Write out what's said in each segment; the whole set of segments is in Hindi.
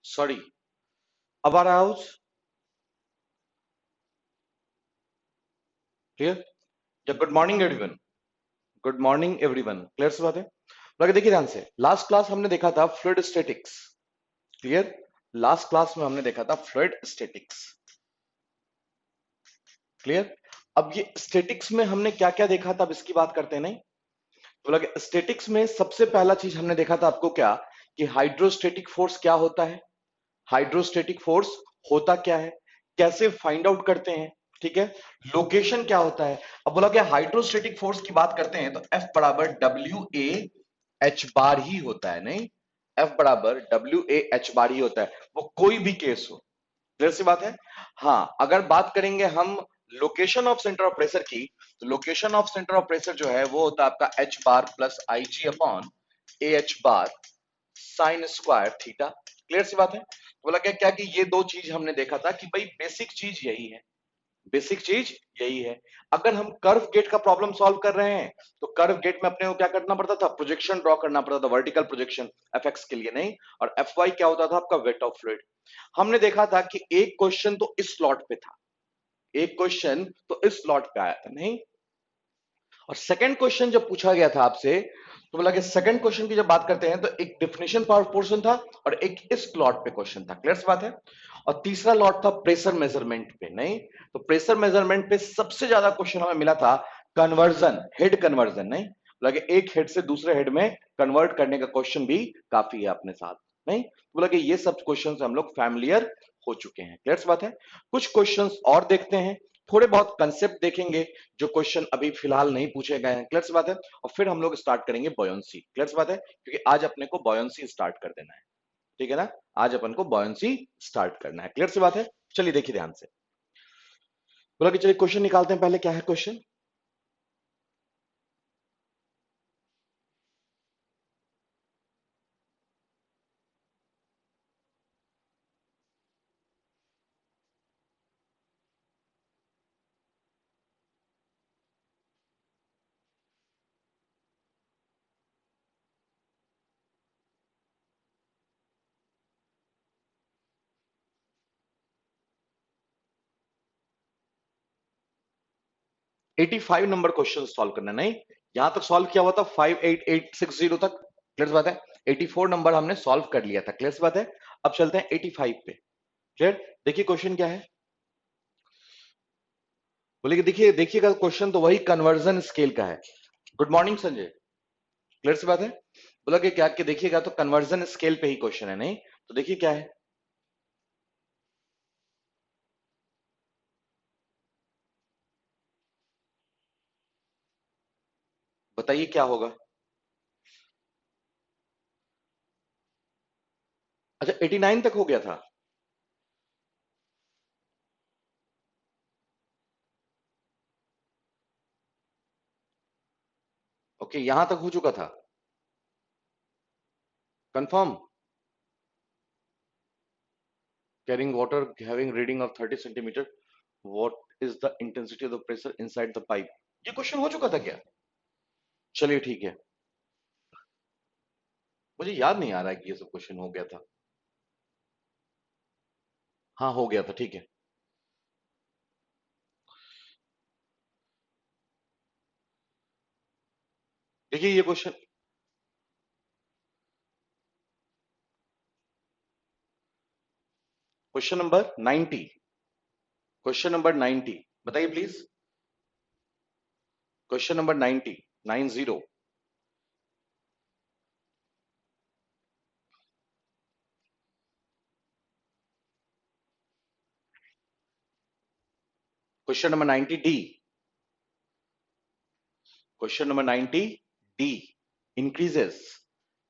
सॉरी, अब आ रहा है आवाज? क्लियर? या good morning everyone. Good morning everyone, clear से बात है? लगे देखिए ध्यान से, लास्ट क्लास हमने देखा था fluid statics. Clear? Last class में हमने देखा था फ्लूइड स्टैटिक्स। क्लियर? अब ये स्टैटिक्स में हमने क्या क्या देखा था, अब इसकी बात करते हैं। नहीं तो लगे स्टैटिक्स में सबसे पहला चीज हमने देखा था आपको क्या, कि हाइड्रोस्टैटिक फोर्स क्या होता है, हाइड्रोस्टैटिक फोर्स होता क्या है, कैसे फाइंड आउट करते हैं, ठीक है, लोकेशन क्या होता है। अब बोला क्या हाइड्रोस्टैटिक फोर्स की बात करते हैं तो F बराबर डब्ल्यू ए एच बार ही होता है। नहीं, F बराबर डब्ल्यू ए एच बार ही होता है, वो कोई भी केस हो। क्लियर सी बात है? हाँ, अगर बात करेंगे हम location of centre of pressure की, तो location of centre of pressure जो है वो होता है आपका H bar plus I G upon A H bar sine square theta. Clear सी बात है? तो बोला क्या क्या कि ये दो चीज हमने देखा था कि भाई बेसिक चीज यही है, बेसिक चीज यही है। अगर हम कर्व गेट का प्रॉब्लम सॉल्व कर रहे हैं तो कर्व गेट में अपने को क्या करना पड़ता था, प्रोजेक्शन ड्रॉ करना पड़ता था, वर्टिकल प्रोजेक्शन एफ एक्स के लिए। नहीं, और एफ वाई क्या होता था आपका, वेट ऑफ फ्लूइड। हमने देखा था कि एक क्वेश्चन तो इस स्लॉट पे था, एक क्वेश्चन तो इस स्लॉट पे आया था। नहीं, और सेकंड क्वेश्चन जब पूछा गया था आपसे तो बोला कि सेकंड क्वेश्चन की जब बात करते हैं तो एक डिफिनेशन पावर पोर्शन था और एक इस प्लॉट पे क्वेश्चन था। क्लियर सी बात है? और तीसरा लॉट था प्रेशर मेजरमेंट पे। नहीं तो प्रेशर मेजरमेंट पे सबसे ज्यादा क्वेश्चन हमें मिला था कन्वर्जन, हेड कन्वर्जन। नहीं बोला कि एक हेड से दूसरे हेड में कन्वर्ट करने का क्वेश्चन भी काफी है अपने साथ। नहीं बोला कि ये सब क्वेश्चन हम लोग फैमिलियर हो चुके हैं। क्लियर सी बात है? कुछ क्वेश्चन और देखते हैं, थोड़े बहुत कंसेप्ट देखेंगे जो क्वेश्चन अभी फिलहाल नहीं पूछे गए हैं। क्लियर सी बात है? और फिर हम लोग स्टार्ट करेंगे बॉयंसी। क्लियर सी बात है? क्योंकि आज अपने को बॉयंसी स्टार्ट कर देना है, ठीक है ना? आज अपन को बॉयंसी स्टार्ट करना है। क्लियर सी बात है? चलिए देखिए ध्यान से, बोला कि चलिए क्वेश्चन निकालते हैं। पहले क्या है question? Eighty five number question solve करना है। नहीं, यहां तक सॉल्व किया हुआ था 58860 तक। क्लियर सी बात है? 84 नंबर हमने सॉल्व कर लिया था। क्लियर सी बात है? अब चलते हैं 85 पे। क्लियर? देखिए क्वेश्चन क्या है। बोले कि देखिए, देखिएगा क्वेश्चन तो वही कन्वर्जन स्केल का है। Good morning Sanjay. क्लियर सी बात है? बोला कि क्या कि देखिएगा तो कन्वर्जन स्केल पे ही क्वेश्चन है। नहीं तो देखिए क्या है, बताइए क्या होगा। अच्छा 89 तक हो गया था। ओके, यहां तक हो चुका था confirm. Carrying water having reading of 30 centimetre, what is the intensity of the pressure inside the pipe. ये क्वेश्चन हो चुका था क्या? चलिए ठीक है, मुझे याद नहीं आ रहा है कि ये सब क्वेश्चन हो गया था। हाँ हो गया था, ठीक है। देखिए ये question, question number 90, question number 90, बताइए please. Question number 90, 90। Question number 90 D, question number 90 D, increases.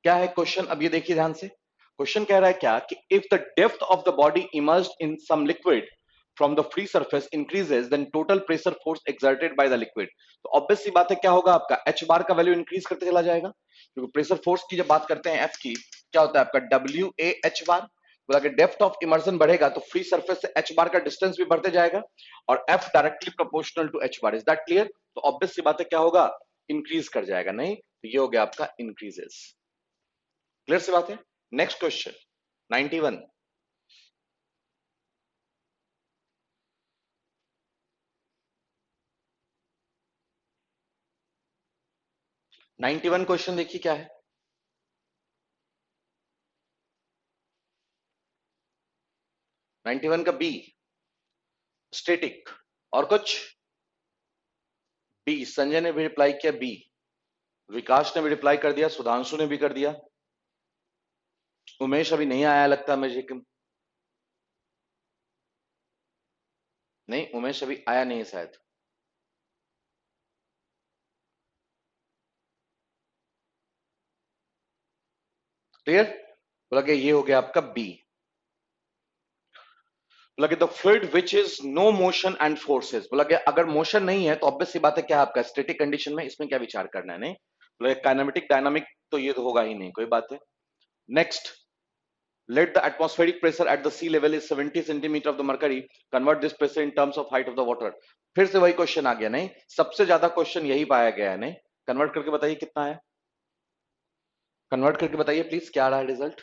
क्या है क्वेश्चन, अब ये देखिए ध्यान से। क्वेश्चन कह रहा है क्या कि if the depth of the body emerged in some liquid from the free surface increases then total pressure force exerted by the liquid. तो ऑब्वियस सी बात है क्या होगा, आपका एच बार का वैल्यू इंक्रीज करते चला जाएगा, क्योंकि प्रेशर फोर्स की जब बात करते हैं एफ की, क्या होता है आपका डब्ल्यू ए एच बार। बोला कि डेप्थ ऑफ इमर्जन बढ़ेगा तो फ्री सरफेस से एच बार का डिस्टेंस भी बढ़ते जाएगा, और F directly proportional to H bar. Is that clear? तो ऑब्वियस सी बात है क्या होगा, इंक्रीज कर जाएगा। नहीं तो ये हो गया आपका इंक्रीजेस। क्लियर सी बात है? नेक्स्ट क्वेश्चन 91, 91 क्वेश्चन देखिए क्या है। 91 का बी, स्टेटिक। और कुछ? बी, संजय ने भी रिप्लाई किया बी, विकास ने भी रिप्लाई कर दिया, सुधांशु ने भी कर दिया, उमेश अभी नहीं आया लगता मुझे कि, नहीं उमेश अभी आया नहीं है शायद। क्लियर? बोला कि ये हो गया आपका बी। बोला कि the fluid which is no motion and forces, बोला कि अगर मोशन नहीं है तो ऑब्वियस सी बात है क्या आपका स्टैटिक कंडीशन में, इसमें क्या विचार करना है, नहीं बोला काइनेमेटिक डायनामिक तो ये तो होगा ही नहीं, कोई बात है। Next, let the atmospheric pressure at the sea level is 70 centimeter of the mercury, convert this pressure in terms of height of the water। फिर से वही क्वेश्चन आ गया, नहीं सबसे ज्यादा क्वेश्चन यही पाया गया है, नहीं कन्वर्ट करके बताइए कितना है, कन्वर्ट करके बताइए प्लीज क्या आ रहा है रिजल्ट।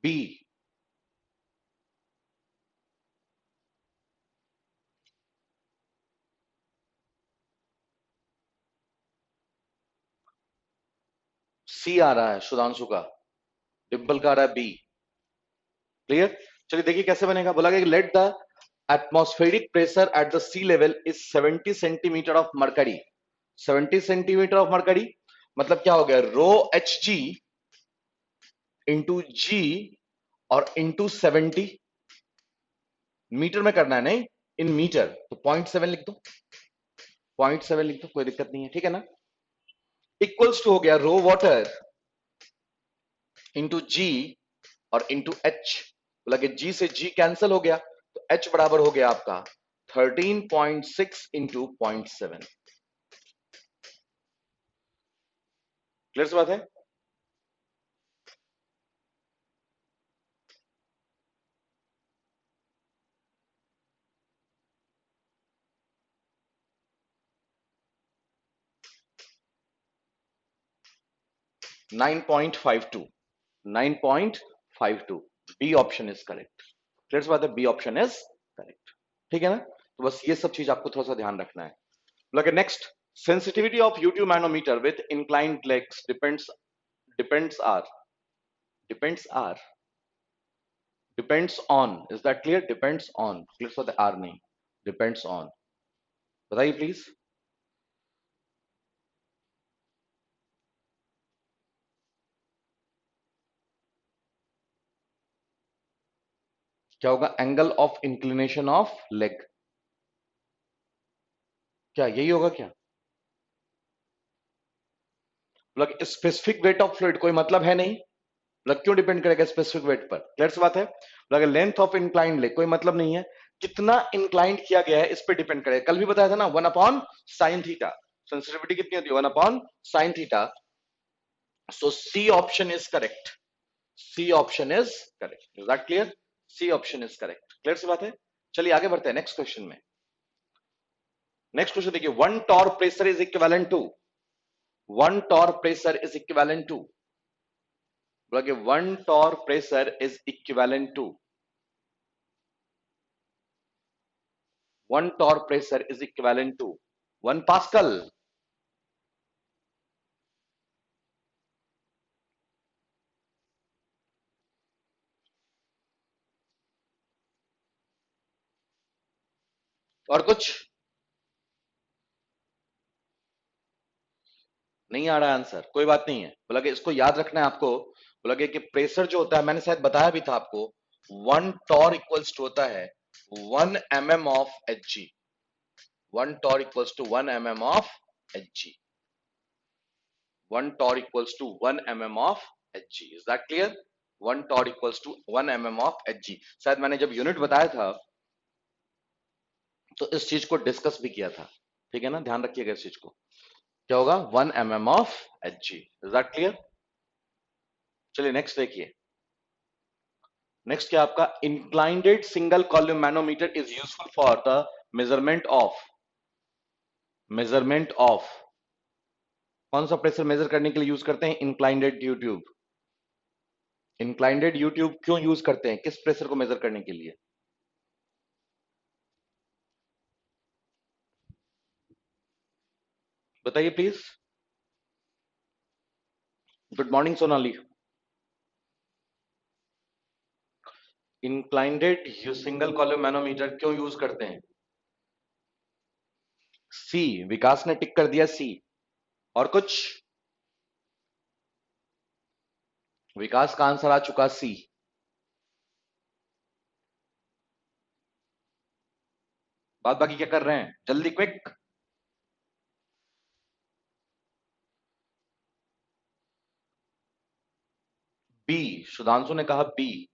बी, सी आ रहा है सुधांशु का, डिम्पल का आ रहा है बी। क्लियर? चलिए देखिए कैसे बनेगा। बोला गया let the atmospheric pressure at the sea level is 70 centimetre of mercury. 70 centimetre of mercury मतलब क्या हो गया, रो एच जी इंटू जी और इंटू 70, मीटर में करना है, नहीं इन मीटर, तो 0.7 लिख दो, 0.7 लिख दो, कोई दिक्कत नहीं है, ठीक है ना। इक्वल्स टू हो गया रो वाटर इंटू जी और इंटू एच। बोला कि जी से जी कैंसिल हो गया तो एच बराबर हो गया आपका 13.6 इंटू 0.7। क्लियर सी बात है? Nine point five two, 9.52, B option is correct. Clear सी बात है, बी ऑप्शन इज करेक्ट, ठीक है ना। तो बस ये सब चीज आपको थोड़ा सा ध्यान रखना है। लगे next, sensitivity of U2 manometer with inclined legs depends are depends are depends on, is that clear? Depends on, clear for the R नहीं, depends on, बताइए प्लीज। क्या होगा, angle of inclination of leg, क्या यही होगा क्या? मतलब स्पेसिफिक वेट ऑफ फ्लूइड कोई मतलब है नहीं, मतलब क्यों डिपेंड करेगा स्पेसिफिक वेट पर, क्लियर सी बात है। मतलब लेंथ ऑफ इंक्लाइंड लेग कोई मतलब नहीं है, कितना इंक्लाइंड किया गया है इस पे डिपेंड करेगा। कल भी बताया था ना, 1/sin थीटा, सेंसिटिविटी कितनी होती है, 1/sin theta. So C option is correct, C option is correct, is that clear? C option is correct, clear सी बात है। चलिए आगे बढ़ते हैं नेक्स्ट क्वेश्चन में। नेक्स्ट क्वेश्चन देखिए, one torque pressure is equivalent to, one torque pressure is equivalent to, बोला कि one torque pressure is equivalent to, one torque pressure is equivalent to 1 Pascal। और कुछ नहीं आ रहा आंसर, कोई बात नहीं है। बोला कि इसको याद रखना है आपको। बोला कि प्रेशर जो होता है, मैंने शायद बताया भी था आपको, वन टॉर इक्वल्स टू होता है 1 mm of H G, one torr equals to 1 mm of H G, one torr equals to 1 mm of H G, is that clear? One torr equals to 1 mm of H G. शायद मैंने जब यूनिट बताया था तो इस चीज को डिस्कस भी किया था, ठीक है ना, ध्यान रखिएगा इस चीज को। क्या होगा, 1 mm of H G, is that clear? चलिए नेक्स्ट देखिए, नेक्स्ट क्या आपका, inclined single column manometer is useful for the measurement of कौन सा प्रेशर मेजर करने के लिए यूज करते हैं, इंक्लाइंडेड ट्यूब। इंक्लाइंडेड ट्यूब क्यों यूज करते हैं, किस प्रेशर को मेजर करने के लिए, बताइए please. Good morning Sonali. Inclined single column manometer क्यों यूज करते हैं, सी, विकास ने टिक कर दिया सी। और कुछ, विकास का आंसर आ चुका सी। बात बाकी क्या कर रहे हैं, जल्दी क्विक। बी, सुधांशु ने कहा बी।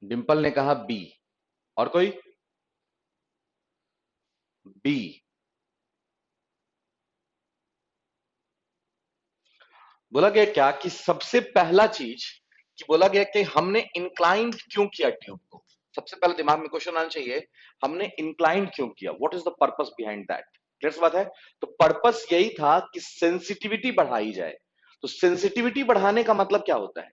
डिंपल ने कहा बी। और कोई, बी। बोला गया क्या कि सबसे पहला चीज कि बोला गया कि हमने इंक्लाइंड क्यों किया ट्यूब को, सबसे पहले दिमाग में क्वेश्चन आना चाहिए, हमने इंक्लाइंड क्यों किया, what is the purpose behind that. Clear बात है। तो पर्पस यही था कि सेंसिटिविटी बढ़ाई जाए। तो सेंसिटिविटी बढ़ाने का मतलब क्या होता है,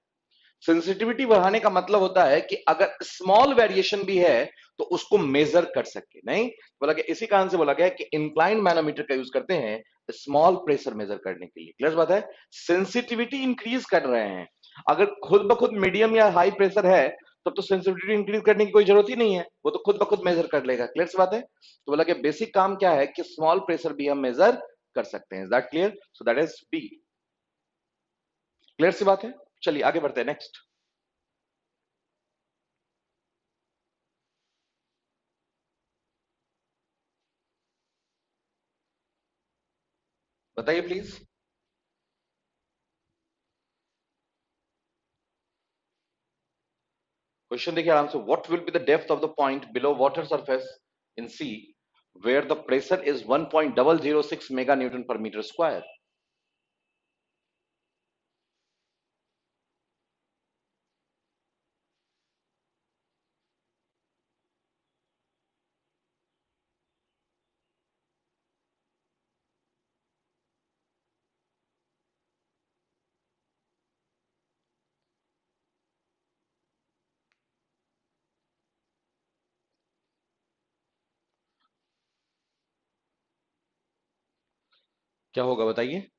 सेंसिटिविटी बढ़ाने का मतलब होता है कि अगर स्मॉल वेरिएशन भी है तो उसको मेजर कर सके, नहीं बोला गया, इसी कारण से बोला गया कि इंक्लाइन मैनोमीटर का यूज करते हैं स्मॉल प्रेशर मेजर करने के लिए। क्लियर बात है। सेंसिटिविटी इंक्रीज कर रहे हैं, अगर खुद ब खुद मीडियम या हाई प्रेशर है तब तो सेंसिटिविटी इंक्रीज करने की कोई जरूरत ही नहीं है, वो तो खुद ब खुद मेजर कर लेगा। क्लियर बात है। तो बोला कि बेसिक काम क्या है कि स्मॉल प्रेशर भी हम मेजर कर सकते हैं। Is that clear, so that is B. Clear सी बात है। चलिए आगे बढ़ते हैं, नेक्स्ट बताइए प्लीज। क्वेश्चन देखिए आराम से, what will be the depth of the point below water surface in sea where the pressure is 1.006 mega newton per metre square. क्या होगा बताइए।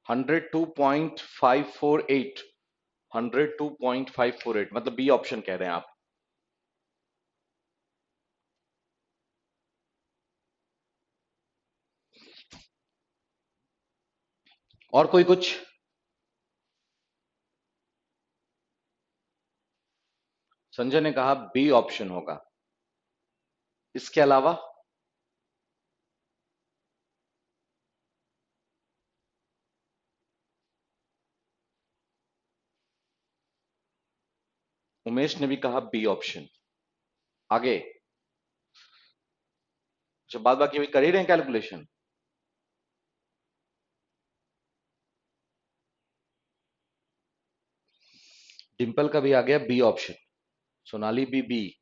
102.548, 102.548 मतलब बी ऑप्शन कह रहे हैं आप। और कोई कुछ, संजय ने कहा बी ऑप्शन होगा, इसके अलावा उमेश ने भी कहा बी ऑप्शन। आगे जब बाद बाकी अभी कर ही रहे हैं कैलकुलेशन। डिंपल का भी आ गया बी ऑप्शन, सोनाली भी बी।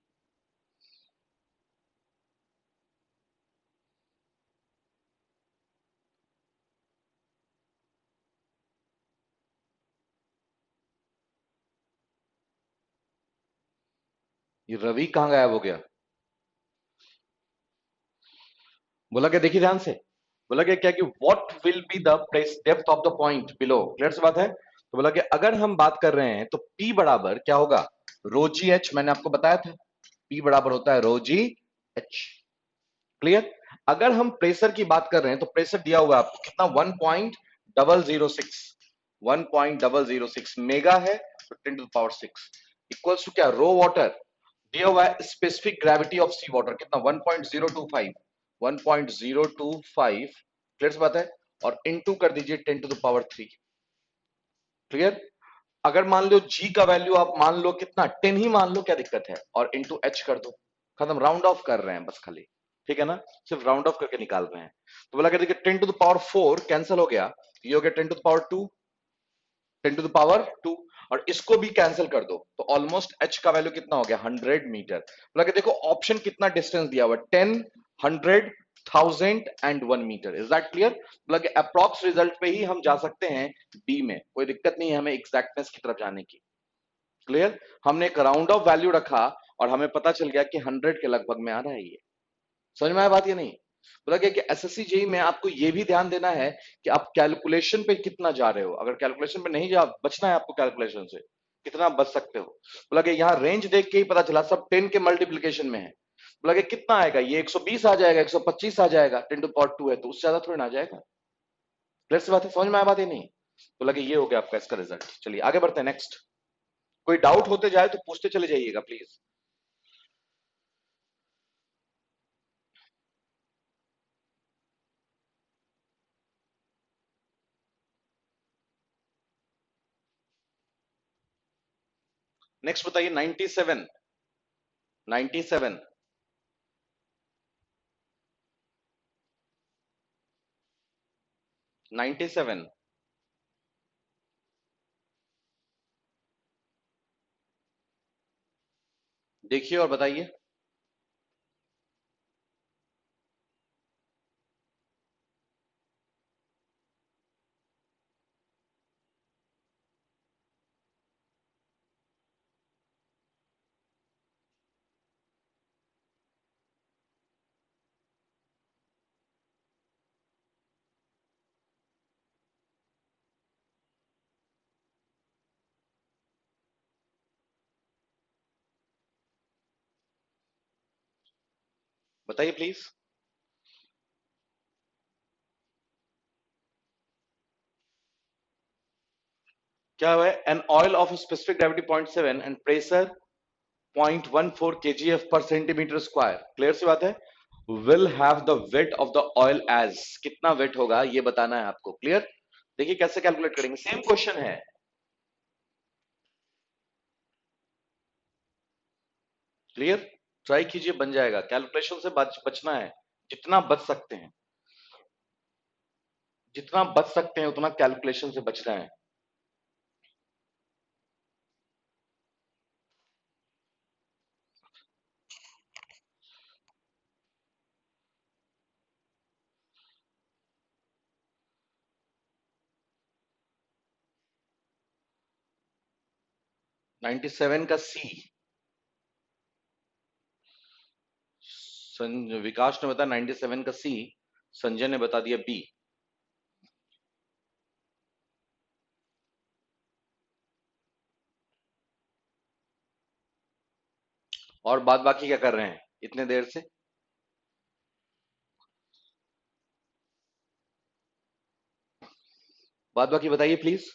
ये रवि कहां गायब हो गया, बोला क्या देखिए ध्यान से, बोला क्या क्या कि what will be the press depth of the point below. Clear सी बात है। तो बोला कि अगर हम बात कर रहे हैं तो P बराबर क्या होगा, रो जी एच, मैंने आपको बताया था P बराबर होता है रो जी एच। क्लियर। अगर हम प्रेशर की बात कर रहे हैं तो प्रेशर दिया हुआ है आपको कितना, 1.006, 1.006 मेगा है तो 10⁶ इक्वल्स टू क्या, रो वाटर दिया हुआ है, specific gravity of sea water कितना 1.025, 1.025। क्लियर बात है। और इनटू कर दीजिए 10⁻3। क्लियर। अगर मान लो जी का वैल्यू आप मान लो कितना 10 ही मान लो, क्या दिक्कत है, और इनटू एच कर दो, खत्म, राउंड ऑफ कर रहे हैं बस खाली। ठीक है ना, सिर्फ राउंड ऑफ करके निकाल रहे हैं। तो बोला कि देखिए 10 to the power 4 कैंसिल हो गया, ये हो गया 10 to the power 2, 10 to the power 2, और इसको भी कैंसिल कर दो तो ऑलमोस्ट h का वैल्यू कितना हो गया 100 मीटर। बोला कि देखो ऑप्शन कितना डिस्टेंस दिया हुआ 10, 100, 1000 and 1 metre. Is that clear? बोला कि अप्रॉक्स रिजल्ट पे ही हम जा सकते हैं डी में, कोई दिक्कत नहीं है हमें एग्जैक्टनेस की तरफ जाने की। क्लियर? हमने एक राउंड ऑफ वैल्यू रखा और हमें पता चल गया कि 100 के लगभग में आ रहा है ये। समझ में आया बात या नहीं? बोला गया कि एसएससी जेई में आपको ये भी ध्यान देना है कि आप कैलकुलेशन पे कितना जा रहे हो। अगर कैलकुलेशन पे नहीं जा, बचना है आपको कैलकुलेशन से, कितना बच सकते हो। बोला कि यहाँ रेंज देख के ही पता चला सब 10 के मल्टीप्लीकेशन में है। बोला कि कितना आएगा, ये 120 आ जाएगा, 125 आ जाएगा, 10 to the power 2 है तो उससे ज्यादा थोड़ी ना आ जाएगा। क्लियर सी बात है? समझ में आया बात या नहीं? बोला कि ये हो गया आपका इसका रिजल्ट। चलिए आगे बढ़ते हैं नेक्स्ट। कोई डाउट होते जाए तो पूछते चले जाइएगा प्लीज। नेक्स्ट बताइए 97, 97, 97। देखिए और बताइए। बताइए प्लीज। क्या हुआ है? An oil of specific gravity 0.7 and pressure 0.14 kgf पर सेंटीमीटर स्क्वायर। क्लियर सी बात है? Will have the weight of the oil as, कितना वेट होगा ये बताना है आपको। क्लियर? देखिए कैसे कैलकुलेट करेंगे, सेम क्वेश्चन है। क्लियर? ट्राई कीजिए, बन जाएगा। कैलकुलेशन से बचना है, जितना बच सकते हैं, जितना बच सकते हैं उतना कैलकुलेशन से बचना है। नाइन्टी सेवन का सी, विकास ने बताया 97 का सी, संजय ने बता दिया बी। और बाद बाकी क्या कर रहे हैं इतने देर से? बाद बाकी बताइए प्लीज।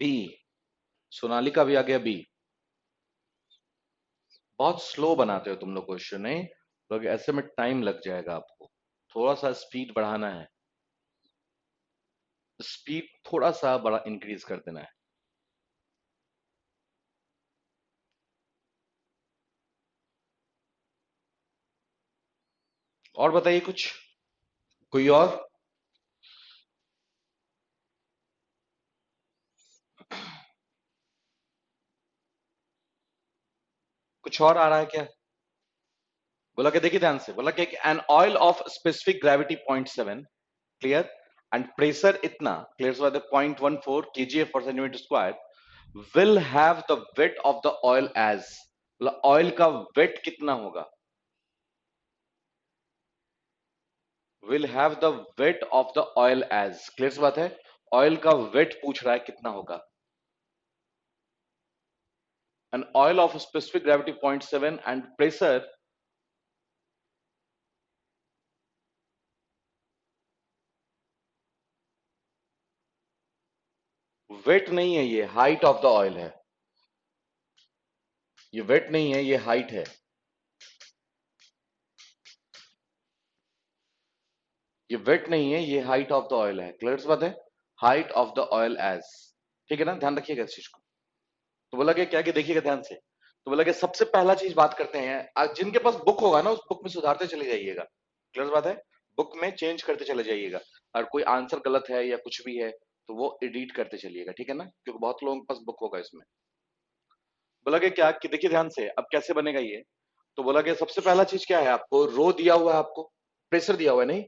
बी, सोनाली का भी आ गया बी। बहुत स्लो बनाते हो तुम लोग क्वेश्चन है, तो ऐसे में टाइम लग जाएगा आपको। थोड़ा सा स्पीड बढ़ाना है, स्पीड थोड़ा सा बड़ा इंक्रीज कर देना है। और बताइए कुछ, कोई और? कुछ और आ रहा है क्या? बोला कि देखिए ध्यान से, बोला कि an oil of specific gravity 0.7, clear, and pressure इतना, क्लियर से बात है 0.14 kgf पर centimetre square, will have the weight of the oil as, मतलब ऑयल का वेट कितना होगा, will have the weight of the oil as. Clear सी बात है? ऑयल का वेट पूछ रहा है कितना होगा। An oil of specific gravity 0.7 and pressure, weight नहीं है, ये हाइट ऑफ द ऑयल है। ये वेट नहीं है, ये हाइट है। ये वेट नहीं है, ये हाइट ऑफ द ऑयल है। क्लियर बात है? Height of the oil as, ठीक है ना, ध्यान रखिएगा इस चीज को। तो बोला कि क्या, कि देखिएगा ध्यान से। तो बोला कि सबसे पहला चीज बात करते हैं, आज जिनके पास बुक होगा ना, उस बुक में सुधारते चले जाइएगा। क्लियर बात है? बुक में चेंज करते चले जाइएगा। और कोई आंसर गलत है या कुछ भी है तो वो एडिट करते चलिएगा, ठीक है ना, क्योंकि बहुत लोगों के पास बुक होगा इसमें। बोला कि क्या, कि देखिए ध्यान से अब कैसे बनेगा ये। तो बोला कि सबसे पहला चीज क्या है, आपको रो दिया हुआ है, आपको प्रेशर दिया हुआ है, नहीं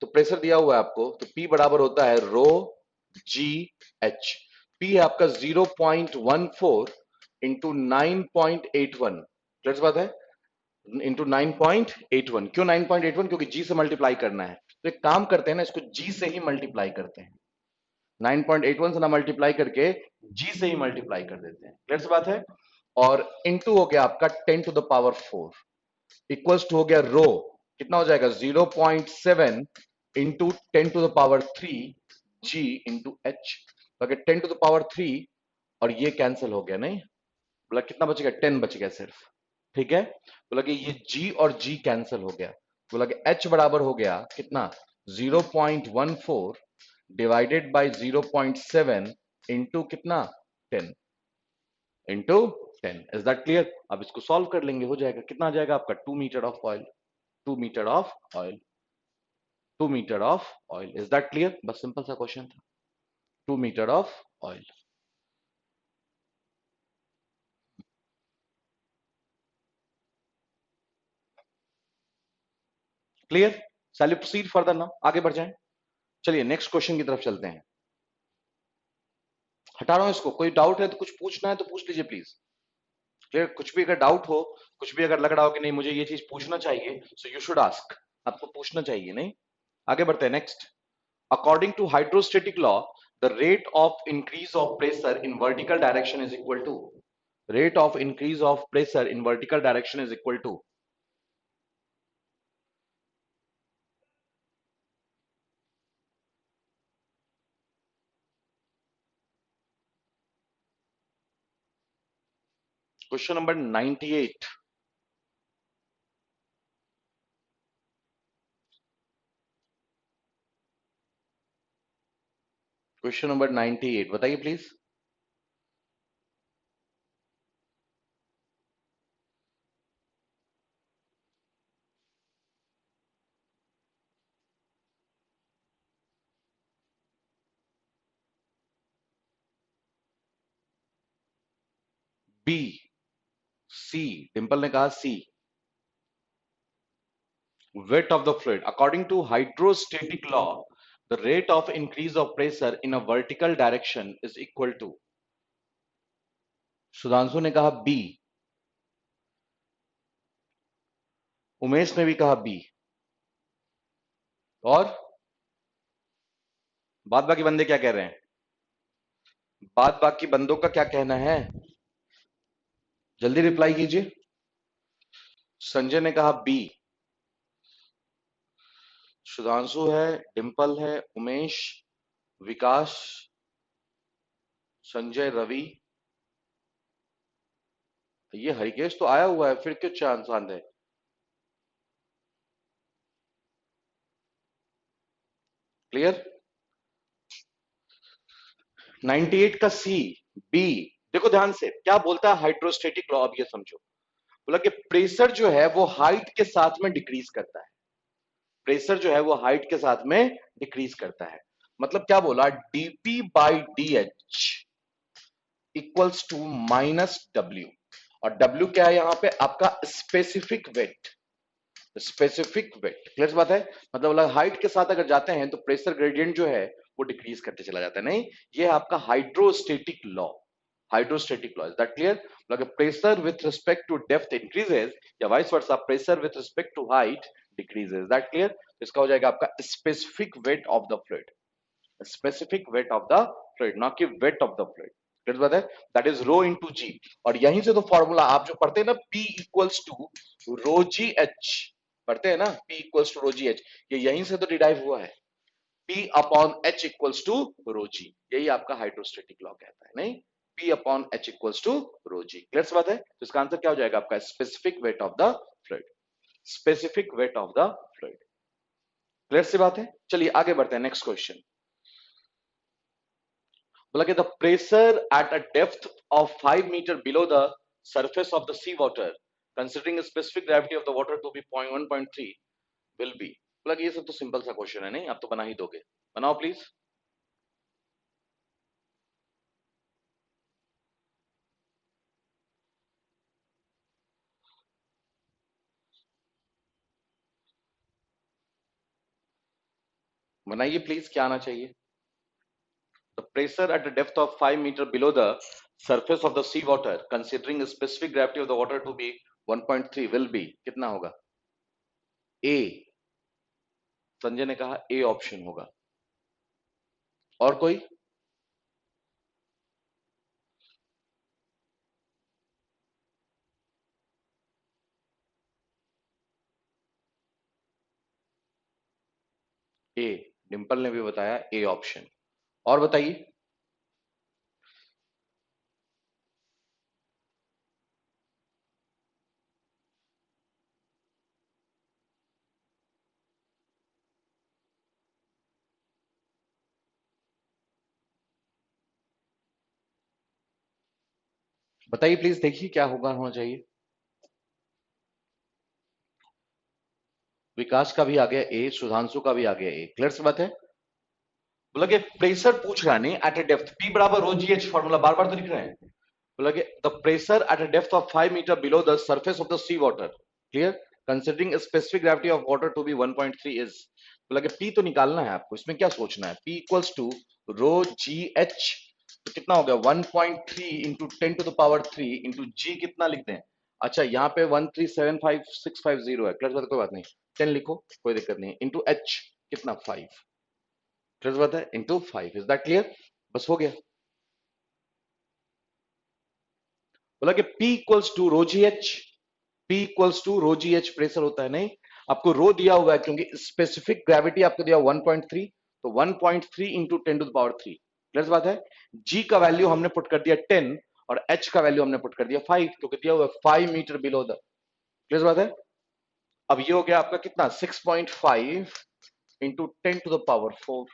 तो प्रेशर दिया हुआ है आपको, तो P बराबर होता है रो जी एच। P है आपका 0.14 इंटू 9.81। क्लियर बात है? इंटू 9.81। क्यों 9.81? क्योंकि G से मल्टीप्लाई करना है। तो एक काम करते हैं ना, इसको G से ही मल्टीप्लाई करते हैं। 9.81 से ना मल्टीप्लाई करके G से ही मल्टीप्लाई कर देते हैं। क्लियर बात है? और इंटू हो गया आपका 10 to the power 4 equals to हो गया रो, कितना हो जाएगा 0.7 into 10 to the power 3 G into H. तो अगर 10 टू द पावर 3 और ये कैंसिल हो गया, नहीं बोला कितना बचेगा, 10 बच गया सिर्फ। ठीक है, बोला कि ये G और G कैंसिल हो गया। बोला कि H बराबर हो गया कितना, 0.14 डिवाइडेड बाय 0.7 इंटू कितना 10 इंटू 10। Is that clear? अब इसको सॉल्व कर लेंगे, हो जाएगा, कितना आ जाएगा आपका 2 metre of oil. 2 metre of oil, 2 metre of oil. Is that clear? बस सिंपल सा क्वेश्चन था, 2 मीटर ऑफ ऑयल। क्लियर? चलिए प्रोसीड फर्दर नाउ, आगे बढ़ जाएं। चलिए नेक्स्ट क्वेश्चन की तरफ चलते हैं। हटा रहा हूं इसको, कोई डाउट है तो कुछ पूछना है तो पूछ लीजिए प्लीज। क्लियर? कुछ भी अगर डाउट हो, कुछ भी अगर लग रहा हो कि नहीं मुझे ये चीज पूछना चाहिए, सो यू शुड आस्क। आपको पूछना चाहिए, नहीं? आगे बढ़ते हैं next. According to hydrostatic law, the rate of increase of pressure in vertical direction is equal to, rate of increase of pressure in vertical direction is equal to, question number 98। Question number 98 बताइए प्लीज। बी, सी, डिंपल ने कहा C. Weight of the fluid according to hydrostatic law, the rate of increase of pressure in a vertical direction is equal to, Sudhanshu ने कहा बी, उमेश ने भी कहा बी, और बाद बाकी बंदे क्या कह रहे हैं? बाद बाकी बंदों का क्या कहना है? जल्दी रिप्लाई कीजिए। संजय ने कहा बी, सुधांशु है, डिंपल है, उमेश, विकास, संजय, रवि। ये हरिकेश तो आया हुआ है, फिर क्यों चांद चांद है? क्लियर? 98 का सी, बी। देखो ध्यान से क्या बोलता है हाइड्रोस्टेटिक लॉ, अब ये समझो। बोला कि प्रेशर जो है वो हाइट के साथ में डिक्रीज करता है। प्रेशर जो है वो हाइट के साथ में डिक्रीज करता है। मतलब क्या बोला, DP by D H equals to minus W. और डब्ल्यू क्या है यहाँ पे, आपका specific weight. Specific weight, clear बात है? मतलब हाइट के साथ अगर जाते हैं तो प्रेशर ग्रेडियंट जो है वो डिक्रीज करते चला जाता है, नहीं? ये है आपका hydrostatic law. Hydrostatic law, is that clear? मतलब pressure with respect to depth increases या vice versa pressure with respect to height decreases. That clear? इसका हो जाएगा आपका specific weight of the fluid. Specific weight of the fluid, not कि weight of the fluid. Clear बात है? That is rho into G. और यहीं से तो फॉर्मूला आप जो पढ़ते हैं ना, P equals to rho G H, पढ़ते हैं ना, P equals to rho G H, ये यहीं से तो डिराइव हुआ है। P upon H equals to rho G, यही आपका हाइड्रोस्टेटिक लॉ कहता है, नहीं? P upon H equals to rho G. Clear सी बात है? तो इसका आंसर क्या हो जाएगा आपका? Specific weight of the fluid, specific weight of the fluid. Clear सी बात है? चलिए आगे बढ़ते हैं, नेक्स्ट क्वेश्चन। बोला कि the pressure at a depth of 5 metre below the surface of the sea water considering a specific gravity of the water to be 1.3 will be। बोला कि ये सब तो सिंपल सा क्वेश्चन है, नहीं? आप तो बना ही दोगे, बनाओ प्लीज। बनाइए प्लीज, क्या आना चाहिए? The pressure at a depth of 5 meter below the surface of the sea water considering a specific gravity of the water to be 1.3 will be, कितना होगा? ए, संजय ने कहा ए ऑप्शन होगा। और कोई? ए, डिंपल ने भी बताया ए ऑप्शन। और बताइए। बताइए प्लीज, देखिए क्या होना चाहिए। विकास का भी आ गया ए, सुधांशु का भी आ गया ए। क्लियर सी बात है? बोला कि प्रेशर पूछ रहा है, नहीं? एट ए डेप्थ, पी बराबर रो जी एच, फॉर्मूला बार बार तो लिख रहे हैं। बोला कि the pressure at a depth of 5 metre below the surface of the sea water, clear, considering specific gravity of water to be 1.3 is. बोला कि पी तो निकालना है आपको, इसमें क्या सोचना है? P equals to rho G H, तो कितना हो गया? 1.3 into 10 to the power 3 into G, कितना लिख दें? अच्छा, यहाँ पे 1375650 है। क्लियर बात है? कोई बात नहीं, 10 लिखो, कोई दिक्कत नहीं। इंटू एच कितना? 5। क्लियर बात है? इंटू 5। Is that clear? बस हो गया। बोला कि P equals to rho G H, P equals to rho G H pressure होता है, नहीं? आपको रो दिया हुआ है क्योंकि स्पेसिफिक ग्रेविटी आपको दिया 1.3, तो 1.3 into 10 to the power 3। Clear बात है? G का वैल्यू हमने पुट कर दिया 10 और H का वैल्यू हमने पुट कर दिया 5, क्योंकि दिया हुआ है 5 मीटर बिलो द। क्लियर बात है? अब ये हो गया आपका कितना? 6.5 into 10 to the power 4।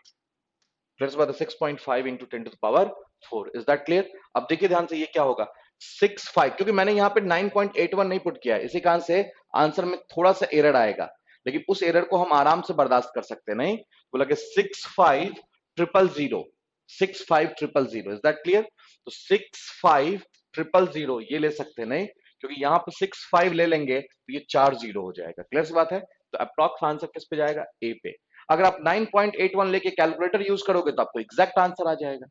Clear बात है? 6.5 into 10 to the power 4। Is that clear? अब देखिए ध्यान से, ये क्या होगा? 6.5, क्योंकि मैंने यहाँ पे 9.81 नहीं पुट किया है, इसी कारण से आंसर में थोड़ा सा एरर आएगा, लेकिन उस एरर को हम आराम से बर्दाश्त कर सकते हैं, नहीं? बोला कि 65000, 65000। Is that clear? तो 65000 ये ले सकते हैं, नहीं? क्योंकि यहाँ पे 65 ले लेंगे तो ये 4 जीरो हो जाएगा। क्लियर सी बात है? तो अप्रॉक्स आंसर किस पे जाएगा? ए पे। अगर आप 9.81 लेके कैलकुलेटर यूज करोगे तो आपको एग्जैक्ट आंसर आ जाएगा।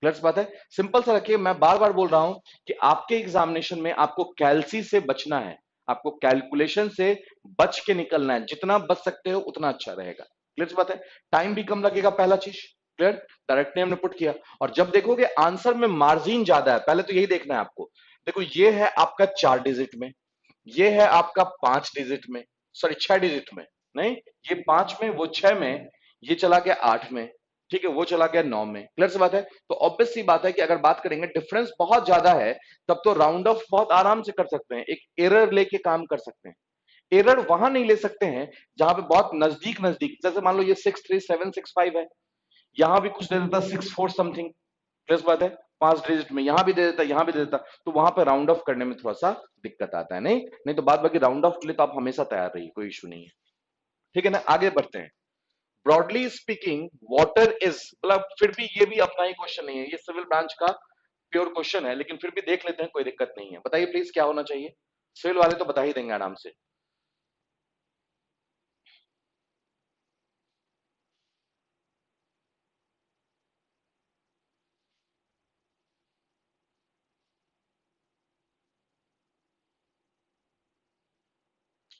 क्लियर बात है? सिंपल सा रखिए, मैं बार बार बोल रहा हूं कि आपके एग्जामिनेशन में आपको कैलसी से बचना है, आपको कैलकुलेशन से बच के निकलना है। जितना बच सकते हो उतना अच्छा रहेगा। क्लियर बात है? टाइम भी कम लगेगा, पहला चीज। क्लियर? डायरेक्टली हमने पुट किया, और जब देखोगे आंसर में मार्जिन ज्यादा है, पहले तो यही देखना है आपको। देखो, ये है आपका 4 डिजिट में, ये है आपका 5 डिजिट में, सॉरी 6 डिजिट में, नहीं? ये 5 में, वो 6 में, ये चला गया 8 में, ठीक है, वो चला गया 9 में। क्लियर सी बात है? तो ऑब्वियस सी बात है कि अगर बात करेंगे डिफरेंस बहुत ज्यादा है, तब तो राउंड ऑफ बहुत आराम से कर सकते हैं, एक एरर लेके काम कर सकते हैं। एरर वहां नहीं ले सकते हैं जहां पे बहुत नजदीक नजदीक, जैसे मान लो ये 63765 है, यहां भी कुछ दे देता 64 समथिंग। प्लस बात है, 5 डिजिट में यहां भी दे देता, यहां भी दे देता, तो वहां पे राउंड ऑफ करने में थोड़ा सा दिक्कत आता है, नहीं? नहीं तो बात बाकी राउंड ऑफ के लिए तो आप हमेशा तैयार रहिए, कोई इशू नहीं है। ठीक है ना? आगे बढ़ते हैं। ब्रॉडली स्पीकिंग वाटर इज, मतलब फिर भी ये भी अपना ही क्वेश्चन नहीं है, ये सिविल ब्रांच का प्योर क्वेश्चन है, लेकिन फिर भी देख लेते हैं, कोई दिक्कत नहीं है। बताइए प्लीज, क्या होना चाहिए? सिविल वाले तो बता ही देंगे आराम से।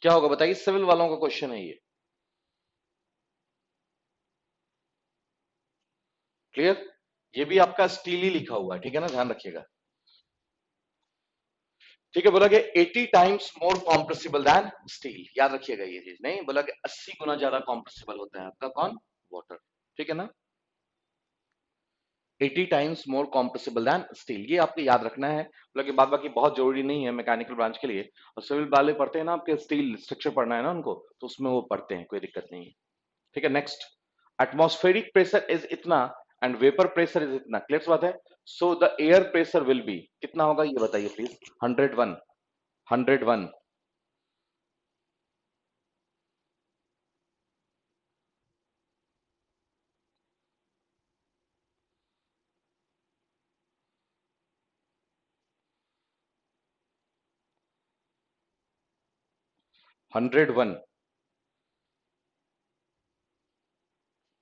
क्या होगा बताइए, सिविल वालों का क्वेश्चन है ये। क्लियर? ये भी आपका स्टील ही लिखा हुआ है, ठीक है ना? ध्यान रखिएगा। ठीक है, बोला कि 80 times more compressible than steel. याद रखिएगा ये चीज, नहीं? बोला कि 80 गुना ज्यादा कॉम्प्रेसिबल होता है आपका कौन? वाटर। ठीक है ना, 80 times more compressible than steel, ये आपको याद रखना है। मतलब कि बाद बाकी बहुत जरूरी नहीं है मैकेनिकल ब्रांच के लिए, और सिविल वाले पढ़ते हैं ना आपके स्टील स्ट्रक्चर पढ़ना है ना उनको, तो उसमें वो पढ़ते हैं, कोई दिक्कत नहीं है। ठीक है, नेक्स्ट, एटमॉस्फेरिक प्रेशर इज इतना एंड वेपर प्रेशर इज इतना, क्लियर बात है। So the air pressure will be कितना होगा ये बताइए प्लीज। 101, 101, 101,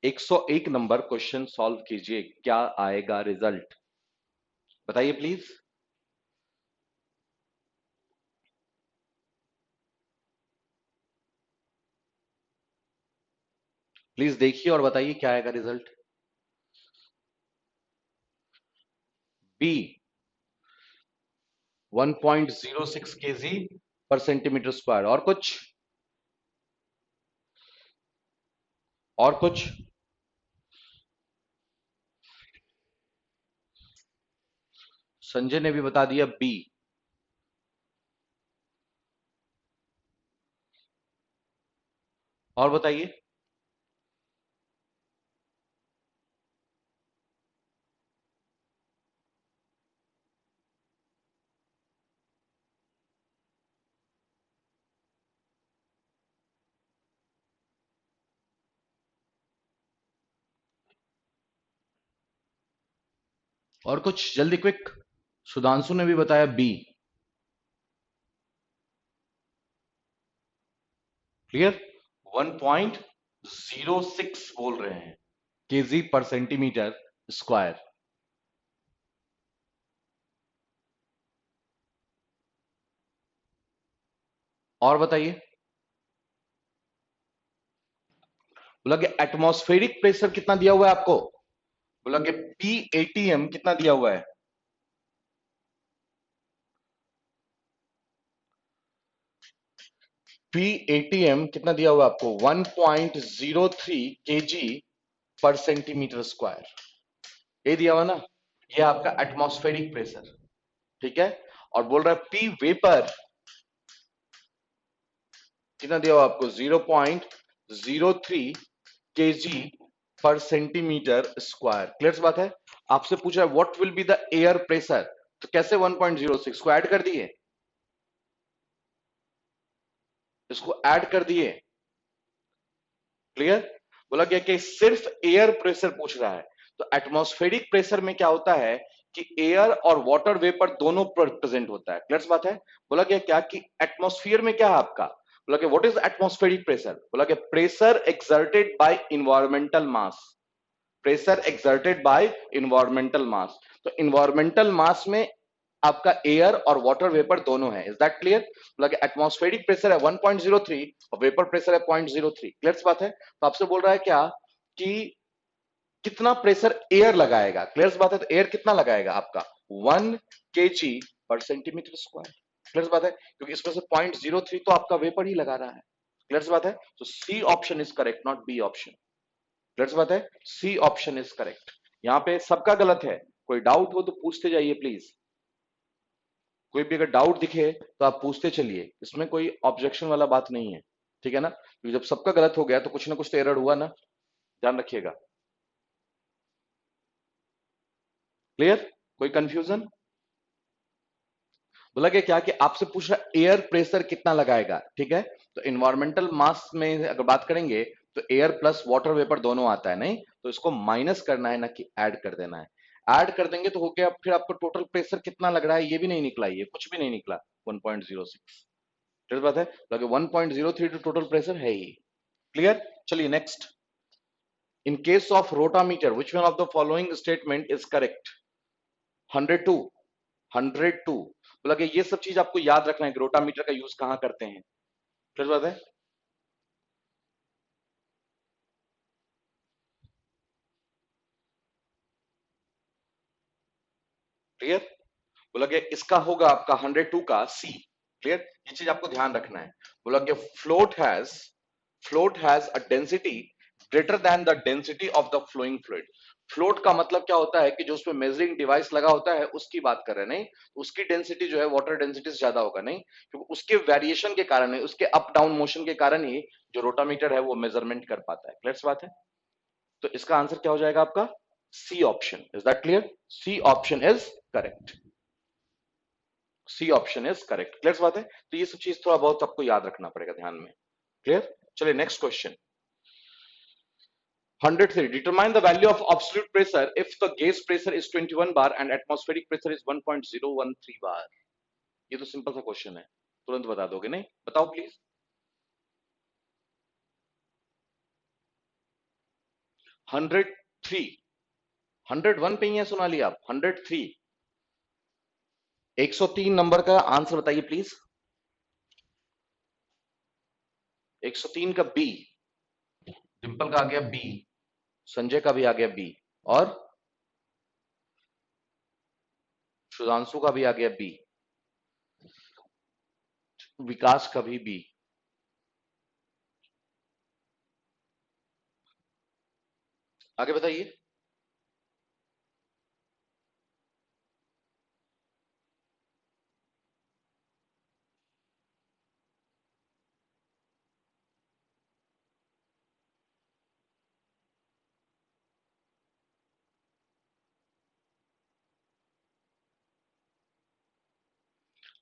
101 नंबर क्वेश्चन सॉल्व कीजिए, क्या आएगा रिजल्ट बताइए प्लीज। प्लीज देखिए और बताइए क्या आएगा रिजल्ट। बी 1.06 केजी पर सेंटीमीटर स्क्वायर, और कुछ, और कुछ, संजय ने भी बता दिया बी, और बताइए। और कुछ जल्दी क्विक। सुधांशु ने भी बताया बी, क्लियर, 1.06 बोल रहे हैं केजी पर सेंटीमीटर स्क्वायर। और बताइए, बोला कि एटमॉस्फेरिक प्रेशर कितना दिया हुआ है आपको, बोला कि P80M कितना दिया हुआ है, P80M कितना दिया हुआ है आपको, 1.03 केजी पर सेंटीमीटर स्क्वायर, ये दिया हुआ ना, ये आपका एटमॉस्फेरिक प्रेशर। ठीक है, और बोल रहा है पी वेपर कितना दिया हुआ आपको, 0.03 केजी पर सेंटीमीटर स्क्वायर, क्लियर बात है। आपसे पूछा है what will be the air pressure, तो कैसे 1.06 को ऐड कर दिए, इसको ऐड कर दिए, क्लियर। बोला गया कि सिर्फ एयर प्रेशर पूछ रहा है, तो एटमॉस्फेरिक प्रेशर में क्या होता है कि एयर और वाटर वेपर दोनों प्रेजेंट होता है, क्लियर बात है। बोला गया क्या कि एटमॉस्फेयर में क्या है आपका, बोला कि व्हाट इज एटमॉस्फेरिक प्रेशर, बोला कि pressure exerted by environmental mass, pressure exerted by environmental mass, तो इन्वायरमेंटल मास में आपका एयर और वाटर वेपर दोनों है, इज दैट क्लियर। बोला कि एटमॉस्फेरिक प्रेशर है 1.03 और वेपर प्रेशर है 0.03, क्लियर बात है। तो आपसे बोल रहा है क्या कि कितना प्रेशर एयर लगाएगा, क्लियर बात है, तो एयर कितना लगाएगा आपका 1 केजी पर सेंटीमीटर स्क्वायर, क्लियर बात है, क्योंकि इसमें से 0.03 तो आपका वेपर ही लगा रहा है, क्लियर बात है। तो C option is correct, not B option, clear बात है, सी ऑप्शन इज करेक्ट। यहां पे सबका गलत है, कोई डाउट हो तो पूछते जाइए प्लीज, कोई भी अगर डाउट दिखे तो आप पूछते चलिए, इसमें कोई ऑब्जेक्शन वाला बात नहीं है, ठीक है ना, क्योंकि जब सबका गलत हो गया तो कुछ ना कुछ तो एरर हुआ ना, ध्यान रखिएगा, क्लियर, कोई कंफ्यूजन। बोला गया क्या कि आपसे पूछ रहा एयर प्रेशर कितना लगाएगा, ठीक है, तो इन्वायरमेंटल मास में अगर बात करेंगे तो एयर प्लस वाटर वेपर दोनों आता है, नहीं तो इसको माइनस करना है ना कि ऐड कर देना है, ऐड कर देंगे तो हो गया, फिर आपको टोटल प्रेशर कितना लग रहा है ये भी नहीं निकला, ये कुछ भी नहीं निकला 1.06, क्लियर बात है, तो 1.03 तो टोटल प्रेशर है ही, क्लियर। चलिए next, in case of rotameter which one of the following statement is correct, 102, 102, बोला कि ये सब चीज आपको याद रखना है कि रोटामीटर का यूज कहां करते हैं, क्लियर बात है। क्लियर, बोला कि इसका होगा आपका 102 का सी, क्लियर, ये चीज आपको ध्यान रखना है। बोला कि float has a density greater than the density of the flowing fluid. Float का मतलब क्या होता है कि जो उसमें मेजरिंग डिवाइस लगा होता है उसकी बात कर रहे हैं, नहीं उसकी डेंसिटी जो है वाटर डेंसिटी से ज्यादा होगा, नहीं क्योंकि उसके वेरिएशन के कारण, उसके अप डाउन मोशन के कारण ही जो रोटामीटर है वो मेजरमेंट कर पाता है। क्लियर बात है? तो इसका आंसर क्या हो जाएगा आपका? C option. Is that clear? C option is correct. C option is correct. Clear बात है? तो ये सब चीज थोड़ा बहुत आपको याद रखना पड़ेगा ध्यान में। क्लियर? चलिए next question 103. Determine the value of absolute pressure if the gauge pressure is 21 bar and atmospheric pressure is 1.013 bar. ये तो सिंपल सा क्वेश्चन है, तुरंत बता दोगे नहीं? बताओ प्लीज। 103, 101 पे ही है सोनाली आप? 103, 103 नंबर का आंसर बताइए प्लीज। 103 का बी, डिंपल का आ गया बी, संजय का भी आ गया बी, और सुधांशु का भी आ गया बी, विकास का भी बी। आगे बताइए।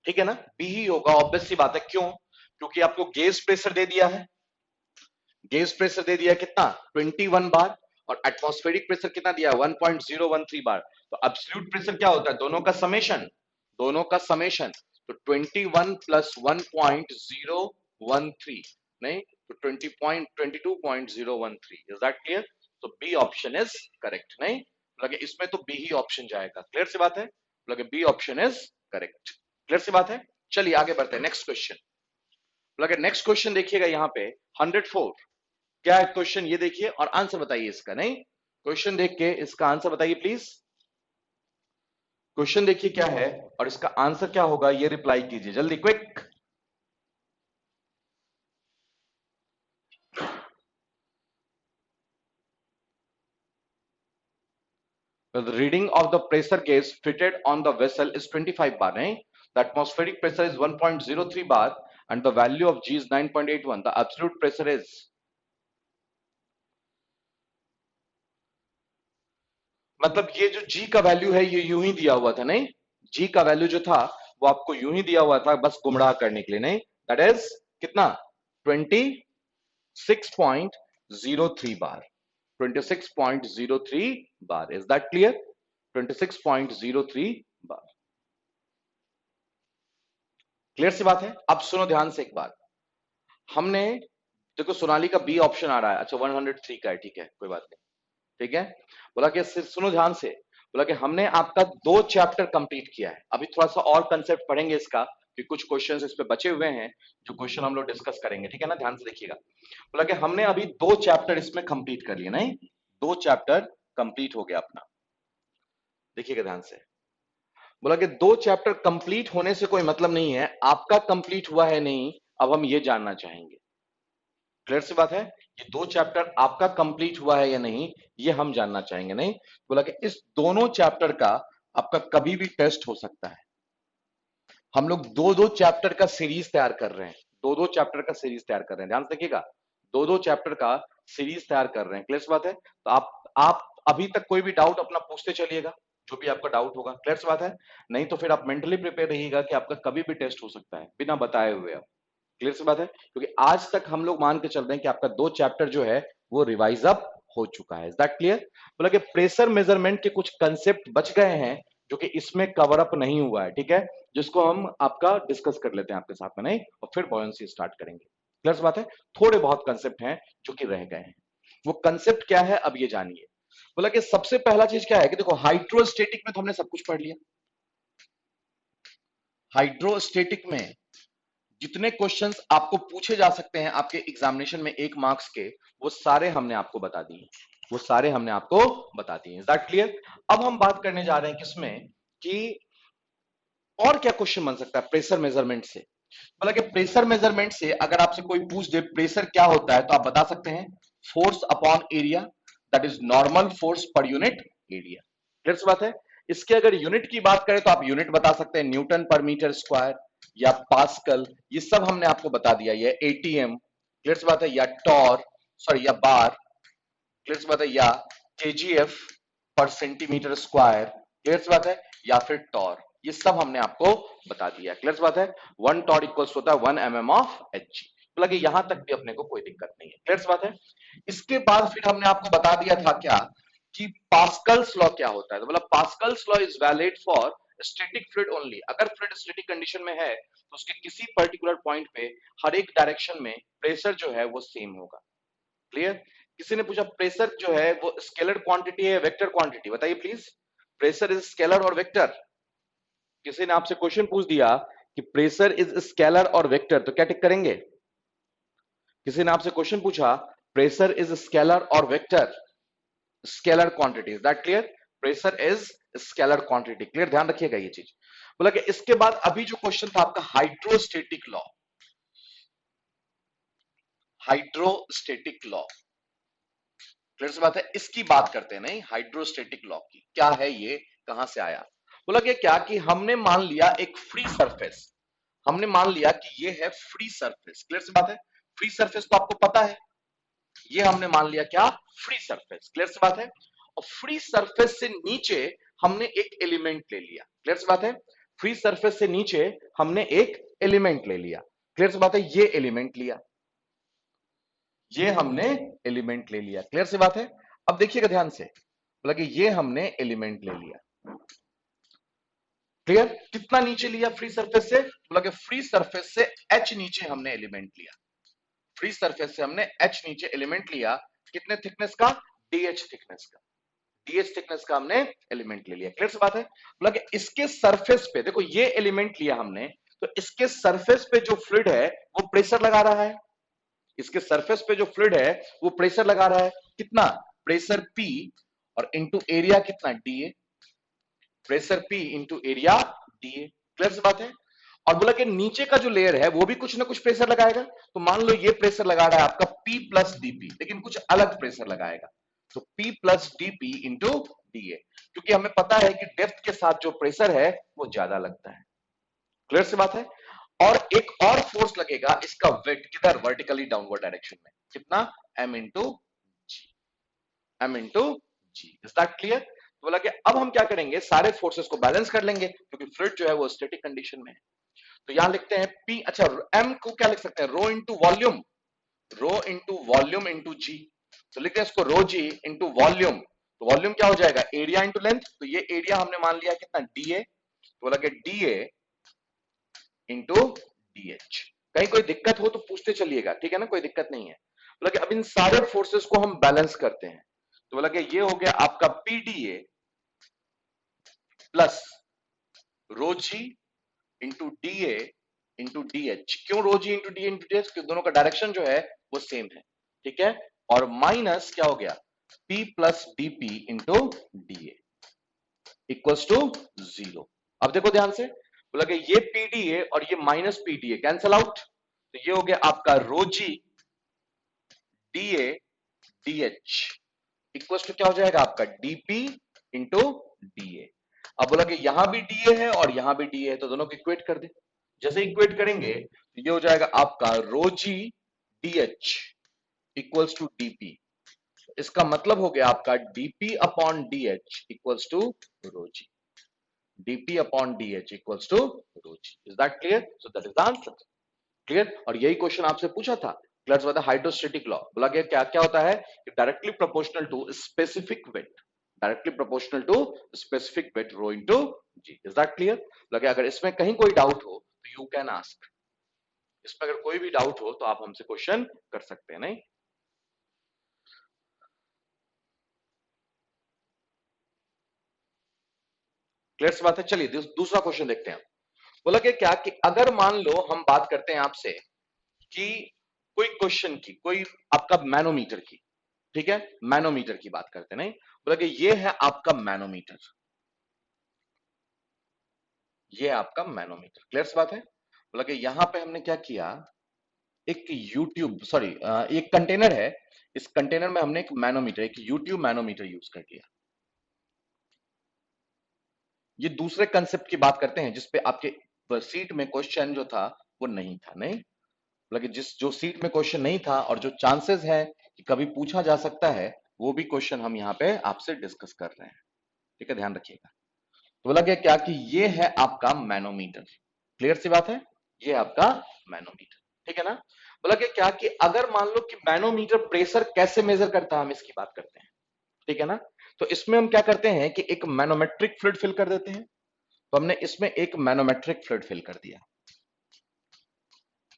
ठीक है ना, बी ही होगा, ऑब्वियस सी बात है। क्यों? क्योंकि आपको गेज प्रेशर दे दिया है, गेज प्रेशर दे दिया कितना? 21 बार, और एटमॉस्फेरिक प्रेशर कितना दिया? 1.013 बार। तो एब्सोल्यूट प्रेशर क्या होता है? दोनों का समेशन, दोनों का समेशन। तो 21 प्लस 1.013, नहीं तो 22.013। Is that clear? तो बी ऑप्शन इज करेक्ट। नहीं लगे इसमें तो बी ही ऑप्शन जाएगा। क्लियर सी बात है? लगे B option is correct. Clear सी बात है? चलिए आगे बढ़ते हैं नेक्स्ट क्वेश्चन। लगे नेक्स्ट क्वेश्चन देखिएगा यहाँ पे 104। क्या है क्वेश्चन ये देखिए और आंसर बताइए इसका। नहीं क्वेश्चन देख के इसका आंसर बताइए प्लीज। क्वेश्चन देखिए क्या है और इसका आंसर क्या होगा ये रिप्लाई कीजिए जल्दी, quick. The reading of the pressure gauge fitted on the vessel is 25 bar, नहीं? The atmospheric pressure is 1.03 bar and the value of G is 9.81. The absolute pressure is, मतलब ये जो G का वैल्यू है ये यूं ही दिया हुआ था, नहीं G का वैल्यू जो था वो आपको यूं ही दिया हुआ था बस गुमराह करने के लिए, नहीं दैट इज कितना? 26.03 bar, 26.03 bar. Is that clear? 26.03 bar. Clear सी बात है? अब सुनो ध्यान से एक बार। हमने देखो सोनाली का बी ऑप्शन आ रहा है, अच्छा 103 का है, ठीक है कोई बात नहीं, ठीक है। बोला कि सिर्फ सुनो ध्यान से, बोला कि हमने आपका 2 चैप्टर कंप्लीट किया है, अभी थोड़ा सा और कंसेप्ट पढ़ेंगे इसका कि कुछ क्वेश्चंस इस पे बचे हुए हैं जो क्वेश्चन हम लोग डिस्कस करेंगे, ठीक है ना, ध्यान से देखिएगा। बोला कि हमने अभी 2 चैप्टर इसमें कंप्लीट कर लिए, नहीं 2 चैप्टर कंप्लीट हो गया अपना, देखिएगा ध्यान से। बोला कि 2 चैप्टर कंप्लीट होने से कोई मतलब नहीं है, आपका कंप्लीट हुआ है नहीं, अब हम ये जानना चाहेंगे। क्लियर सी बात है? ये 2 चैप्टर आपका कंप्लीट हुआ है या नहीं ये हम जानना चाहेंगे, नहीं बोला कि इस दोनों चैप्टर का आपका कभी भी टेस्ट हो सकता है। हम लोग 2-2 चैप्टर का सीरीज तैयार कर रहे हैं, 2-2 चैप्टर का सीरीज तैयार कर रहे हैं, ध्यान से देखिएगा, 2-2 चैप्टर का सीरीज तैयार कर रहे हैं। क्लियर सी बात है? तो आप अभी तक कोई भी डाउट अपना पूछते चलिएगा, जो भी आपका डाउट होगा। क्लियर सी बात है? नहीं तो फिर आप मेंटली प्रिपेयर रहिएगा कि आपका कभी भी टेस्ट हो सकता है बिना बताए हुए। आप क्लियर सी बात है? क्योंकि आज तक हम लोग मान के चल रहे हैं कि आपका 2 चैप्टर जो है वो रिवाइज अप हो चुका है। Is that clear? बोला कि प्रेशर मेजरमेंट के कुछ कंसेप्ट बच गए हैं जो कि इसमें कवर अप नहीं हुआ है, ठीक है, जिसको हम आपका डिस्कस कर लेते हैं आपके साथ में, नहीं और फिर बॉयंसी स्टार्ट करेंगे। क्लियर सी बात है? थोड़े बहुत कंसेप्ट हैं जो कि रह गए हैं, वो कंसेप्ट क्या है अब ये जानिए। बोला कि सबसे पहला चीज क्या है कि देखो हाइड्रोस्टेटिक में तो हमने सब कुछ पढ़ लिया, हाइड्रोस्टेटिक में जितने क्वेश्चंस आपको पूछे जा सकते हैं आपके एग्जामिनेशन में 1 मार्क्स के, वो सारे हमने आपको बता दिए, वो सारे हमने आपको बता दिए। Is that clear? अब हम बात करने जा रहे हैं किसमें कि और क्या क्वेश्चन बन सकता है प्रेशर मेजरमेंट से। बोला कि प्रेशर मेजरमेंट से अगर आपसे कोई पूछ दे प्रेशर क्या होता है तो आप बता सकते हैं force upon area, that is normal force per unit area. Clear सी बात है। इसके अगर यूनिट की बात करें तो आप यूनिट बता सकते हैं न्यूटन पर मीटर स्क्वायर या पास्कल, ये सब हमने आपको बता दिया। ये एटीएम, क्लियर सी बात है, या टॉर, सॉरी या बार, क्लियर सी बात है, या केजीएफ पर सेंटीमीटर स्क्वायर, क्लियर सी बात है, या फिर टॉर, ये सब हमने आपको बता दिया। क्लियर सी बात है। 1 टॉर इक्वल्स होता है 1 mm ऑफ एच। तो लगे यहां तक भी अपने को कोई दिक्कत नहीं है। क्लियर सी बात है। इसके बाद फिर हमने आपको बता दिया था क्या कि पास्कल्स लॉ क्या होता है। तो मतलब Pascal's law is valid for static fluid only. अगर फ्लूइड स्टैटिक कंडीशन में है तो उसके किसी पर्टिकुलर पॉइंट पे हर एक डायरेक्शन में प्रेशर जो है वो सेम होगा। क्लियर। किसी ने पूछा प्रेशर जो है वो स्केलर क्वांटिटी है वेक्टर क्वांटिटी, बताइए प्लीज। प्रेशर इज स्केलर और वेक्टर। किसी ने आपसे क्वेश्चन पूछ दिया कि प्रेशर इज स्केलर और वेक्टर, तो क्या टिक करेंगे। किसी ने आपसे क्वेश्चन पूछा प्रेशर इज स्केलर और vector, scalar quantity, is that clear. Pressure is scalar quantity. Clear, ध्यान रखिएगा ये चीज। बोला कि इसके बाद अभी जो क्वेश्चन था आपका hydrostatic law, hydrostatic law, clear सी बात है। इसकी बात करते हैं, नहीं हाइड्रोस्टेटिक लॉ की, क्या है ये, कहां से आया। बोला कि क्या कि हमने मान लिया एक फ्री सरफेस, हमने मान लिया कि ये है फ्री सरफेस। क्लियर सी बात है। फ्री सरफेस तो आपको पता है, ये हमने मान लिया क्या, फ्री सरफेस। क्लियर सी बात है। और फ्री सरफेस से नीचे हमने एक एलिमेंट ले लिया। क्लियर सी बात है। फ्री सरफेस से नीचे हमने एक एलिमेंट ले लिया। क्लियर सी बात है। ये एलिमेंट लिया, ये हमने एलिमेंट ले लिया। क्लियर सी बात है। अब देखिएगा ध्यान से, बोला कि ये हमने एलिमेंट ले लिया। क्लियर। कितना नीचे लिया फ्री सरफेस से, बोला कि फ्री सरफेस से एच नीचे हमने एलिमेंट लिया। फ्री सरफेस से हमने एच नीचे एलिमेंट लिया, कितने थिकनेस का, डीएच थिकनेस का, डीएच थिकनेस का हमने एलिमेंट ले लिया। क्लियर सी बात है। बोला कि इसके सरफेस पे देखो ये एलिमेंट लिया हमने, तो इसके सरफेस पे जो फ्लूइड है वो प्रेशर लगा रहा है। इसके सरफेस पे जो फ्लूइड है वो प्रेशर लगा रहा है, कितना, प्रेशर पी, और इंटू एरिया कितना, D A. Pressure P into area D A. Clear सी बात है। और बोला कि नीचे का जो लेयर है वो भी कुछ ना कुछ प्रेशर लगाएगा। तो मान लो ये प्रेशर लगा रहा है आपका P प्लस डीपी, लेकिन कुछ अलग प्रेशर लगाएगा। तो P plus DP into DA, क्योंकि हमें पता है कि डेप्थ के साथ जो प्रेशर है वो ज्यादा लगता है। क्लियर सी बात है। और एक और फोर्स लगेगा इसका वेट किधर, वर्टिकली डाउनवर्ड डायरेक्शन में, कितना, M into G, M into G. Is that clear. तो बोला कि अब हम क्या करेंगे, सारे फोर्सेस को बैलेंस कर लेंगे, क्योंकि फ्लूइड जो है वो स्टैटिक कंडीशन में है। तो यहां लिखते हैं P, अच्छा M को क्या लिख सकते हैं, rho into volume, rho into volume into जी। तो लिखते हैं इसको रो जी इंटू वॉल्यूम। तो वॉल्यूम क्या हो जाएगा, एरिया इंटू लेंथ। तो ये एरिया हमने मान लिया कितना, डीए। तो बोला कि डीए इंटू डीएच। कहीं कोई दिक्कत हो तो पूछते चलिएगा, ठीक है ना, कोई दिक्कत नहीं है। बोला कि अब इन सारे फोर्सेस को हम बैलेंस करते हैं। तो बोला कि ये हो गया आपका पीडीए प्लस रो जी इंटू डीए इंटू डीएच। क्यों रो जी इंटू डी इंटू डीएच, क्योंकि दोनों का डायरेक्शन जो है वो सेम है, ठीक है। और माइनस क्या हो गया, P plus DP into DA equals to 0। अब देखो ध्यान से, बोला कि ये पीडीए और ये माइनस पीडीए कैंसल आउट, तो ये हो गया आपका rho ji DA DH equals to क्या हो जाएगा आपका, डीपी इंटू डीए। अब बोला कि यहां भी डीए है और यहां भी डीए है, तो दोनों को इक्वेट कर दे। जैसे इक्वेट करेंगे तो ये हो जाएगा आपका rho G DH equals to DP. इसका मतलब हो गया आपका DP upon DH equals to rho G, DP upon DH equals to rho G. Is that clear. So that is the answer. Clear. और यही क्वेश्चन आपसे पूछा था, क्लियर वाला हाइड्रोस्टेटिक लॉ। बोला गया क्या क्या होता है कि directly proportional to specific weight, directly proportional to specific weight rho into G. Is that clear. लगे अगर इसमें कहीं कोई डाउट हो तो यू कैन आस्क, इसमें अगर कोई भी डाउट हो तो आप हमसे क्वेश्चन कर सकते हैं। नहीं, क्लियर सी बात है। चलिए दूसरा क्वेश्चन देखते हैं। बोला कि क्या कि अगर मान लो हम बात करते हैं आपसे कि कोई क्वेश्चन की, कोई आपका मैनोमीटर की, ठीक है, मैनोमीटर की बात करते हैं। नहीं, बोला कि ये है आपका मैनोमीटर, ये आपका मैनोमीटर। क्लियर सी बात है। बोला कि यहां पे हमने क्या किया, एक यूट्यूब सॉरी एक कंटेनर है, इस कंटेनर में हमने एक मैनोमीटर, एक यूट्यूब मैनोमीटर यूज कर दिया। ये दूसरे कंसेप्ट की बात करते हैं जिसपे आपके सीट में क्वेश्चन जो था वो नहीं था, नहीं मतलब जिस जो सीट में क्वेश्चन नहीं था और जो चांसेस है कि कभी पूछा जा सकता है, वो भी क्वेश्चन हम यहाँ पे आपसे डिस्कस कर रहे हैं। ठीक है, ध्यान रखिएगा। तो बोला गया क्या कि ये है आपका मैनोमीटर। क्लियर सी बात है, ये है आपका मैनोमीटर। ठीक है ना। बोला गया क्या कि अगर मान लो कि मैनोमीटर प्रेशर कैसे मेजर करता है, हम इसकी बात करते हैं। ठीक है ना। तो इसमें हम क्या करते हैं कि एक मैनोमेट्रिक फ्लूइड फिल कर देते हैं। तो हमने इसमें एक मैनोमेट्रिक फ्लूइड फिल कर दिया।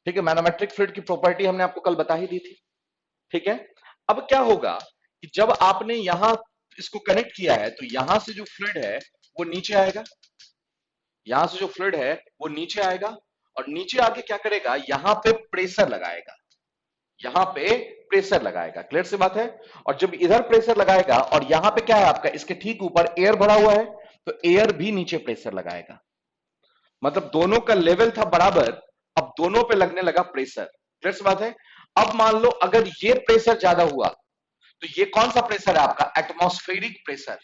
ठीक है, मैनोमेट्रिक फ्लूइड की प्रॉपर्टी हमने आपको कल बता ही दी थी। ठीक है। अब क्या होगा कि जब आपने यहां इसको कनेक्ट किया है तो यहां से जो फ्लूइड है वो नीचे आएगा, यहां से जो फ्लूइड है वो नीचे आएगा और नीचे आके क्या करेगा, यहां पे प्रेशर लगाएगा, यहां पे प्रेशर लगाएगा। क्लियर सी बात है। और जब इधर प्रेशर लगाएगा और यहां पे क्या है आपका, इसके ठीक ऊपर एयर भरा हुआ है, तो एयर भी नीचे प्रेशर लगाएगा। मतलब दोनों का लेवल था बराबर, अब दोनों पे लगने लगा प्रेशर। क्लियर सी बात है। अब मान लो अगर ये प्रेशर ज्यादा हुआ, तो ये कौन सा प्रेशर है आपका, एटमॉस्फेरिक प्रेशर।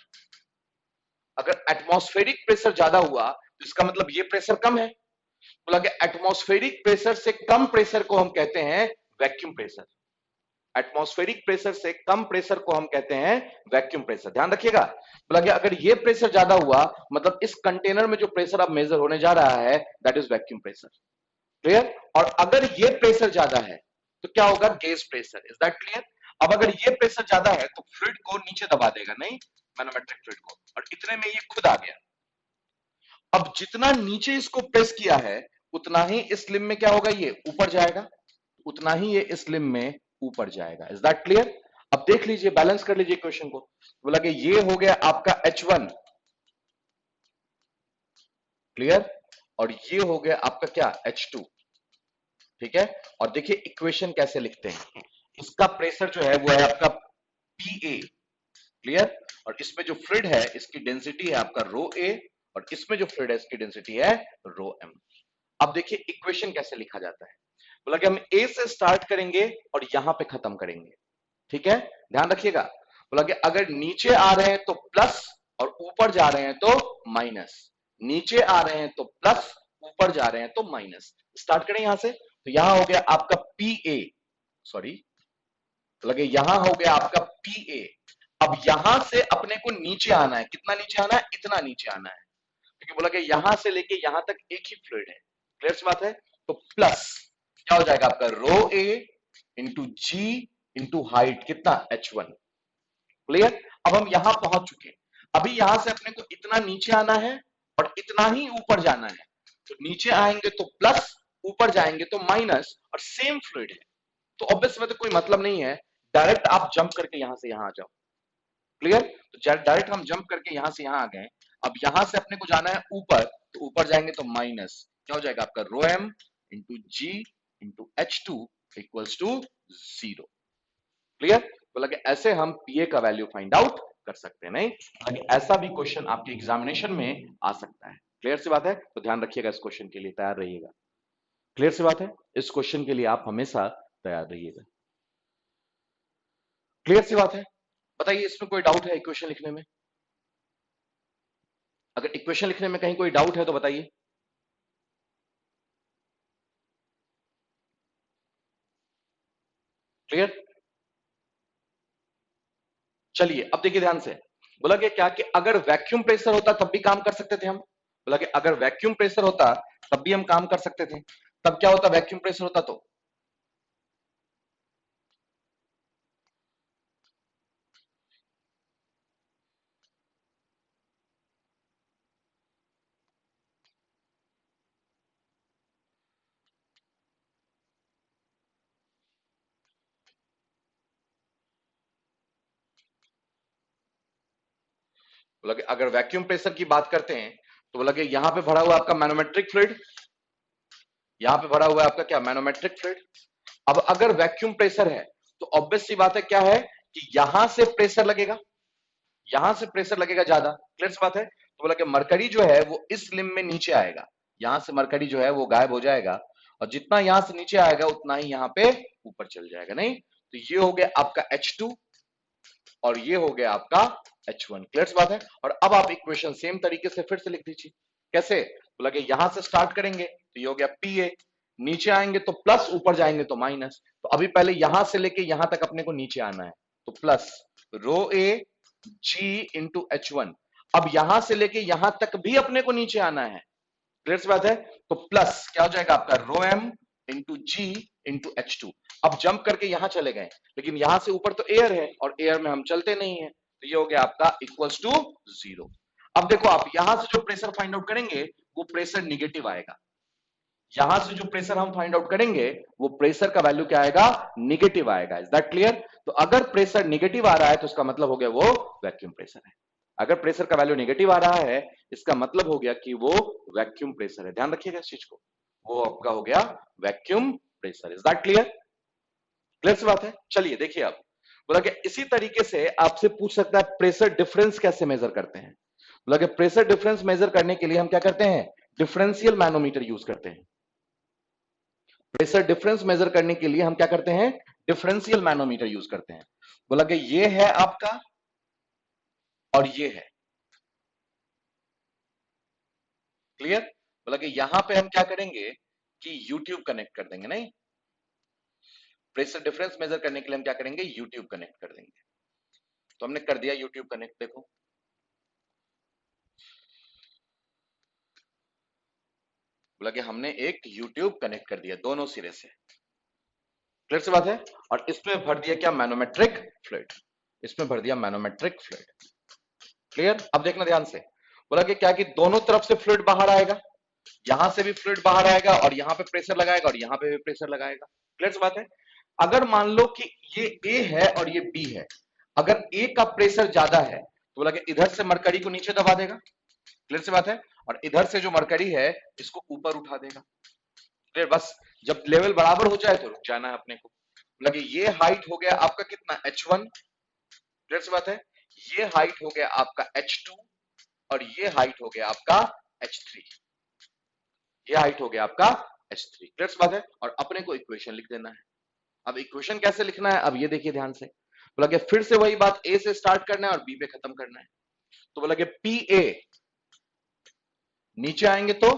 अगर एटमॉस्फेरिक प्रेशर ज्यादा हुआ तो इसका मतलब ये प्रेशर कम है। बोला कि एटमॉस्फेरिक प्रेशर से कम प्रेशर को हम कहते हैं वैक्यूम प्रेशर। एटमॉस्फेरिक प्रेशर से कम प्रेशर को हम कहते हैं वैक्यूम प्रेशर। ध्यान रखिएगा। बोला कि अगर ये प्रेशर ज्यादा हुआ, मतलब इस कंटेनर में जो प्रेशर अब मेजर होने जा रहा है, that is vacuum pressure. Clear. और अगर ये प्रेशर ज्यादा है तो क्या होगा, gauge pressure. Is that clear. अब अगर ये प्रेशर ज्यादा है तो फ्लूइड को नीचे दबा देगा, नहीं मैनोमेट्रिक फ्लूइड को, और इतने में ये खुद आ गया। अब जितना नीचे इसको प्रेस किया है उतना ही इस स्लिम में क्या होगा, ये ऊपर जाएगा, उतना ही ये इस स्लिम में ऊपर जाएगा। Is that clear. अब देख लीजिए, बैलेंस कर लीजिए क्वेश्चन को। बोला कि ये हो गया आपका H1, क्लियर, और ये हो गया आपका क्या, H2। ठीक है। और देखिए इक्वेशन कैसे लिखते हैं, इसका प्रेशर जो है वो है आपका PA, क्लियर, और इसमें जो फ्लूइड है इसकी डेंसिटी है आपका रो ए, और इसमें जो फ्लूइड है इसकी डेंसिटी है रो एम। अब देखिए इक्वेशन कैसे लिखा जाता है। बोला कि हम ए से स्टार्ट करेंगे और यहां पे खत्म करेंगे। ठीक है, ध्यान रखिएगा। बोला कि अगर नीचे आ रहे हैं तो प्लस और ऊपर जा रहे हैं तो माइनस, नीचे आ रहे हैं तो प्लस, ऊपर जा रहे हैं तो माइनस। स्टार्ट करें यहां से। तो यहां हो गया आपका पी ए, सॉरी, लगे यहां हो गया आपका पी ए। अब यहां से अपने को नीचे आना है, कितना नीचे आना है, इतना नीचे आना है, क्योंकि बोला कि यहां से लेके यहां तक एक ही फ्लूइड है। क्लियर सी बात है। तो प्लस क्या हो जाएगा आपका रो ए इंटू जी इंटू हाइट, कितना H1। क्लियर। अब हम यहां पहुंच चुके, अभी यहां से अपने को इतना नीचे आना है और इतना ही ऊपर जाना है। तो नीचे आएंगे तो प्लस, ऊपर जाएंगे तो माइनस, और सेम फ्लूइड है तो ऑब्वियस में तो कोई मतलब नहीं है, डायरेक्ट आप जंप करके यहां से यहां आ जाओ। क्लियर। तो डायरेक्ट हम जंप करके यहां से यहां आ गए। अब यहां से अपने को जाना है ऊपर, तो ऊपर जाएंगे तो माइनस, क्या हो जाएगा आपका rho M into ji into H2 equals to 0। Clear. तो लगे ऐसे हम पीए का वैल्यू फाइंड आउट कर सकते हैं, नहीं लगे ऐसा भी क्वेश्चन आपके एग्जामिनेशन में आ सकता है। क्लियर सी बात है। तो ध्यान रखिएगा, इस क्वेश्चन के लिए तैयार रहिएगा। क्लियर सी बात है, इस क्वेश्चन के लिए आप हमेशा तैयार रहिएगा। क्लियर सी बात है। बताइए इसमें कोई डाउट है इक्वेशन लिखने में, अगर इक्वेशन लिखने में कहीं कोई डाउट है तो बताइए। क्लियर। चलिए अब देखिए ध्यान से। बोला कि क्या कि अगर वैक्यूम प्रेशर होता तब भी काम कर सकते थे हम। बोला कि अगर वैक्यूम प्रेशर होता तब भी हम काम कर सकते थे। तब क्या होता, वैक्यूम प्रेशर होता तो बोला कि अगर वैक्यूम प्रेशर की बात करते हैं तो बोला कि यहां पे भरा हुआ आपका मैनोमेट्रिक फ्लूइड, यहां पे भरा हुआ है आपका क्या, मैनोमेट्रिक फ्लूइड। अब अगर वैक्यूम प्रेशर है तो ऑब्वियस सी बात है क्या है कि यहां से प्रेशर लगेगा, यहां से प्रेशर लगेगा ज्यादा। क्लियर सी बात है। तो बोला कि मरकरी जो है वो इस लिम में नीचे आएगा, यहां से मरकरी जो है वो गायब हो जाएगा और जितना यहां से नीचे आएगा उतना ही यहां पे ऊपर चल जाएगा, नहीं? तो ये हो गया आपका H2 और ये हो गया आपका H1। क्लियर बात है? और अब आप इक्वेशन सेम तरीके से फिर से लिख दीजिए। कैसे? बोला कि यहां से स्टार्ट करेंगे तो ये हो गया PA, नीचे आएंगे तो प्लस, ऊपर जाएंगे तो माइनस। तो अभी पहले यहां से लेके यहां तक अपने को नीचे आना है, तो प्लस रो ए जी इंटू H1। अब यहां से लेके यहां तक भी अपने को नीचे आना है। क्लियर बात है? तो प्लस क्या हो जाएगा आपका रो एम इंटू जी इंटू H2। अब जंप करके यहां चले गए, लेकिन यहां से ऊपर तो एयर है और एयर में हम चलते नहीं है, तो ये हो गया आपका इक्वल्स टू 0। अब देखो आप यहां से जो प्रेशर फाइंड आउट करेंगे वो प्रेशर निगेटिव आएगा। यहां से जो प्रेशर हम फाइंड आउट करेंगे वो प्रेशर का वैल्यू क्या आएगा? निगेटिव आएगा। Is that clear? तो अगर प्रेशर निगेटिव आ रहा है तो इसका मतलब हो गया वो वैक्यूम प्रेशर है। अगर प्रेशर का वैल्यू निगेटिव आ रहा है इसका मतलब हो गया कि वो वैक्यूम प्रेशर है। ध्यान रखिएगा इस चीज को, वो आपका हो गया vacuum pressure. Is that clear? Clear सी बात है? चलिए देखिए, आप बोला कि इसी तरीके से आपसे पूछ सकता है प्रेशर डिफरेंस कैसे मेजर करते हैं। बोला कि प्रेशर डिफरेंस मेजर करने के लिए हम क्या करते हैं? डिफरेंशियल मैनोमीटर यूज करते हैं। प्रेशर डिफरेंस मेजर करने के लिए हम क्या करते हैं? डिफरेंशियल मैनोमीटर यूज करते हैं। बोला कि ये है आपका और ये है। क्लियर? बोला कि यहां पे हम क्या करेंगे कि यूट्यूब कनेक्ट कर देंगे। नहीं, प्रेशर डिफरेंस मेजर करने के लिए हम क्या करेंगे? यूट्यूब कनेक्ट कर देंगे। तो हमने कर दिया यूट्यूब कनेक्ट। देखो, बोला कि हमने एक यूट्यूब कनेक्ट कर दिया दोनों सिरे से। क्लियर सी बात है? और इसमें भर दिया क्या? Manometric fluid. इसमें भर दिया मैनोमेट्रिक फ्लूइड। क्लियर? अब देखना ध्यान से। बोला कि क्या कि दोनों तरफ से फ्लूइड बाहर आएगा, यहां से भी फ्लूइड बाहर आएगा और यहां पे प्रेशर लगाएगा और यहां पे भी प्रेशर लगाएगा। क्लियर सी बात है? अगर मान लो कि ये ए है और ये बी है, अगर ए का प्रेशर ज्यादा है तो बोला कि इधर से मरकरी को नीचे दबा देगा। क्लियर सी बात है? और इधर से जो मरकरी है इसको ऊपर उठा देगा। क्लियर? बस जब लेवल बराबर हो जाए तो रुक जाना है अपने को। लगे ये हाइट हो गया आपका कितना? H1। क्लियर सी बात है? ये हाइट हो गया आपका H2 और ये हाइट हो गया आपका H3। ये हाइट हो गया आपका H3। क्लियर सी बात है? और अपने को इक्वेशन लिख देना है। अब इक्वेशन कैसे लिखना है? अब ये देखिए ध्यान से। बोला कि फिर से वही बात, ए से स्टार्ट करना है और बी पे खत्म करना है। तो बोला कि पी ए, नीचे आएंगे तो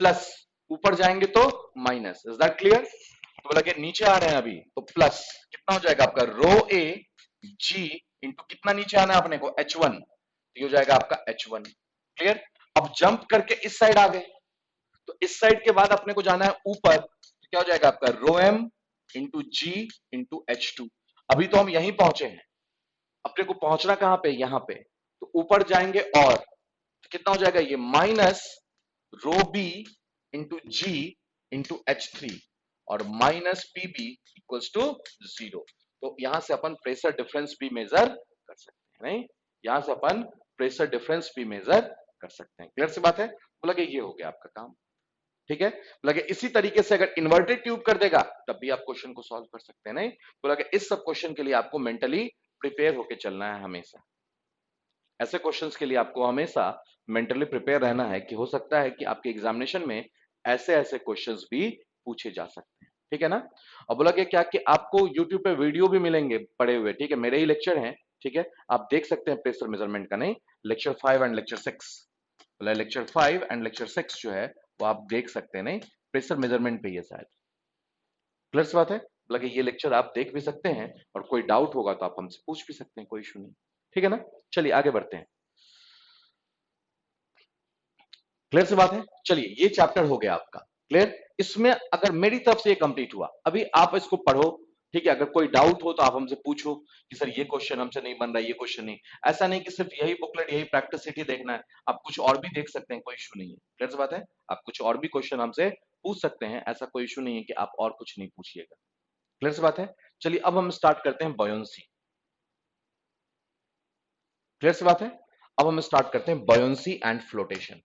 प्लस, ऊपर जाएंगे तो माइनस। Is that clear? तो बोला कि नीचे आ रहे हैं अभी तो प्लस, कितना हो जाएगा आपका? रो ए जी इंटू कितना नीचे आना है अपने को? H1। तो ये हो जाएगा आपका H1। क्लियर? अब जंप करके इस साइड आ गए, तो इस साइड के बाद अपने को जाना है ऊपर, तो क्या हो जाएगा आपका? रो एम इंटू जी इंटू H2। अभी तो हम यहीं पहुंचे हैं, अपने को पहुंचना कहां पे? यहां पे। तो ऊपर जाएंगे और तो कितना हो जाएगा? ये माइनस रो बी इंटू जी इंटू H3 और माइनस पीबी इक्वल्स टू 0। तो यहां से अपन प्रेशर डिफरेंस भी मेजर कर सकते हैं। नहीं, यहां से अपन प्रेशर डिफरेंस भी मेजर कर सकते हैं। क्लियर सी बात है? बोला कि ये हो गया आपका काम। ठीक है? बोला कि इसी तरीके से अगर इन्वर्टेड ट्यूब कर देगा तब भी आप क्वेश्चन को सॉल्व कर सकते हैं। नहीं, बोला कि इस सब क्वेश्चन के लिए आपको मेंटली प्रिपेयर होकर चलना है हमेशा। ऐसे क्वेश्चंस के लिए आपको हमेशा मेंटली प्रिपेयर रहना है कि हो सकता है कि आपके एग्जामिनेशन में ऐसे ऐसे क्वेश्चंस भी पूछे जा सकते हैं। ठीक है ना? और बोला कि क्या कि आपको यूट्यूब पे वीडियो भी मिलेंगे पड़े हुए। ठीक है, मेरे ही लेक्चर हैं। ठीक है, आप देख सकते हैं प्रेशर मेजरमेंट का। नहीं, लेक्चर 5 एंड लेक्चर 6, बोला लेक्चर 5 एंड लेक्चर 6 जो है वो आप देख सकते हैं। नहीं, प्रेशर मेजरमेंट पे ही है शायद। क्लियर सी बात है? बोला कि ये लेक्चर आप देख भी सकते हैं और कोई डाउट होगा तो आप हमसे पूछ भी सकते हैं, कोई इशू नहीं। ठीक है ना? चलिए आगे बढ़ते हैं। क्लियर सी बात है? चलिए ये चैप्टर हो गया आपका क्लियर। इसमें अगर मेरी तरफ से ये कंप्लीट हुआ, अभी आप इसको पढ़ो। ठीक है, अगर कोई डाउट हो तो आप हमसे पूछो कि सर ये क्वेश्चन हमसे नहीं बन रहा है, ये क्वेश्चन नहीं। ऐसा नहीं कि सिर्फ यही बुकलेट, यही प्रैक्टिस सीट ही देखना है, आप कुछ और भी देख सकते हैं, कोई इशू नहीं है। क्लियर सी बात है? आप कुछ और भी क्वेश्चन हमसे पूछ सकते हैं, ऐसा कोई इशू नहीं है कि आप और कुछ नहीं पूछिएगा। क्लियर सी बात है? चलिए अब हम स्टार्ट करते हैं बॉयंसी। क्लियर सी बात है? अब हम स्टार्ट करते हैं बॉयंसी एंड फ्लोटेशन।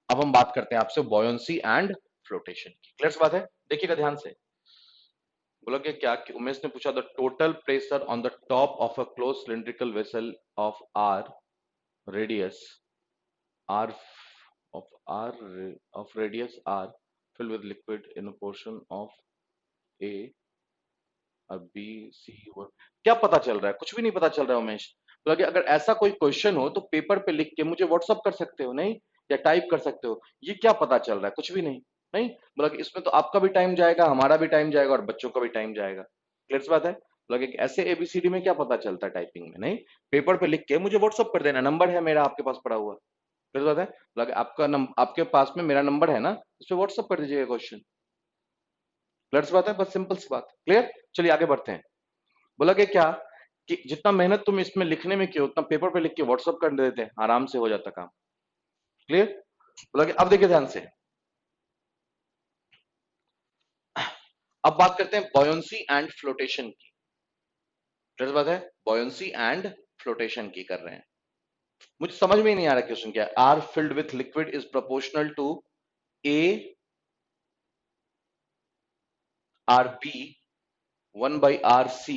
अब हम बात करते हैं आपसे बॉयंसी एंड फ्लोटेशन की। क्लियर सी बात है? देखिएगा ध्यान से। बोला कि क्या कि उमेश ने पूछा the total pressure on the top of a close cylindrical vessel of R radius r of r of radius r filled with liquid in a portion of a B C क्या पता चल रहा है? कुछ भी नहीं पता चल रहा है उमेश। तो अगर ऐसा कोई क्वेश्चन हो तो पेपर पे लिख के मुझे व्हाट्सअप कर सकते हो, नहीं? या टाइप कर सकते हो। ये क्या पता चल रहा है? कुछ भी नहीं। नहीं मतलब इसमें तो आपका भी टाइम जाएगा, हमारा भी टाइम जाएगा और बच्चों का भी टाइम जाएगा। क्लियर सी बात है? मतलब एक ऐसे एबीसीडी में क्या पता चलता है टाइपिंग में? नहीं, पेपर पे लिख के मुझे व्हाट्सअप कर देना, नंबर है मेरा आपके पास पड़ा हुआ। क्लियर बात है? मतलब आपके पास में मेरा नंबर है ना, उस पर व्हाट्सअप कर दीजिएगा क्वेश्चन। क्लियर सी बात है? बस सिंपल सी बात। क्लियर? चलिए आगे बढ़ते हैं। बोला कि क्या कि जितना मेहनत तुम इसमें लिखने में किए उतना पेपर पे लिख के व्हाट्सअप कर देते हैं, आराम से हो जाता काम। क्लियर? बोला कि अब देखिए ध्यान से, अब बात करते हैं बॉयंसी एंड फ्लोटेशन की। क्लियर बात है? बॉयंसी एंड फ्लोटेशन की कर रहे हैं। मुझे समझ में ही नहीं आ रहा क्वेश्चन क्या है। R filled with liquid is proportional to A R B 1/RC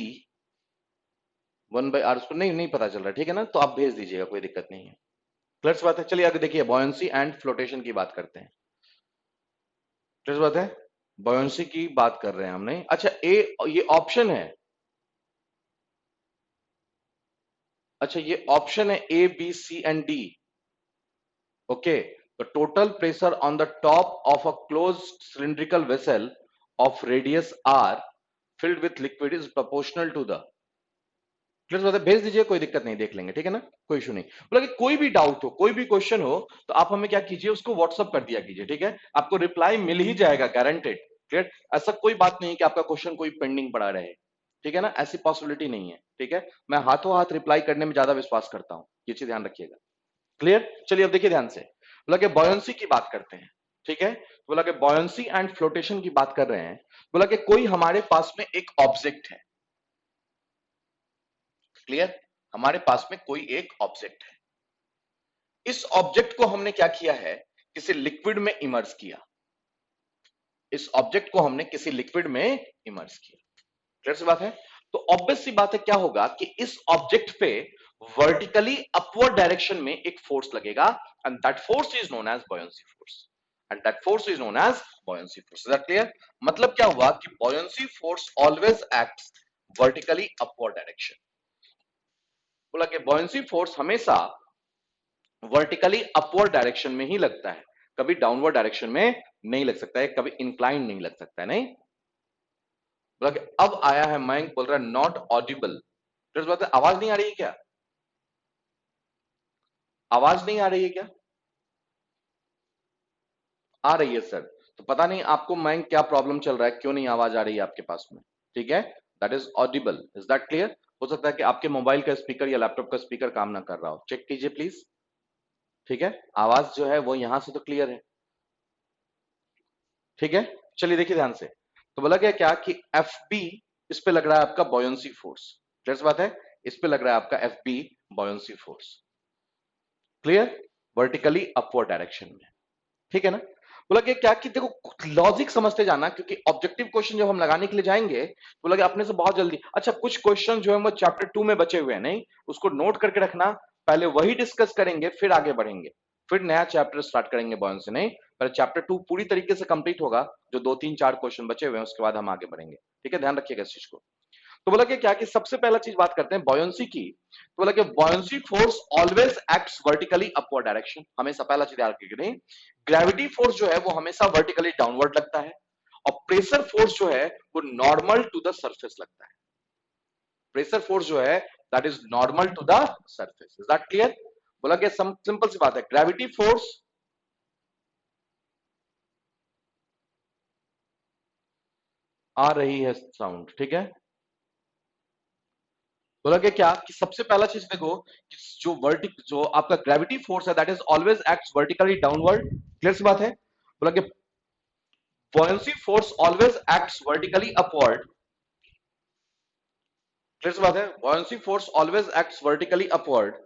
1/R, उसको नहीं नहीं पता चल रहा, ठीक है ना? तो आप भेज दीजिएगा, कोई दिक्कत नहीं है। क्लियर बात है? चलिए आगे देखिए, बॉयंसी एंड फ्लोटेशन की बात करते हैं। क्लियर बात है? बॉयंसी की बात कर रहे हैं हमने। अच्छा, ए ये ऑप्शन है। अच्छा, ये ऑप्शन है A B C and D. Okay, the total pressure on the top of a closed cylindrical vessel of radius R filled with liquid is proportional to the. Clear बात है? भेज दीजिए, कोई दिक्कत नहीं, देख लेंगे, ठीक है ना? कोई इशू नहीं। बोला कि कोई भी डाउट हो, कोई भी क्वेश्चन हो, तो आप हमें क्या कीजिए, उसको व्हाट्सअप कर दिया कीजिए, ठीक है? आपको रिप्लाई मिल ही जाएगा, गारंटेड। क्लियर? ऐसा कोई बात नहीं कि आपका क्वेश्चन कोई पेंडिंग पड़ा रहे, ठीक है ना? ऐसी पॉसिबिलिटी नहीं है, ठीक है? मैं हाथों हाथ रिप्लाई करने में ज्यादा विश्वास करता हूं, ये चीज ध्यान रखिएगा। क्लियर? चलिए अब देखिए ध्यान से, बोला कि बॉयंसी की बात करते हैं, ठीक है? बोला कि बॉयंसी एंड फ्लोटेशन की बात कर रहे हैं। बोला कि कोई हमारे पास में एक ऑब्जेक्ट है। क्लियर? हमारे पास में कोई एक ऑब्जेक्ट है। इस ऑब्जेक्ट को हमने क्या किया है, किसी लिक्विड में इमर्स किया। इस ऑब्जेक्ट को हमने किसी लिक्विड में इमर्स किया। क्लियर सी बात है? तो ऑब्वियस सी बात है, क्या होगा कि इस ऑब्जेक्ट पे वर्टिकली अपवर्ड डायरेक्शन में एक फोर्स लगेगा, and that force is known as buoyancy force. And that force is known as buoyancy force. Is that clear? मतलब क्या हुआ कि buoyancy force always acts vertically upward direction. बोला कि बॉयंसी फोर्स हमेशा वर्टिकली अपवर्ड डायरेक्शन में ही लगता है, कभी डाउनवर्ड डायरेक्शन में नहीं लग सकता है, कभी इंक्लाइन नहीं लग सकता है। नहीं, मतलब अब आया है मयंक बोल रहा है नॉट ऑडिबल। फिर बात है, आवाज नहीं आ रही है क्या? आवाज नहीं आ रही है क्या? आ रही है सर। तो पता नहीं आपको मयंक क्या प्रॉब्लम चल रहा है, क्यों नहीं आवाज आ रही है आपके पास में? ठीक है, that is Audible. Is that clear? हो सकता है कि आपके मोबाइल का स्पीकर या लैपटॉप का स्पीकर काम ना कर रहा हो, चेक कीजिए प्लीज। ठीक है, आवाज जो है वो यहां से तो क्लियर है। ठीक है, चलिए देखिए ध्यान से। तो बोला गया क्या कि एफ बी, इस पे लग रहा है आपका बॉयंसी फोर्स। क्लियर बात है? इस पे लग रहा है आपका F B buoyancy force. Clear? Vertically upward direction में। ठीक है ना? बोला कि क्या कि देखो, लॉजिक समझते जाना, क्योंकि ऑब्जेक्टिव क्वेश्चन जब हम लगाने के लिए जाएंगे तो बोला कि अपने से बहुत जल्दी। अच्छा, कुछ क्वेश्चन जो है वो चैप्टर 2 में बचे हुए हैं, नहीं उसको नोट करके रखना। पहले वही डिस्कस करेंगे, फिर आगे बढ़ेंगे, फिर नया चैप्टर स्टार्ट करेंगे बॉयंस से। नहीं, पहले चैप्टर 2 पूरी तरीके से कंप्लीट होगा, जो 2 3 4 क्वेश्चन बचे हुए हैं उसके बाद हम आगे बढ़ेंगे। ठीक है, ध्यान रखिएगा इस चीज को। तो बोला कि क्या कि सबसे पहला चीज बात करते हैं बॉयंसी की। तो बोला कि buoyancy force always acts vertically upward direction, हमेशा पहला चीज याद रखिए। ग्रेविटी फोर्स जो है वो हमेशा वर्टिकली डाउनवर्ड लगता है, और प्रेशर फोर्स जो है वो नॉर्मल टू द सरफेस लगता है। प्रेशर फोर्स जो है that is normal to the surface. Is that clear? बोला कि सिंपल सी बात है, ग्रेविटी फोर्स आ रही है साउंड, ठीक है? बोला कि क्या कि सबसे पहला चीज देखो कि जो आपका ग्रेविटी फोर्स है that is always acts vertically downward. Clear सी बात है? बोला कि buoyancy force always acts vertically upward। Clear सी बात है? buoyancy force always acts vertically upward।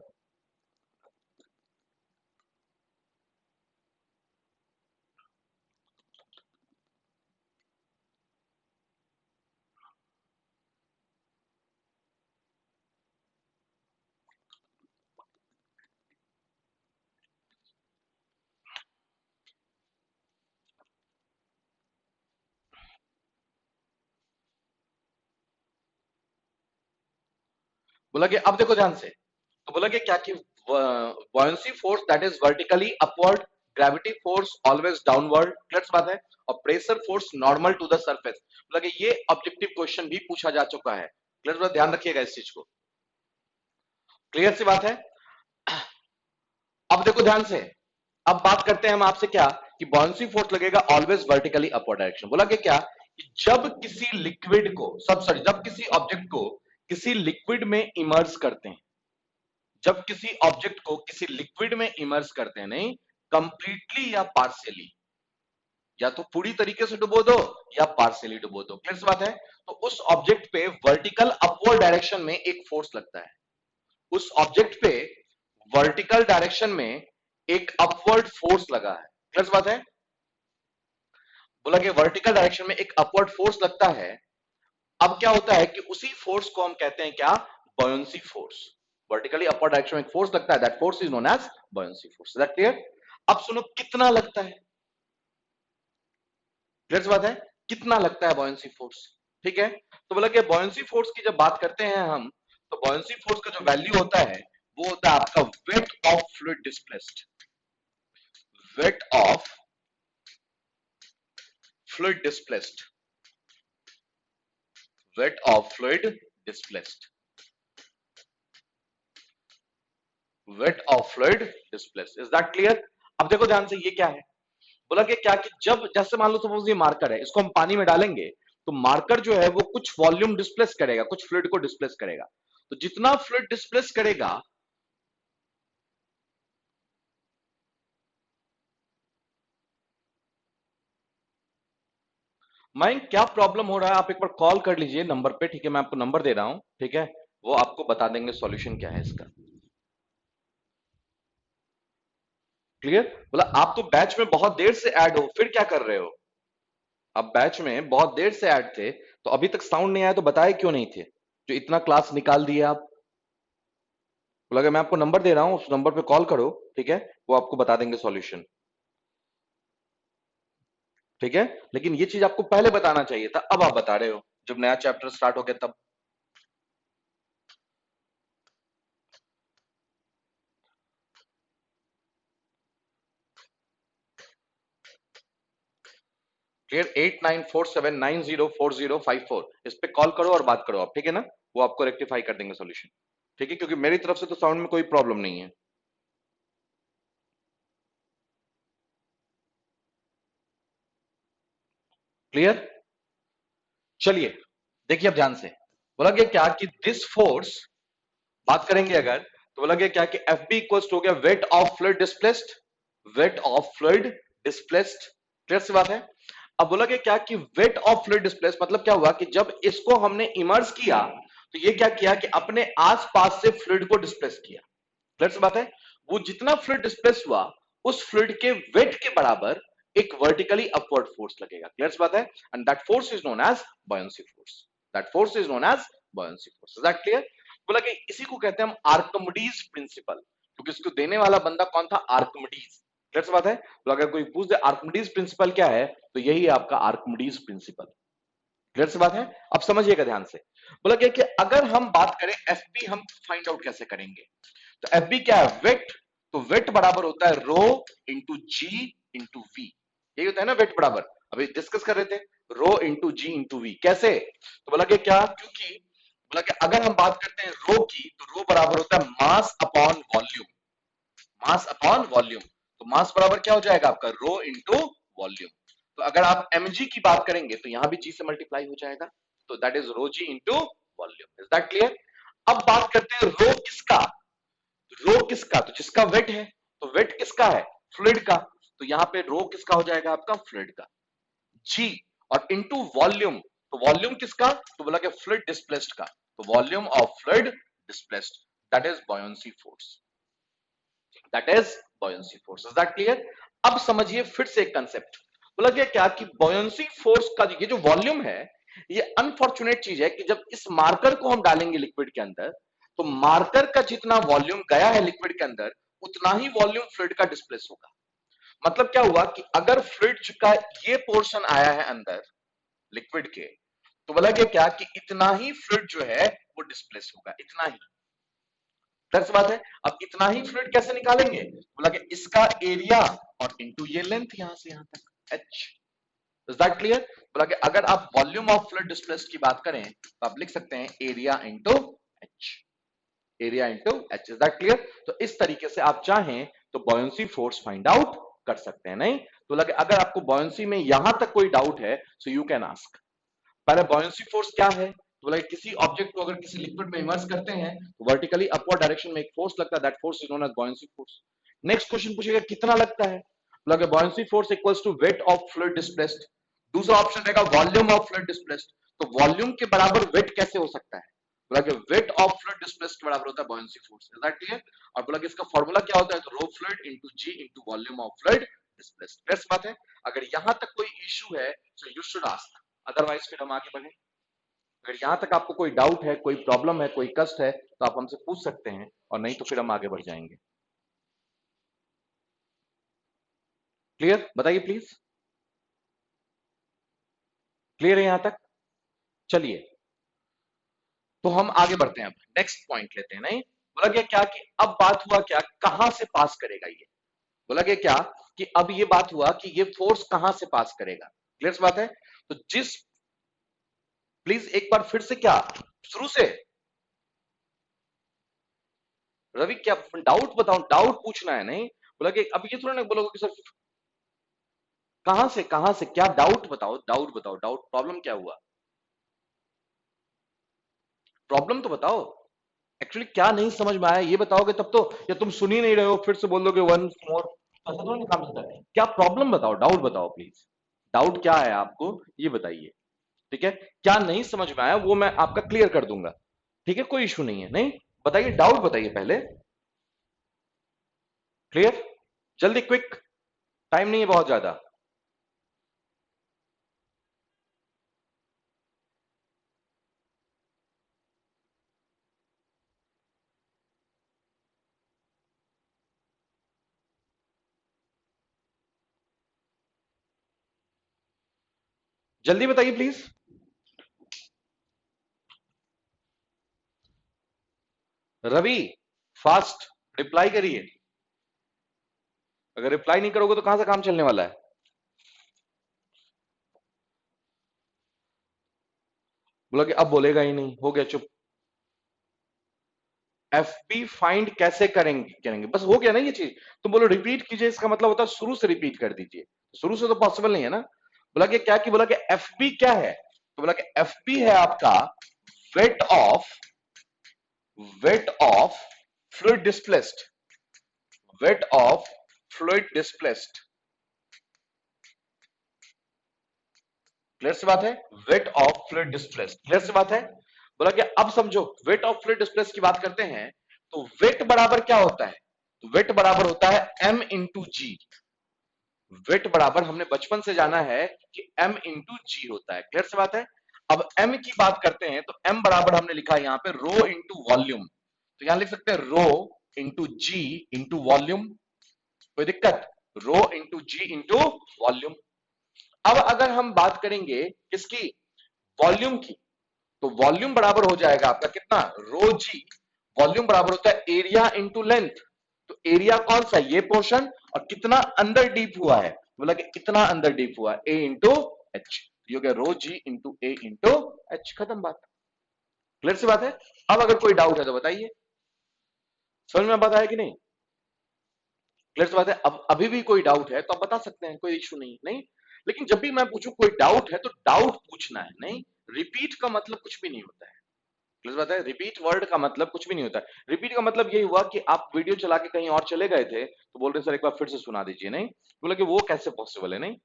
बोला कि अब देखो ध्यान से, तो बोला कि क्या कि buoyancy force that is vertically upward, gravity force always downward, clear बात है, और pressure force normal to the surface. बोला कि ये ऑब्जेक्टिव क्वेश्चन भी पूछा जा चुका है, क्लियर बात, ध्यान रखिएगा इस चीज को, क्लियर सी बात है। अब देखो ध्यान से, अब बात करते हैं हम आपसे क्या कि buoyancy फोर्स लगेगा ऑलवेज वर्टिकली अपवर्ड डायरेक्शन। बोला कि क्या कि जब किसी लिक्विड को सब सॉरी जब किसी ऑब्जेक्ट को किसी लिक्विड में इमर्ज करते हैं, जब किसी ऑब्जेक्ट को किसी लिक्विड में इमर्ज करते हैं, नहीं कंप्लीटली या पार्शियली, या तो पूरी तरीके से डुबो दो या पार्शियली डुबो दो, क्लियर सी बात है, तो उस ऑब्जेक्ट पे वर्टिकल अपवर्ड डायरेक्शन में एक फोर्स लगता है, उस ऑब्जेक्ट पे वर्टिकल डायरेक्शन में एक अपवर्ड फोर्स लगा है, क्लियर सी बात है। बोला कि वर्टिकल डायरेक्शन में एक अपवर्ड फोर्स लगता है। अब क्या होता है कि उसी फोर्स को हम कहते हैं क्या, buoyancy force. Vertically upward direction में एक फोर्स लगता है, that force is known as buoyancy force. Is that clear? अब सुनो कितना लगता है, क्लियर बात है, कितना लगता है buoyancy फोर्स, ठीक है। तो बोला कि buoyancy फोर्स की जब बात करते हैं हम, तो buoyancy फोर्स का जो वैल्यू होता है वो होता है आपका weight of fluid displaced, weight of fluid displaced, weight of fluid displaced, weight of fluid displaced. Is that clear? अब देखो ध्यान से, ये क्या है, बोला कि क्या कि जब जैसे मान लो सपोज ये मार्कर है, इसको हम पानी में डालेंगे तो मार्कर जो है वो कुछ वॉल्यूम डिस्प्लेस करेगा, कुछ फ्लूइड को डिस्प्लेस करेगा, तो जितना फ्लूइड डिस्प्लेस करेगा, मैं क्या प्रॉब्लम हो रहा है आप एक बार कॉल कर लीजिए नंबर पे, ठीक है, मैं आपको नंबर दे रहा हूं, ठीक है, वो आपको बता देंगे सॉल्यूशन क्या है इसका, क्लियर। बोला आप तो बैच में बहुत देर से ऐड हो, फिर क्या कर रहे हो, अब बैच में बहुत देर से ऐड थे तो अभी तक साउंड नहीं आया, तो बताए क्यों नहीं थे, जो इतना क्लास निकाल दिया आप। बोला कि मैं आपको नंबर दे रहा हूं, उस नंबर पे कॉल करो, ठीक है, वो आपको बता देंगे सॉल्यूशन, ठीक है। लेकिन ये चीज आपको पहले बताना चाहिए था, अब आप बता रहे हो जब नया चैप्टर स्टार्ट हो गया तब। क्लियर? 8947904054 इस पे कॉल करो और बात करो आप, ठीक है ना, वो आपको रेक्टिफाई कर देंगे सॉल्यूशन, ठीक है, क्योंकि मेरी तरफ से तो साउंड में कोई प्रॉब्लम नहीं है, क्लियर। चलिए देखिए अब ध्यान से, बोला गया क्या कि दिस फोर्स, बात करेंगे अगर, तो बोला गया क्या कि एफ बी इक्वल हो गया weight of fluid displaced, weight of fluid displaced, clear सी बात है। अब बोला गया क्या कि वेट ऑफ फ्लूइड डिस्प्लेस्ड मतलब क्या हुआ कि जब इसको हमने इमर्स किया तो ये क्या किया कि अपने आसपास से फ्लूइड को डिस्प्लेस किया, क्लियर सी बात है। वो जितना फ्लूइड डिस्प्लेस हुआ उस फ्लूइड के वेट के बराबर एक वर्टिकली अपवर्ड फोर्स लगेगा, क्लियर सी बात है, and that force is known as buoyancy force, that force is known as buoyancy force. Is that clear? बोला कि इसी को कहते हैं हम आर्किमिडीज प्रिंसिपल, क्योंकि इसको देने वाला बंदा कौन था, आर्किमिडीज, क्लियर सी बात है। तो अगर कोई पूछ दे आर्किमिडीज प्रिंसिपल क्या है, तो यही है आपका आर्किमिडीज प्रिंसिपल, क्लियर सी बात है। अब समझिएगा ध्यान से, बोला क्या कि अगर हम बात करें एफ बी हम फाइंड आउट कैसे करेंगे, तो एफ बी क्या है, वेट, तो वेट बराबर होता है rho into ji into we, यही होता है ना वेट बराबर, अभी डिस्कस कर रहे थे, rho into ji into we, कैसे, तो बोला कि क्या, क्योंकि बोला कि अगर हम बात करते हैं रो की, तो रो बराबर होता है मास अपॉन वॉल्यूम, मास अपॉन वॉल्यूम, तो मास बराबर क्या हो जाएगा आपका रो इंटू वॉल्यूम, तो अगर आप mg की बात करेंगे तो यहां भी g से मल्टीप्लाई हो जाएगा, तो that is rho ji into volume. Is that clear? अब बात करते हैं रो किसका, रो किसका, तो जिसका वेट है, तो वेट किसका है, फ्लूइड का, तो यहां पे रो किसका हो जाएगा आपका, फ्लूइड का, जी, और इनटू वॉल्यूम, तो वॉल्यूम किसका, तो बोला कि फ्लूइड डिस्प्लेस्ड का, तो volume of fluid displaced, that is buoyancy force, that is buoyancy force. Is that clear? अब समझिए फिर से एक कंसेप्ट, बोला गया क्या कि buoyancy फोर्स का ये जो वॉल्यूम है, ये अनफॉर्चुनेट चीज है कि जब इस मार्कर को हम डालेंगे लिक्विड के अंदर, तो मार्कर का जितना वॉल्यूम गया है लिक्विड के अंदर, उतना ही वॉल्यूम फ्लूइड का डिस्प्लेस होगा। मतलब क्या हुआ कि अगर फ्लूइड का ये पोर्शन आया है अंदर लिक्विड के, तो बोला गया क्या कि इतना ही फ्लूइड जो है वो डिस्प्लेस होगा, इतना ही, दस बात है। अब इतना ही फ्लूइड कैसे निकालेंगे, बोला कि इसका एरिया और इंटू ये लेंथ यहां से यहां तक h। Is that clear? बोला कि अगर आप वॉल्यूम ऑफ फ्लूइड डिस्प्लेस्ड की बात करें तो आप लिख सकते हैं area into h, area into h। Is that clear? तो इस तरीके से आप चाहें तो बॉयंसी फोर्स फाइंड आउट कर सकते हैं। नहीं तो लगे अगर आपको बॉयंसी में यहां तक कोई डाउट है सो यू कैन आस्क। पहले बॉयंसी फोर्स क्या है, तो बोला किसी ऑब्जेक्ट को अगर किसी लिक्विड में इमर्स करते हैं तो वर्टिकली अपवर्ड डायरेक्शन में एक फोर्स लगता है, that force is known as buoyancy force. Next question पूछेगा कितना लगता है, बोला buoyancy force equals to weight of fluid displaced. दूसरा ऑप्शन रहेगा वॉल्यूम ऑफ फ्लूइड डिस्प्लेस्ड, तो वॉल्यूम के बराबर वेट कैसे हो सकता है, बोला कि वेट ऑफ फ्लूइड डिस्प्लेस्ड के बराबर होता है buoyancy force. Is that clear? और बोला कि इसका फार्मूला क्या होता है, तो rho fluid into G into volume of fluid displaced. Clear बात है? अगर यहां तक कोई इशू है so you should ask, otherwise फिर हम आगे बढ़े। अगर यहां तक आपको कोई डाउट है, कोई प्रॉब्लम है, कोई कष्ट है तो आप हमसे पूछ सकते हैं, और नहीं तो फिर हम आगे बढ़ जाएंगे। क्लियर? बताइए प्लीज, क्लियर है यहां तक? चलिए तो हम आगे बढ़ते हैं, अब नेक्स्ट पॉइंट लेते हैं। नहीं बोला गया क्या कि अब बात हुआ क्या, कहां से पास करेगा ये, बोला गया क्या कि अब ये बात हुआ कि ये फोर्स कहां से पास करेगा। क्लियर बात है? तो जिस, प्लीज एक बार फिर से, क्या शुरू से, रवि क्या डाउट बताओ, डाउट पूछना है। नहीं बोला कि अब ये थोड़ा ना बोलोगे कि सर कहां से क्या डाउट बताओ, डाउट बताओ, डाउट प्रॉब्लम क्या हुआ, प्रॉब्लम तो बताओ। एक्चुअली क्या नहीं समझ में आया ये बताओगे तब तो, या तुम सुन ही नहीं रहे हो फिर से बोल दोगे वंस मोर, ऐसा तो नहीं काम चलता है। क्या प्रॉब्लम बताओ, डाउट बताओ प्लीज, डाउट क्या है आपको ये बताइए। ठीक है, क्या नहीं समझ में आया वो मैं आपका क्लियर कर दूंगा। ठीक है, कोई इशू नहीं है। नहीं बताइए, डाउट बताइए पहले। क्लियर? जल्दी क्विक, टाइम नहीं है बहुत ज्यादा। जल्दी बताइए प्लीज। रवि फास्ट रिप्लाई करिए, अगर रिप्लाई नहीं करोगे तो कहां से काम चलने वाला है। बोला कि अब बोलेगा ही नहीं, हो गया चुप। एफ बी फाइंड कैसे करेंगे, करेंगे बस हो गया ना ये चीज। तुम बोलो रिपीट कीजिए, इसका मतलब होता है शुरू से रिपीट कर दीजिए, शुरू से तो पॉसिबल नहीं है ना। बोला कि क्या, कि बोला कि एफ बी क्या है, तो बोला कि एफ बी है आपका weight of, weight of fluid displaced, weight of fluid displaced. Clear सी बात है? Weight of fluid displaced, clear सी बात है? बोला कि अब समझो वेट ऑफ फ्लूइड डिस्प्लेस्ड की बात करते हैं तो वेट बराबर क्या होता है, तो वेट बराबर होता है m इंटू जी। वेट बराबर हमने बचपन से जाना है कि m इंटू जी होता है। क्लियर सी बात है? अब m की बात करते हैं तो m बराबर हमने लिखा है यहां पे रो इंटू वॉल्यूम, तो यहां लिख सकते हैं रो इंटू जी इंटू वॉल्यूम। कोई दिक्कत? रो इंटू जी इंटू वॉल्यूम। अब अगर हम बात करेंगे किसकी, वॉल्यूम की, तो वॉल्यूम बराबर हो जाएगा आपका कितना, रो जी। वॉल्यूम बराबर होता है एरिया इंटू लेंथ, तो एरिया कौन सा, ये पोर्शन, और कितना अंदर डीप हुआ है, बोला कि इतना अंदर डीप हुआ है, ए इंटू एच। ये हो गया रो जी इंटू ए इंटू एच, खत्म बात। क्लियर सी बात है? अब अगर कोई डाउट है तो बताइए, समझ में बात आया कि नहीं? क्लियर सी बात है? अब अभी भी कोई डाउट है तो आप बता सकते हैं, कोई इशू नहीं। नहीं लेकिन जब भी मैं पूछूं कोई डाउट है तो डाउट पूछना है, नहीं रिपीट का मतलब कुछ भी नहीं होता है। क्लियर बात है? रिपीट वर्ड का मतलब कुछ भी नहीं होता है। रिपीट का मतलब यही हुआ कि आप वीडियो चला के कहीं और चले गए थे तो बोल रहे सर एक बार फिर से सुना दीजिए, नहीं बोला कि वो कैसे पॉसिबल है। नहीं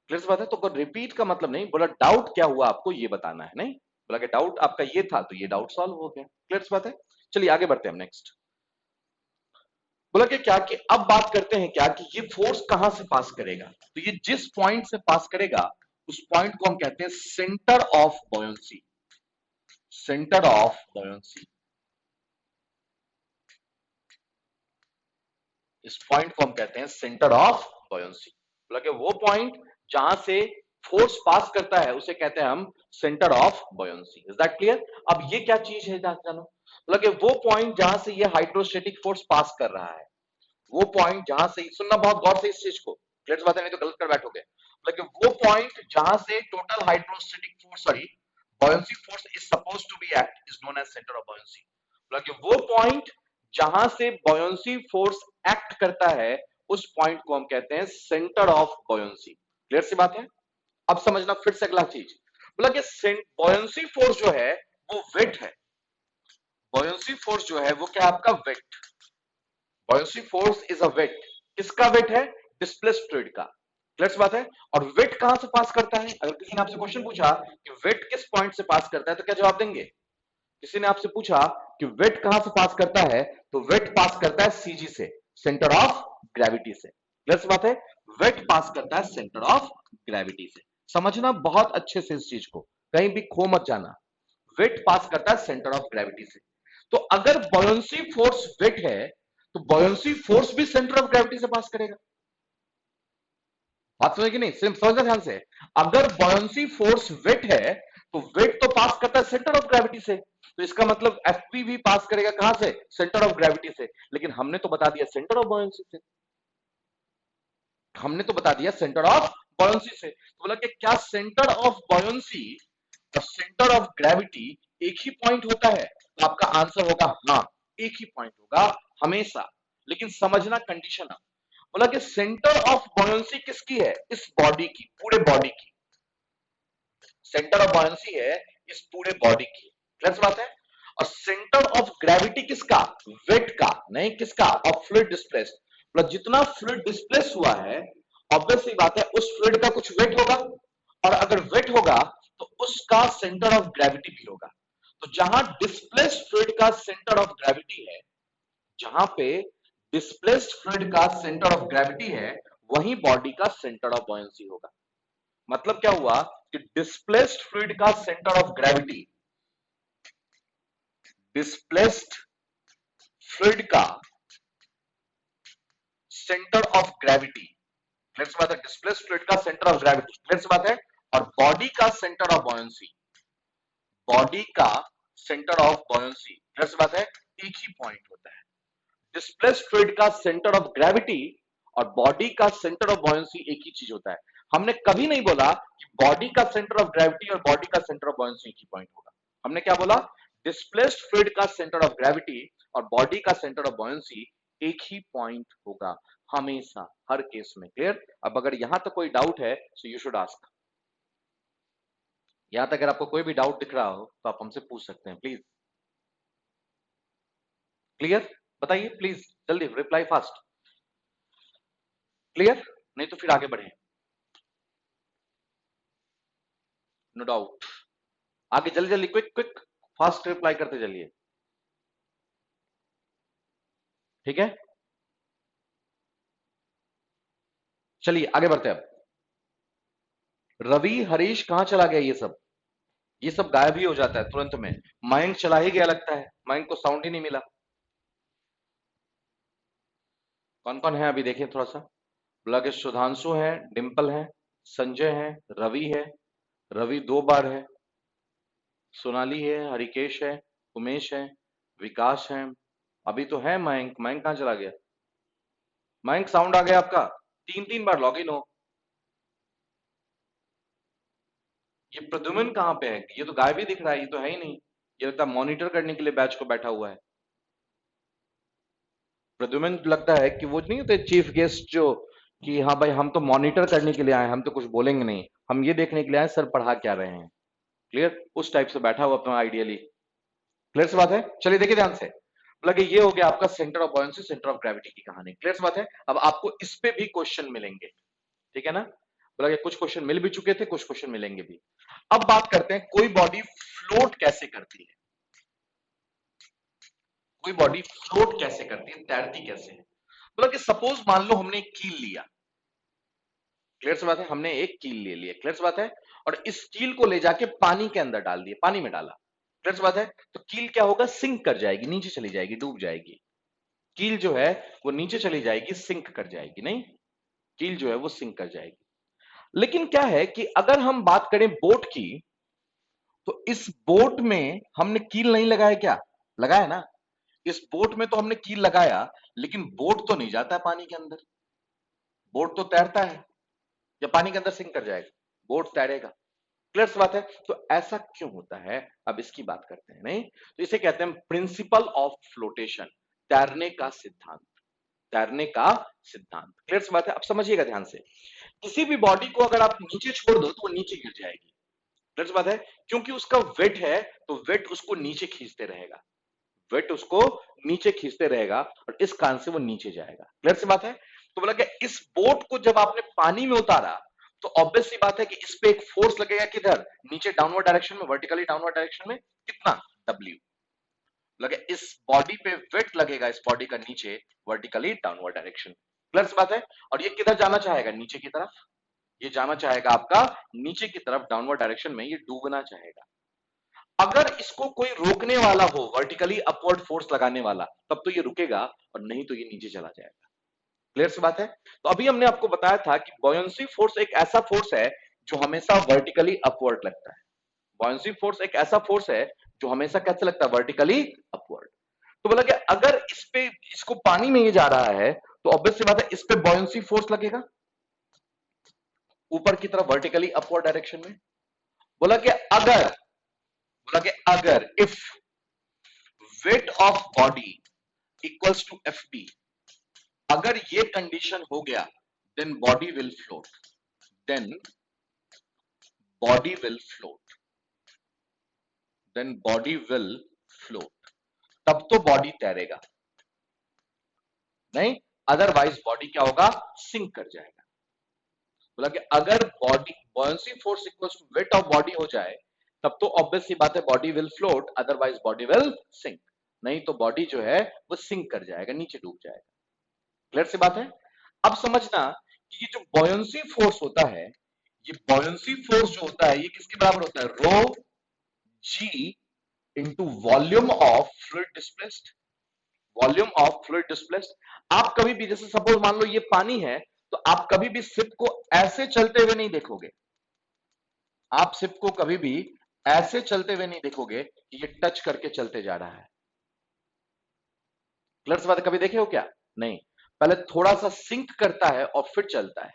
क्लियर बात है? तो रिपीट का मतलब नहीं बोला, डाउट क्या हुआ आपको ये बताना है। नहीं बोला कि डाउट आपका ये था तो ये डाउट सॉल्व हो गया। क्लियर बात है? चलिए आगे बढ़ते हैं हम नेक्स्ट। बोला कि क्या, कि अब बात करते हैं क्या कि ये फोर्स कहां से पास करेगा, तो ये जिस पॉइंट से पास करेगा उस पॉइंट को हम कहते हैं centre of buoyancy, centre of buoyancy. इस पॉइंट को हम कहते हैं सेंटर ऑफ बॉयंसी। बोला कि वो पॉइंट जहां से फोर्स पास करता है उसे कहते हैं हम centre of buoyancy. Is that clear? अब ये क्या चीज है जानो, मतलब कि वो पॉइंट जहां से ये हाइड्रोस्टेटिक फोर्स पास कर रहा है, वो पॉइंट जहां से, सुनना बहुत गौर से इस चीज को, क्लियर बात है, नहीं तो गलत कर बैठोगे। मतलब कि वो पॉइंट जहां से total hydrostatic force, sorry, buoyancy force is supposed to be act is known as center of buoyancy। मतलब कि वो पॉइंट जहां से buoyancy force एक्ट करता है, उस पॉइंट को हम कहते हैं सेंटर ऑफ buoyancy। क्लियर सी बात है। अब समझना फिर से अगला चीज, मतलब कि buoyancy force जो है वो वेट है। buoyancy force जो है वो क्या है आपका, weight. buoyancy force is a weight। किसका वेट है, डिस्प्लेस्ड फ्लूइड का। क्लियर बात है। और वेट कहां से पास करता है, अगर किसी ने आपसे क्वेश्चन पूछा कि वेट किस पॉइंट से पास करता है, तो क्या जवाब देंगे। किसी ने आपसे पूछा कि वेट कहां से पास करता है, तो वेट पास करता है सीजी से, सेंटर ऑफ ग्रेविटी से। क्लियर बात है। वेट पास करता है सेंटर ऑफ ग्रेविटी से। समझना बहुत अच्छे से इस चीज को, कहीं भी खो मत जाना। वेट पास करता है सेंटर ऑफ ग्रेविटी से। तो अगर बॉयंसी फोर्स वेट है, तो बॉयंसी फोर्स भी सेंटर ऑफ ग्रेविटी से पास करेगा। बात समझ कि नहीं, सिर्फ समझना ध्यान से। अगर बॉयंसी फोर्स वेट है, तो वेट तो पास करता है सेंटर ऑफ ग्रेविटी से, तो इसका मतलब एफपी भी पास करेगा कहां से, सेंटर ऑफ ग्रेविटी से। लेकिन हमने तो बता दिया सेंटर ऑफ बॉयंसी से, हमने तो बता दिया सेंटर ऑफ बॉयंसी से। तो बोला कि क्या सेंटर ऑफ बॉयंसी और सेंटर ऑफ ग्रेविटी एक ही पॉइंट होता है, तो आपका आंसर होगा हाँ, एक ही पॉइंट होगा हमेशा। लेकिन समझना कंडीशन, बोला कि सेंटर ऑफ बॉयंसी किसकी है, इस बॉडी की, पूरे बॉडी की। सेंटर ऑफ बॉयंसी है इस पूरे बॉडी की। क्लियर बात है। और सेंटर ऑफ ग्रेविटी किसका, वेट का, नहीं किसका, ऑफ फ्लूइड डिस्प्लेस। मतलब जितना फ्लूइड डिस्प्लेस हुआ है, ऑब्वियसली बात है उस फ्लूइड का कुछ वेट होगा, और अगर वेट होगा तो उसका सेंटर ऑफ ग्रेविटी भी होगा। तो जहां डिस्प्लेस्ड फ्लूइड का सेंटर ऑफ ग्रेविटी है, जहां पे डिस्प्लेस्ड फ्लूइड का सेंटर ऑफ ग्रेविटी है, वहीं बॉडी का सेंटर ऑफ बॉयंसी होगा। मतलब क्या हुआ कि डिस्प्लेस्ड फ्लूइड का centre of gravity, displaced fluid का सेंटर ऑफ ग्रेविटी, क्लियर सी बात है, डिस्प्लेस्ड फ्लूइड का सेंटर ऑफ ग्रेविटी, क्लियर सी बात है। और बॉडी का सेंटर ऑफ बॉयंसी, बॉडी का सेंटर ऑफ बॉयंसी, क्लियर सी बात है, एक ही पॉइंट होता है। डिस्प्लेस्ड फ्लूइड का सेंटर ऑफ ग्रेविटी और बॉडी का सेंटर ऑफ बॉयंसी एक ही चीज होता है। हमने कभी नहीं बोला कि बॉडी का सेंटर ऑफ ग्रेविटी और बॉडी का सेंटर ऑफ बॉयंसी एक ही पॉइंट होगा। हमने क्या बोला, डिस्प्लेस्ड फ्लूइड का सेंटर ऑफ ग्रेविटी और बॉडी का सेंटर ऑफ बॉयंसी एक ही पॉइंट होगा हमेशा, हर केस में। क्लियर। अब अगर यहां तक कोई डाउट है, सो यू शुड आस्क। यहां तक अगर आपको कोई भी डाउट दिख रहा हो तो आप हमसे पूछ सकते हैं, प्लीज। क्लियर, बताइए प्लीज, जल्दी रिप्लाई फास्ट। क्लियर, नहीं तो फिर आगे बढ़े। नो डाउट, आगे जल्दी जल्दी, क्विक क्विक, फास्ट रिप्लाई करते चलिए। ठीक है, चलिए आगे बढ़ते हैं। अब रवि हरीश कहां चला गया, ये सब गायब ही हो जाता है तुरंत में। मयंक चला ही गया लगता है, मयंक को साउंड ही नहीं मिला। कौन कौन है अभी देखिए थोड़ा सा। बोला कि सुधांशु है, डिंपल है, संजय है, रवि है, रवि 2 बार है, सोनाली है, हरिकेश है, उमेश है, विकास है। अभी तो है मयंक, मयंक कहां चला गया। मयंक साउंड आ गया आपका, 3 3 बार लॉग इन हो। ये प्रद्युम्न कहाँ पे है, ये तो गायब ही दिख रहा है, ये तो है ही नहीं। ये लगता है मॉनिटर करने के लिए बैच को बैठा हुआ है। प्रद्युम्न लगता है कि वो नहीं होते चीफ गेस्ट जो, कि हाँ भाई हम तो मॉनिटर करने के लिए आए, हम तो कुछ बोलेंगे नहीं, हम ये देखने के लिए आए सर पढ़ा क्या रहे हैं। क्लियर, उस टाइप से बैठा हुआ अपना आइडियली। क्लियर से बात है। चलिए देखिए ध्यान से, मतलब ये हो गया आपका centre of buoyancy, centre of gravity की कहानी। क्लियर से बात है। अब आपको इस पे भी क्वेश्चन मिलेंगे, ठीक है ना। बोला कि कुछ क्वेश्चन मिल भी चुके थे, कुछ क्वेश्चन मिलेंगे भी। अब बात करते हैं कोई बॉडी फ्लोट कैसे करती है, कोई बॉडी फ्लोट कैसे करती है, तैरती कैसे है। बोला कि सपोज मान लो हमने एक कील लिया, क्लियर सी बात है, हमने एक कील ले लिया, क्लियर सी बात है, और इस कील को ले जाके पानी के अंदर डाल दिया, पानी में डाला, क्लियर सी बात है। तो कील क्या होगा, सिंक कर जाएगी, नीचे चली जाएगी, डूब जाएगी। कील जो है वो नीचे चली जाएगी, सिंक कर जाएगी, नहीं, कील जो है वो सिंक कर जाएगी। लेकिन क्या है कि अगर हम बात करें बोट की, तो इस बोट में हमने कील नहीं लगाया क्या, लगाया ना। इस बोट में तो हमने कील लगाया, लेकिन बोट तो नहीं जाता है पानी के अंदर, बोट तो तैरता है, या पानी के अंदर सिंक कर जाएगा, बोट तैरेगा। क्लियर सी बात है। तो ऐसा क्यों होता है, अब इसकी बात करते हैं। नहीं तो इसे कहते हैं प्रिंसिपल ऑफ फ्लोटेशन, तैरने का सिद्धांत, तैरने का सिद्धांत। क्लियर सी बात है। अब समझिएगा ध्यान से, किसी भी बॉडी को अगर आप नीचे छोड़ दो तो वो नीचे गिर जाएगी। क्लियर सी बात है, क्योंकि उसका वेट है, तो वेट उसको नीचे खींचते रहेगा, वेट उसको नीचे खींचते रहेगा, और इस कारण से वो नीचे जाएगा। क्लियर सी बात है। तो बोला कि इस बोट को जब आपने पानी में उतारा, तो ऑब्वियस सी बात है कि इस पे एक फोर्स लगेगा, किधर, नीचे डाउनवर्ड डायरेक्शन में, वर्टिकली डाउनवर्ड डायरेक्शन में, कितना, W लगे। इस बॉडी पे वेट लगेगा, इस बॉडी का नीचे वर्टिकली डाउनवर्ड डायरेक्शन। क्लियर सी बात है। और ये किधर जाना चाहेगा, नीचे की तरफ, ये जाना चाहेगा आपका नीचे की तरफ, डाउनवर्ड डायरेक्शन में ये डूबना चाहेगा। अगर इसको कोई रोकने वाला हो, वर्टिकली अपवर्ड फोर्स लगाने वाला, तब तो ये रुकेगा, और नहीं तो ये नीचे चला जाएगा। क्लियर सी बात है। तो अभी हमने आपको बताया था कि बॉयंसी फोर्स एक ऐसा फोर्स है जो हमेशा वर्टिकली अपवर्ड लगता है। बॉयंसी फोर्स एक ऐसा फोर्स है जो हमेशा कैसे लगता है, वर्टिकली अपवर्ड। तो बोला कि अगर इस पे, इसको पानी में ये जा रहा है, तो ऑब्वियस सी बात है इस पे बॉयंसी फोर्स लगेगा, ऊपर की तरफ वर्टिकली अपवर्ड डायरेक्शन में। बोला कि अगर, बोला कि अगर if weight of body equals to F B, अगर ये कंडीशन हो गया, then body will float, then body will float, then body will float, तब तो बॉडी तैरेगा, नहीं अदरवाइज बॉडी क्या होगा, सिंक कर जाएगा। बोला कि अगर body buoyancy force equals to weight of body हो जाए, तब तो ऑब्वियस सी बात है body will float, otherwise body will sink, नहीं तो बॉडी जो है वो सिंक कर जाएगा, नीचे डूब जाएगा। क्लियर सी बात है। अब समझना कि ये जो बॉयंसी फोर्स होता है, ये बॉयंसी फोर्स जो होता है, ये किसके बराबर होता है, rho ji into volume of fluid displaced, volume of fluid displaced. आप कभी भी, जैसे सपोज मान लो ये पानी है, तो आप कभी भी शिप को ऐसे चलते हुए नहीं देखोगे, आप शिप को कभी भी ऐसे चलते हुए नहीं देखोगे कि ये टच करके चलते जा रहा है। क्लियर सी बात है, कभी देखे हो क्या, नहीं, पहले थोड़ा सा सिंक करता है और फिर चलता है।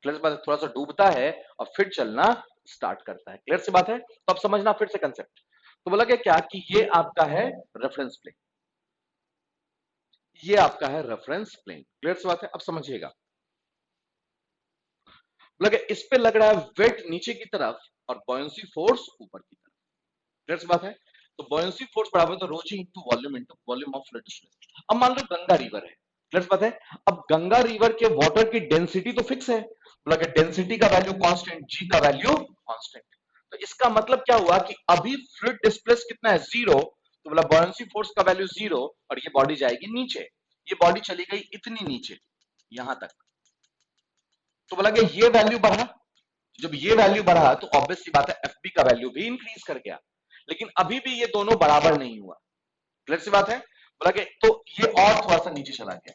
क्लियर सी बात है, थोड़ा सा डूबता है और फिर चलना स्टार्ट करता है। क्लियर सी बात है। तो अब समझना फिर से कंसेप्ट। तो बोला क्या कि ये आपका है रेफरेंस प्लेन, ये आपका है रेफरेंस प्लेन। क्लियर सी बात है। अब समझिएगा, बोला इस पे लग रहा है वेट नीचे की तरफ और बॉयंसी फोर्स ऊपर की तरफ। क्लियर सी बात है। तो बॉयंसी फोर्स बराबर तो रोजी into volume of fluid displacement. अब मान लो गंगा रिवर है, क्लियर सी बात है। अब गंगा रिवर के वाटर की डेंसिटी तो फिक्स है, बोला डेंसिटी का वैल्यू कांस्टेंट, जी का वैल्यू कांस्टेंट। तो इसका मतलब क्या हुआ कि अभी फ्लूइड डिस्प्लेस कितना है, जीरो, तो बोला बॉयंसी फोर्स का वैल्यू जीरो, और ये बॉडी जाएगी नीचे, ये बॉडी चली गई इतनी नीचे, यहां तक। तो बोला ये वैल्यू बढ़ा, जब ये वैल्यू बढ़ा तो ऑब्वियस सी बात है एफ बी का वैल्यू भी इंक्रीज कर गया, लेकिन अभी भी ये दोनों बराबर नहीं हुआ। क्लियर सी बात है। बोला तो ये और थोड़ा सा नीचे चला गया।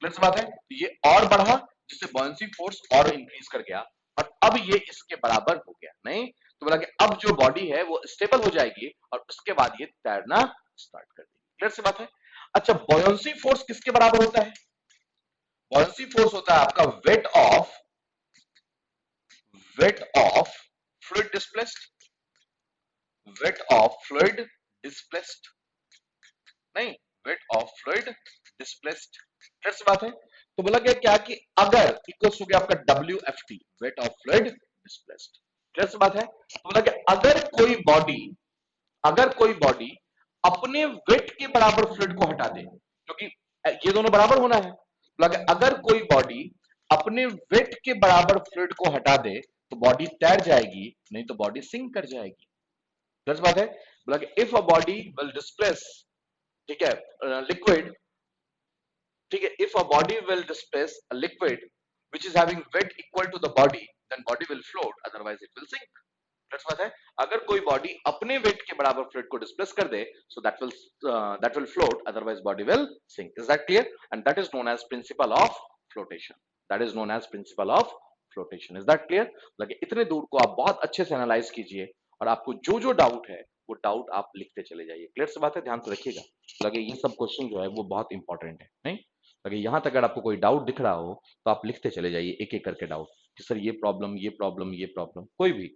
क्लियर सी बात है। तो ये और बढ़ा, जिससे बॉयंसी फोर्स और इंक्रीज कर गया, और अब ये इसके बराबर हो गया, नहीं तो बोला अब जो बॉडी है वो स्टेबल हो जाएगी, और उसके बाद ये तैरना स्टार्ट कर देगी। क्लियर सी बात है। अच्छा, बॉयंसी फोर्स किसके बराबर होता है, बॉयंसी फोर्स होता है आपका weight of fluid displaced, weight of fluid displaced, नहीं weight of fluid displaced. Clear सी बात है। तो बोला गया क्या कि अगर इक्वल्स हो गया आपका W F T, weight of fluid displaced. Clear सी बात है। तो बोला कि अगर कोई बॉडी अपने वेट के बराबर फ्लूइड को हटा दे, क्योंकि ये दोनों बराबर होना है, बोला कि अगर कोई बॉडी अपने वेट के बराबर फ्लूइड को हटा दे तो बॉडी तैर जाएगी, नहीं तो बॉडी सिंक कर जाएगी। क्लियर बात है। बोला कि if a body will displace, ठीक है, लिक्विड, ठीक है, if a body will displace a liquid which is having weight equal to the body, then body will float, otherwise it will sink. That's बात है। अगर कोई बॉडी अपने वेट के बराबर फ्लूइड को डिस्प्लेस कर दे, so that will float, otherwise body will sink. Is that clear? And that is known as principle of flotation. That is known as principle of flotation. Is that clear? लगे इतने दूर को आप बहुत अच्छे से एनालाइज कीजिए, और आपको जो जो डाउट है वो डाउट आप लिखते चले जाइए। क्लियर से बात है, ध्यान से रखिएगा। लगे ये सब क्वेश्चन जो है वो बहुत इंपॉर्टेंट है, नहीं लगे यहाँ तक अगर आपको कोई डाउट दिख रहा हो तो आप लिखते चले जाइए एक एक करके डाउट, कि सर ये प्रॉब्लम, ये प्रॉब्लम, ये प्रॉब्लम, कोई भी।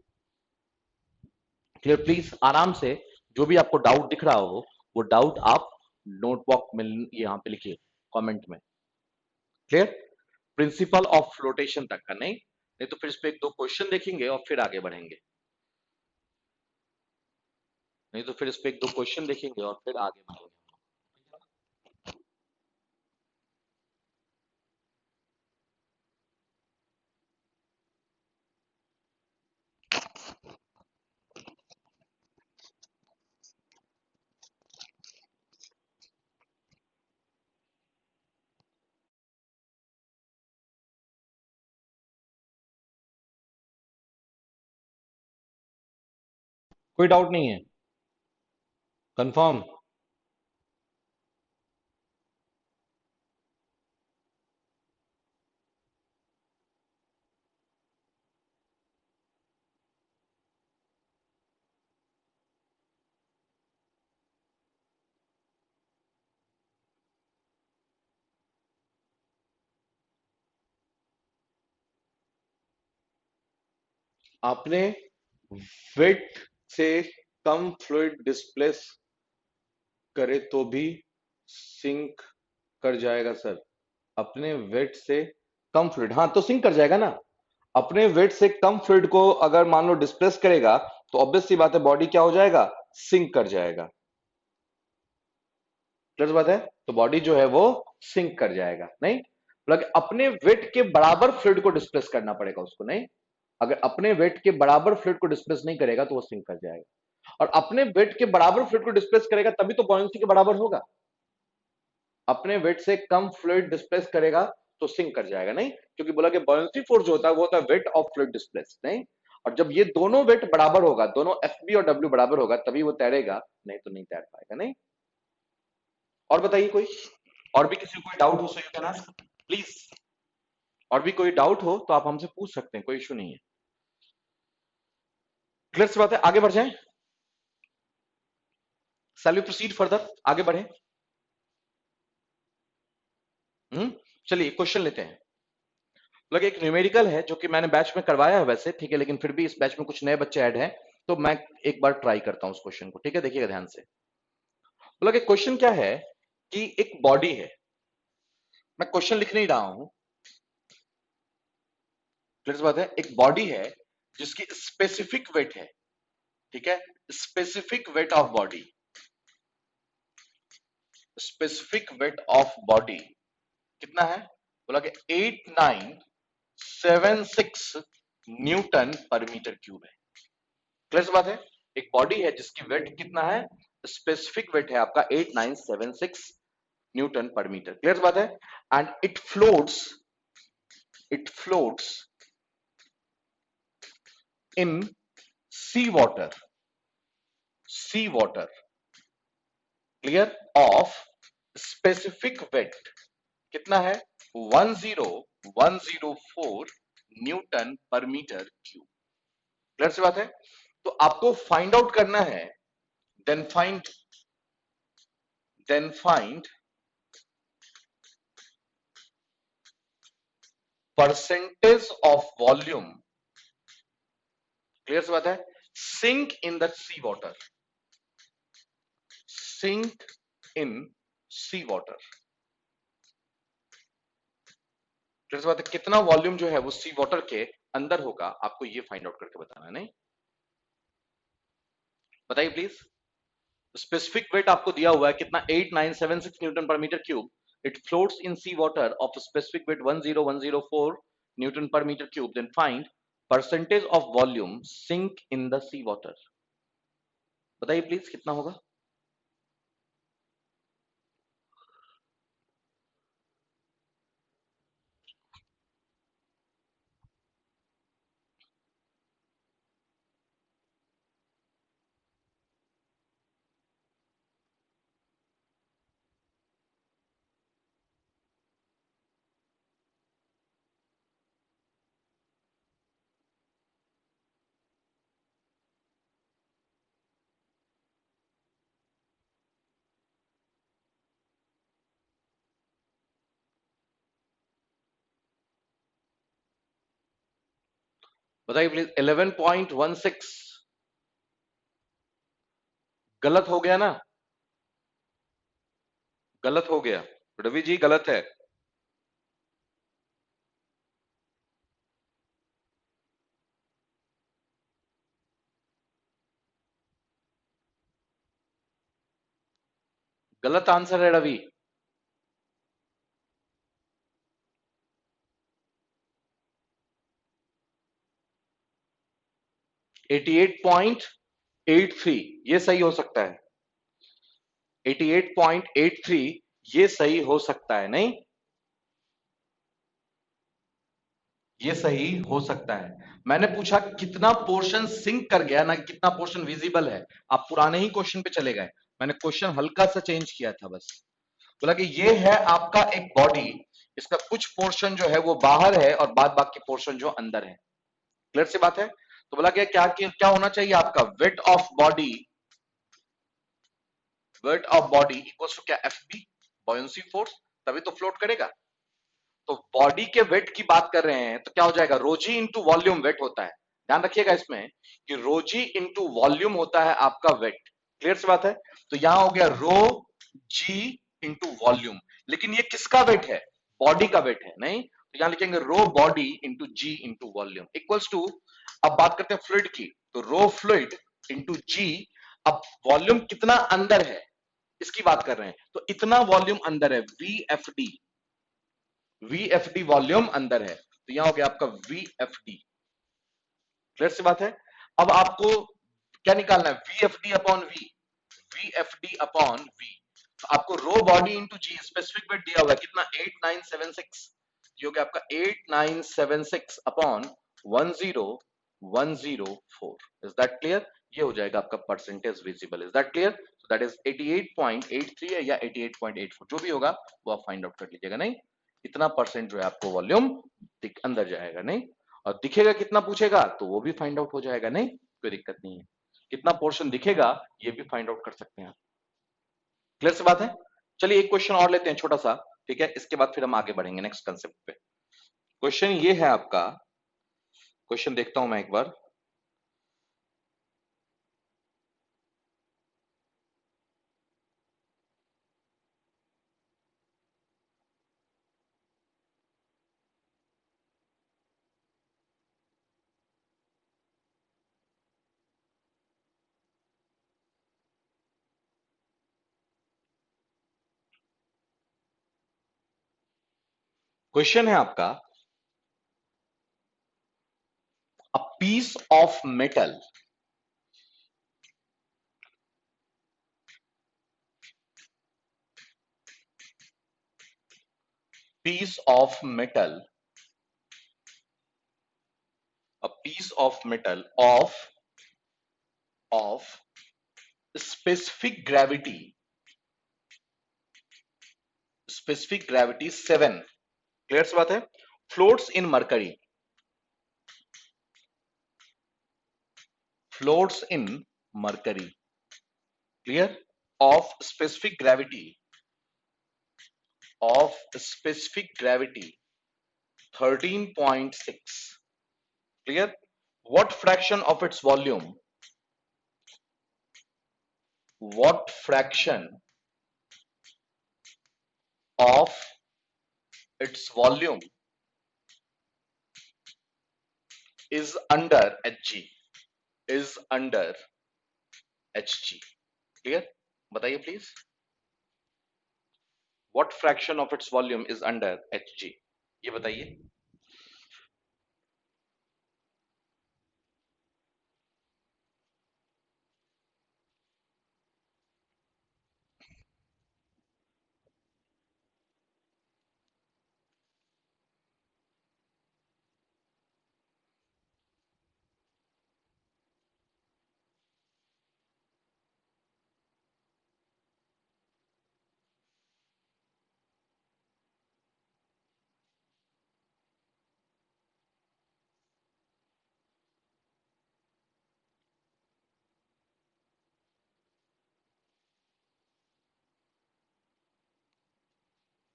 क्लियर, प्लीज आराम से जो भी आपको डाउट दिख रहा हो वो डाउट आप नोटबुक में यहाँ पे लिखिए, कमेंट में। क्लियर, प्रिंसिपल ऑफ फ्लोटेशन तक का, नहीं तो फिर इस पे एक दो क्वेश्चन देखेंगे और फिर आगे बढ़ेंगे, नहीं तो फिर इस पे एक दो क्वेश्चन देखेंगे और फिर आगे बढ़ेंगे। कोई डाउट नहीं है, कंफर्म। आपने वेट से कम फ्लूइड डिस्प्लेस करे तो भी सिंक कर जाएगा सर। अपने वेट से कम फ्लूइड, हाँ तो सिंक कर जाएगा ना। अपने वेट से कम फ्लूइड को अगर मान लो डिस्प्लेस करेगा तो ऑब्वियस सी बात है बॉडी क्या हो जाएगा, सिंक कर जाएगा। क्लियर बात है, तो बॉडी जो है वो सिंक कर जाएगा, नहीं मतलब अपने वेट के बराबर फ्लूइड को डिस्प्लेस करना पड़ेगा उसको, नहीं अगर अपने वेट के बराबर फ्लूइड को डिस्प्लेस नहीं करेगा तो वो सिंक कर जाएगा, और अपने वेट के बराबर फ्लूइड को डिस्प्लेस करेगा तभी तो बॉयंसी के बराबर होगा। अपने वेट से कम फ्लूइड डिस्प्लेस करेगा तो सिंक कर जाएगा, नहीं क्योंकि बोला कि बॉयंसी फोर्स जो होता है वो होता है वेट ऑफ फ्लूइड डिस्प्लेस, नहीं और जब ये दोनों वेट बराबर होगा, दोनों एफ बी और डब्ल्यू बराबर होगा तभी वो तैरेगा, नहीं तो नहीं तैर पाएगा, नहीं। और बताइए कोई, और भी किसी को कोई डाउट हो so you can ask please. और भी कोई डाउट हो तो आप हमसे पूछ सकते हैं, कोई इशू नहीं है। क्लियर सी बात है, आगे बढ़ जाएं, शैल वी प्रोसीड फर्दर, आगे बढ़े। चलिए क्वेश्चन लेते हैं। लगे एक न्यूमेरिकल है जो कि मैंने बैच में करवाया है वैसे, ठीक है, लेकिन फिर भी इस बैच में कुछ नए बच्चे ऐड हैं तो मैं एक बार ट्राई करता हूं उस क्वेश्चन को, ठीक है, देखिएगा ध्यान से। लगे क्वेश्चन क्या है कि एक बॉडी है, मैं क्वेश्चन लिख नहीं रहा हूं, क्लियर सी बात है, एक बॉडी है जिसकी स्पेसिफिक वेट है, ठीक है, specific weight of body, specific weight of body कितना है, बोला कि 8976 न्यूटन पर मीटर क्यूब है। क्लियर सी बात है, एक बॉडी है जिसकी वेट कितना है, स्पेसिफिक वेट है आपका 8976 न्यूटन पर मीटर। क्लियर सी बात है, and it floats in sea water clear of specific weight कितना है, 10104 newton per metre cube. Clear सी बात है, तो आपको फाइंड आउट करना है, then find percentage of volume, clear सी बात है, sink in the sea water, sink in sea water. Clear सी बात है, कितना वॉल्यूम जो है वो सी वाटर के अंदर होगा आपको ये फाइंड आउट करके बताना है, नहीं बताइए प्लीज। स्पेसिफिक वेट आपको दिया हुआ है कितना, 8976 newton per metre cube, it floats in sea water of specific weight 10104 newton per metre cube, then find percentage of volume sink in the sea water. बताइए प्लीज कितना होगा। बताइए प्लीज। 11.16 गलत हो गया ना? गलत हो गया रवि जी, गलत है। गलत आंसर है रवि। 88.83 ये सही हो सकता है। 88.83 ये सही हो सकता है, नहीं? ये सही हो सकता है। मैंने पूछा कितना पोर्शन सिंक कर गया ना, कितना पोर्शन विजिबल है। आप पुराने ही क्वेश्चन पे चले गए। मैंने क्वेश्चन हल्का सा चेंज किया था बस। बोला कि ये है आपका एक बॉडी, इसका कुछ पोर्शन जो है वो बाहर है और बाद बाकी पोर्शन जो अंदर है। क्लियर सी बात है? तो बोला कि क्या होना चाहिए आपका weight of body, weight of body equals to क्या, एफ बी, बॉयंसी फोर्स, तभी तो फ्लोट करेगा। तो बॉडी के वेट की बात कर रहे हैं तो क्या हो जाएगा, रोजी इंटू वॉल्यूम वेट होता है। ध्यान रखिएगा इसमें कि रोजी इंटू वॉल्यूम होता है आपका वेट। क्लियर सी बात है? तो यहां हो गया रो जी इंटू वॉल्यूम। लेकिन ये किसका वेट है? बॉडी का वेट है, नहीं? तो यहां लिखेंगे rho body into ji into volume equals to, अब बात करते हैं फ्लूइड की, तो रो फ्लूइड इंटू जी। अब वॉल्यूम कितना अंदर है इसकी बात कर रहे हैं, तो इतना वॉल्यूम अंदर है, V F D. V F D volume अंदर है, तो यहां हो गया आपका वी एफ डी। क्लियर सी बात है? अब आपको क्या निकालना है, V F D upon V, V F D upon V. तो आपको rho body into g specific weight दिया हुआ है कितना, 8976। ये हो गया आपका 8976 अपॉन 10104। Is that clear? ये हो जाएगा आपका percentage visible. Is that clear? So that is 88.83 है या 88.84, जो भी होगा वो आप फाइंड आउट कर लीजिएगा। नहीं, इतना परसेंट जो है आपको वॉल्यूम अंदर जाएगा, नहीं? और दिखेगा कितना पूछेगा तो वो भी फाइंड आउट हो जाएगा, नहीं कोई दिक्कत नहीं है। कितना पोर्शन दिखेगा ये भी फाइंड आउट कर सकते हैं आप। क्लियर सी बात है? चलिए एक क्वेश्चन और लेते हैं छोटा सा, ठीक है? इसके बाद फिर हम आगे बढ़ेंगे नेक्स्ट कंसेप्ट पे। क्वेश्चन ये है आपका, क्वेश्चन देखता हूं मैं एक बार। क्वेश्चन है आपका, a piece of metal, piece of metal, a piece of metal of specific gravity, specific gravity 7। Clear सी बात है? Floats in mercury, floats in mercury. Clear? Of specific gravity, of specific gravity 13.6। clear? What fraction of its volume, what fraction of its volume is under hg, is under hg? clear? बताइए please, what fraction of its volume is under hg? ये बताइए।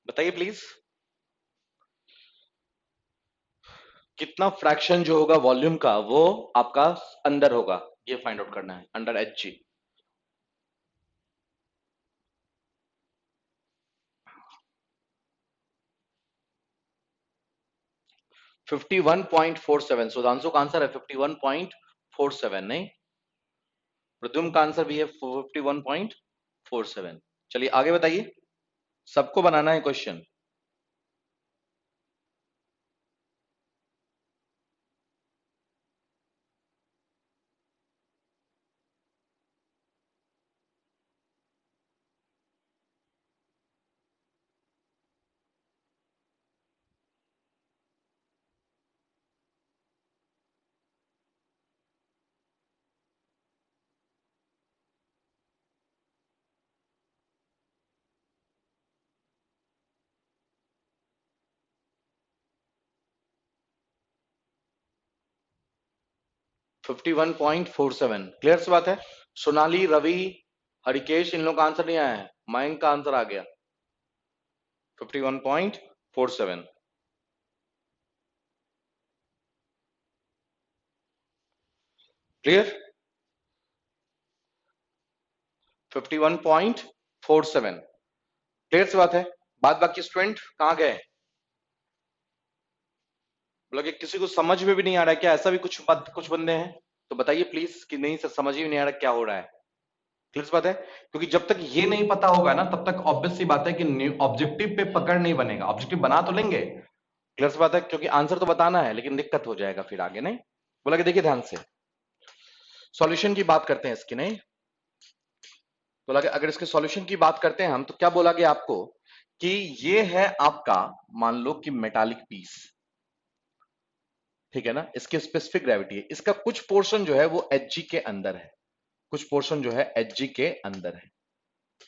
बताइए प्लीज। कितना फ्रैक्शन जो होगा वॉल्यूम का वो आपका अंदर होगा, ये फाइंड आउट करना है अंडर एच जी। 51.47, सुधांशु का आंसर है 51.47, नहीं प्रद्युम्न का आंसर भी है 51.47। चलिए आगे बताइए, सबको बनाना है क्वेश्चन। 51.47 क्लियर सी बात है। सोनाली, रवि, हरिकेश, इन लोगों का आंसर नहीं आया है, मयंक का आंसर आ गया 51.47। क्लियर, 51.47 क्लियर सी बात है। बाद बाकी स्टूडेंट कहाँ गए? बोला कि किसी को समझ में भी नहीं आ रहा है क्या? ऐसा भी कुछ बंदे हैं तो बताइए प्लीज कि नहीं सर, समझ ही नहीं आ रहा क्या हो रहा है। क्लियर सी बात है, क्योंकि जब तक ये नहीं पता होगा ना तब तक ऑब्वियस सी बात है कि ऑब्जेक्टिव पे पकड़ नहीं बनेगा। ऑब्जेक्टिव बना तो लेंगे, क्लियर सी बात है, क्योंकि आंसर तो बताना है लेकिन दिक्कत हो जाएगा फिर आगे, नहीं। बोला कि देखिए ध्यान से सॉल्यूशन की बात करते हैं इसकी, नहीं बोला कि अगर इसके सॉल्यूशन की बात करते हैं हम तो क्या बोला गया आपको कि ये है आपका, मान लो कि मेटालिक पीस, ठीक है ना, इसकी स्पेसिफिक ग्रेविटी है, इसका कुछ पोर्शन जो है वो एच जी के अंदर है, कुछ पोर्शन जो है एच जी के अंदर है।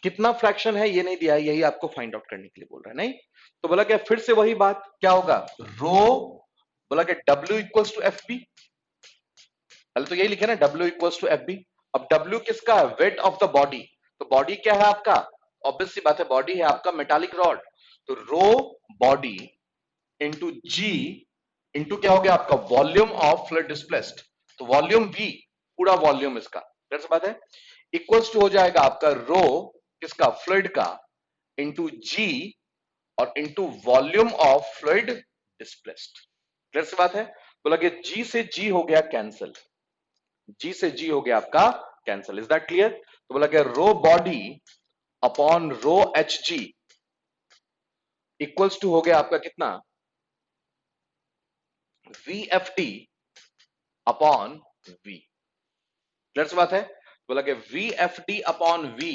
कितना फ्रैक्शन है ये नहीं दिया है, यही आपको फाइंड आउट करने के लिए बोल रहा है, नहीं तो बोला क्या फिर से वही बात क्या होगा, रो, बोला कि W equals to F B, पहले तो यही लिखे ना W equals to F B. अब W किसका है? Weight of the body. तो बॉडी क्या है आपका? ऑब्वियस सी बात है बॉडी है आपका मेटालिक रॉड, तो रो बॉडी इंटू जी इंटू क्या हो गया आपका वॉल्यूम ऑफ फ्लूइड डिस्प्लेस्ड, तो वॉल्यूम वी पूरा वॉल्यूम इसका, क्लियर सी बात है, इक्वल्स टू हो जाएगा आपका रो किसका फ्लूइड का इंटू जी और into volume of fluid displaced, clear सी बात है। बोला कि जी से जी हो गया कैंसिल, जी से जी हो गया आपका कैंसिल, इज दैट क्लियर? तो बोला कि rho body upon rho h g equals to हो गया आपका कितना, V F T upon V, clear सी बात है। बोला कि V F T upon V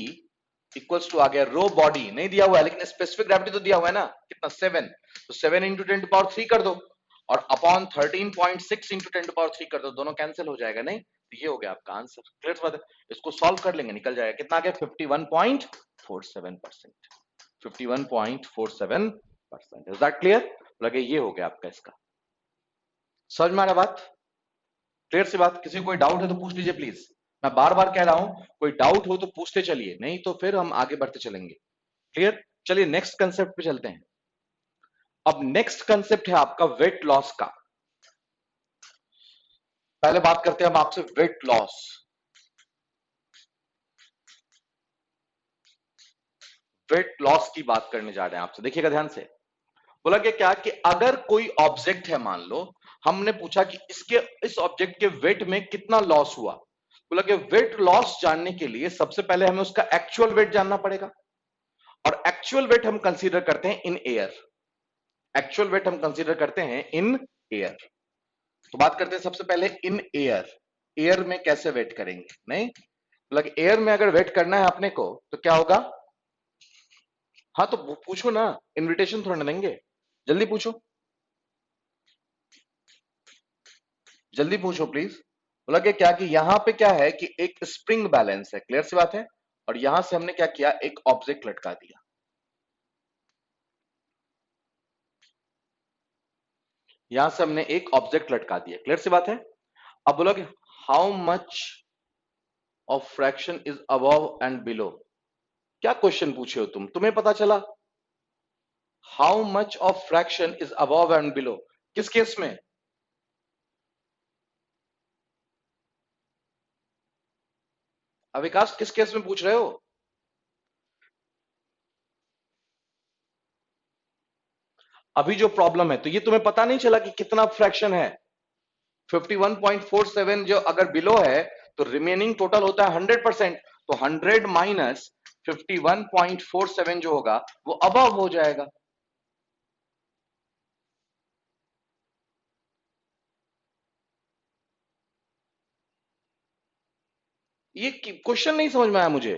equals to आ गया रो बॉडी, नहीं दिया हुआ है लेकिन स्पेसिफिक ग्रेविटी तो दिया हुआ है ना, कितना 7, तो 7 इंटू 10⁻³ कर दो और अपॉन 13.6 इंटू 10⁻³ कर दो, दोनों कैंसिल हो जाएगा, नहीं तो ये हो गया आपका आंसर, क्लियर बात है। इसको सॉल्व कर लेंगे निकल जाएगा, कितना आ गया 51.47%, 51.47%, इज दैट क्लियर? लगे ये हो गया आपका इसका, समझ में आ रहा बात, क्लियर सी बात। किसी को कोई डाउट है तो पूछ लीजिए प्लीज, मैं बार बार कह रहा हूं कोई डाउट हो तो पूछते चलिए, नहीं तो फिर हम आगे बढ़ते चलेंगे, क्लियर। चलिए नेक्स्ट कंसेप्ट पे चलते हैं। अब नेक्स्ट कंसेप्ट है आपका वेट लॉस का। पहले बात करते हैं हम आपसे वेट लॉस। वेट लॉस की बात करने जा रहे हैं आपसे, देखिएगा ध्यान से। बोला कि क्या कि अगर कोई ऑब्जेक्ट है, मान लो हमने पूछा कि इसके इस ऑब्जेक्ट के वेट में कितना लॉस हुआ, बोला कि वेट लॉस जानने के लिए सबसे पहले हमें उसका एक्चुअल वेट जानना पड़ेगा, और एक्चुअल वेट हम कंसीडर करते हैं इन एयर, एक्चुअल वेट हम कंसीडर करते हैं इन एयर। तो बात करते हैं सबसे पहले इन एयर, एयर में कैसे वेट करेंगे, नहीं मतलब एयर में अगर वेट करना है अपने को तो क्या होगा, हाँ तो पूछो ना, इनविटेशन थोड़ा ना देंगे, जल्दी पूछो, जल्दी पूछो प्लीज। बोला कि क्या कि यहां पे क्या है कि एक स्प्रिंग बैलेंस है, क्लियर सी बात है, और यहां से हमने क्या किया एक ऑब्जेक्ट लटका दिया, यहां से हमने एक ऑब्जेक्ट लटका दिया, क्लियर सी बात है। अब बोला कि how much of fraction is above and below, क्या क्वेश्चन पूछे हो तुम, तुम्हें पता चला how much of fraction is above and below, किस केस में, अब विकास किस केस में पूछ रहे हो? अभी जो प्रॉब्लम है, तो ये तुम्हें पता नहीं चला कि कितना फ्रैक्शन है? 51.47 जो अगर बिलो है तो रिमेनिंग टोटल होता है 100%, तो 100 माइनस 51.47 जो होगा वो अबव हो जाएगा। ये क्वेश्चन नहीं समझ में आया मुझे।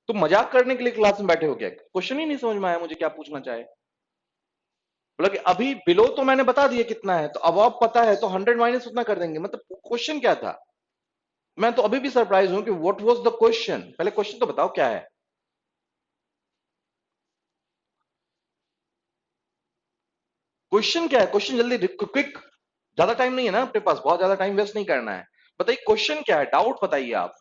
तुम मजाक करने के लिए क्लास में बैठे हो क्या? क्वेश्चन ही नहीं समझ में आया मुझे, क्या पूछना चाहे। बोला कि अभी बिलो तो मैंने बता दिया कितना है, तो अब पता है तो 100 माइनस उतना कर देंगे, मतलब क्वेश्चन क्या था? मैं तो अभी भी सरप्राइज हूं कि व्हाट वाज द क्वेश्चन। पहले क्वेश्चन तो बताओ क्या है। क्वेश्चन क्या है? क्वेश्चन जल्दी क्विक। ज्यादा टाइम नहीं है ना अपने पास, बहुत ज्यादा टाइम वेस्ट नहीं करना है। बताइए क्वेश्चन क्या है, डाउट बताइए आप।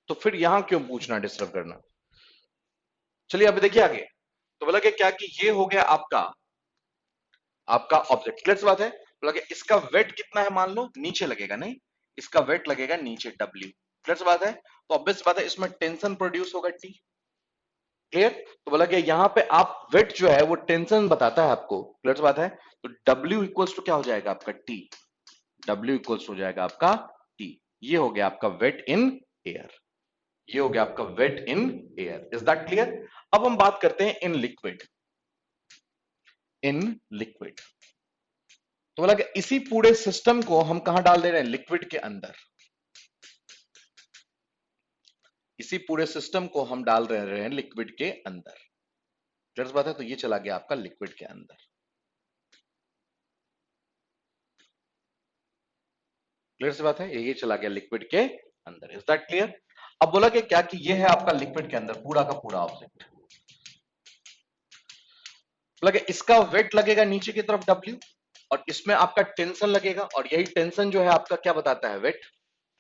तो फिर यहां क्यों पूछना, डिस्टर्ब करना। चलिए अभी देखिए आगे। तो बोला कि क्या कि ये हो गया आपका आपका ऑब्जेक्ट, क्लियर सी बात है। बोला कि इसका वेट कितना है, मान लो नीचे लगेगा, नहीं इसका वेट लगेगा नीचे डब्ल्यू, क्लियर सी बात है। तो ऑब्वियस बात है इसमें टेंशन प्रोड्यूस होगा टी, क्लियर। तो बोला कि यहाँ पे आप वेट जो है वो टेंशन बताता है आपको, क्लियर सी बात है। तो डब्ल्यू इक्वल्स टू क्या हो जाएगा आपका टी, डब्ल्यू इक्वल्स हो जाएगा आपका टी। ये हो गया आपका वेट इन एयर, ये हो गया आपका weight in air. Is that clear? अब हम बात करते हैं इन लिक्विड, इन लिक्विड। तो बोला कि इसी पूरे सिस्टम को हम कहां डाल दे रहे हैं, लिक्विड के अंदर। इसी पूरे सिस्टम को हम डाल रहे हैं लिक्विड के अंदर, क्लियर बात है। तो ये चला गया आपका लिक्विड के अंदर, क्लियर सी बात है, ये चला गया लिक्विड के अंदर। Is that clear? अब बोला कि क्या कि ये है आपका लिक्विड के अंदर पूरा का पूरा ऑब्जेक्ट। बोला कि इसका वेट लगेगा नीचे की तरफ डब्ल्यू, और इसमें आपका टेंशन लगेगा, और यही टेंशन जो है आपका क्या बताता है, वेट,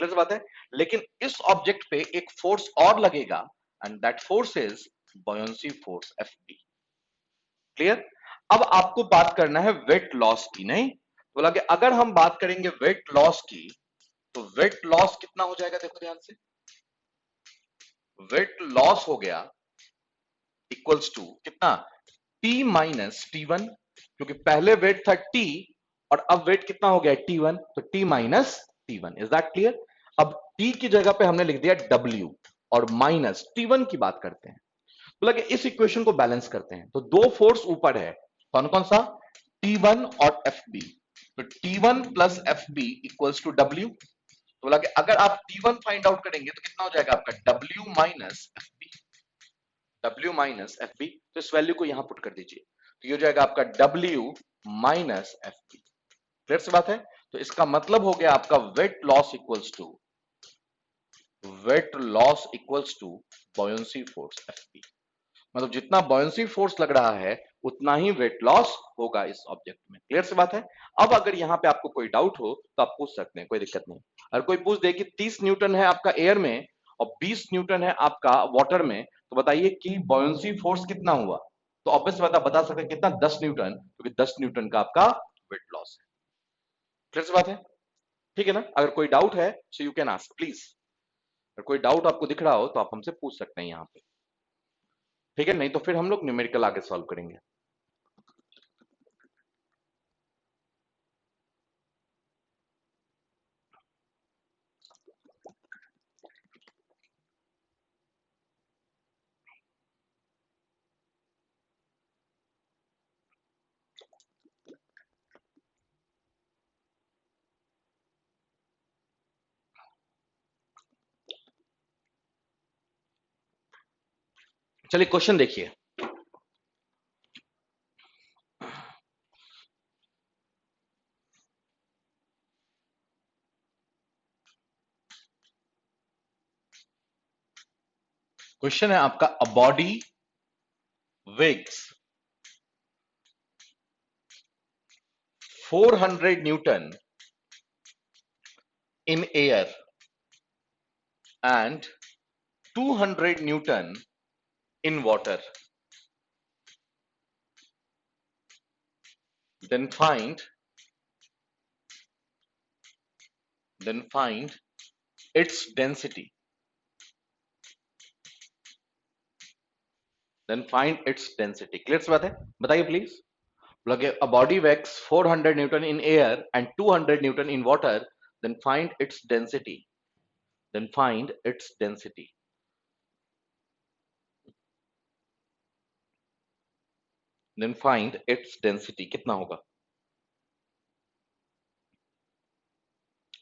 क्लियर बात है। लेकिन इस ऑब्जेक्ट पे एक फोर्स और लगेगा, and that force is buoyancy force F B, clear. अब आपको बात करना है वेट लॉस की, नहीं बोला कि अगर हम बात करेंगे वेट लॉस की, तो वेट लॉस कितना हो जाएगा, देखो ध्यान से। वेट लॉस हो गया इक्वल्स टू कितना, टी माइनस टी वन, क्योंकि पहले वेट था टी और अब वेट कितना हो गया टी वन, तो T minus T one. Is that clear? अब टी की जगह पे हमने लिख दिया डब्ल्यू, और माइनस टी वन की बात करते हैं। बोला कि इस इक्वेशन को बैलेंस करते हैं, तो दो फोर्स ऊपर है, कौन कौन सा, टी वन और एफ बी। तो T one plus F B equals to W. तो बोला कि अगर आप टी वन फाइंड आउट करेंगे तो कितना हो जाएगा आपका W minus F B, W minus F B. तो इस वैल्यू को यहां पुट कर दीजिए, तो ये हो जाएगा आपका W minus F B, clear सी बात है। तो इसका मतलब हो गया आपका weight loss equals to buoyancy force F B. मतलब जितना बॉयंसी फोर्स लग रहा है उतना ही वेट लॉस होगा इस ऑब्जेक्ट में, क्लियर सी बात है। अब अगर यहाँ पे आपको कोई डाउट हो तो आप पूछ सकते हैं, कोई दिक्कत नहीं। अगर कोई पूछ दे कि 30 न्यूटन है आपका एयर में और 20 न्यूटन है आपका वाटर में, तो बताइए कि बॉयंसी फोर्स कितना हुआ, तो ऑब्वियस बता सकते हैं कितना, 10 न्यूटन, क्योंकि 10 न्यूटन का आपका वेट लॉस है, क्लियर सी बात है। ठीक है ना? अगर कोई डाउट है so you can ask please. अगर कोई डाउट आपको दिख रहा हो तो आप हमसे पूछ सकते हैं यहाँ पे, ठीक है, नहीं तो फिर हम लोग न्यूमेरिकल आगे सॉल्व करेंगे। चलिए क्वेश्चन देखिए। क्वेश्चन है आपका, a body weighs 400 Newton in air and 200 Newton in water, then find its density. Clear सी बात है? बताइए प्लीज. लगे a body weighs 400 Newton in air and 200 Newton in water, then find its density. Then find its density. Then find its density. कितना होगा?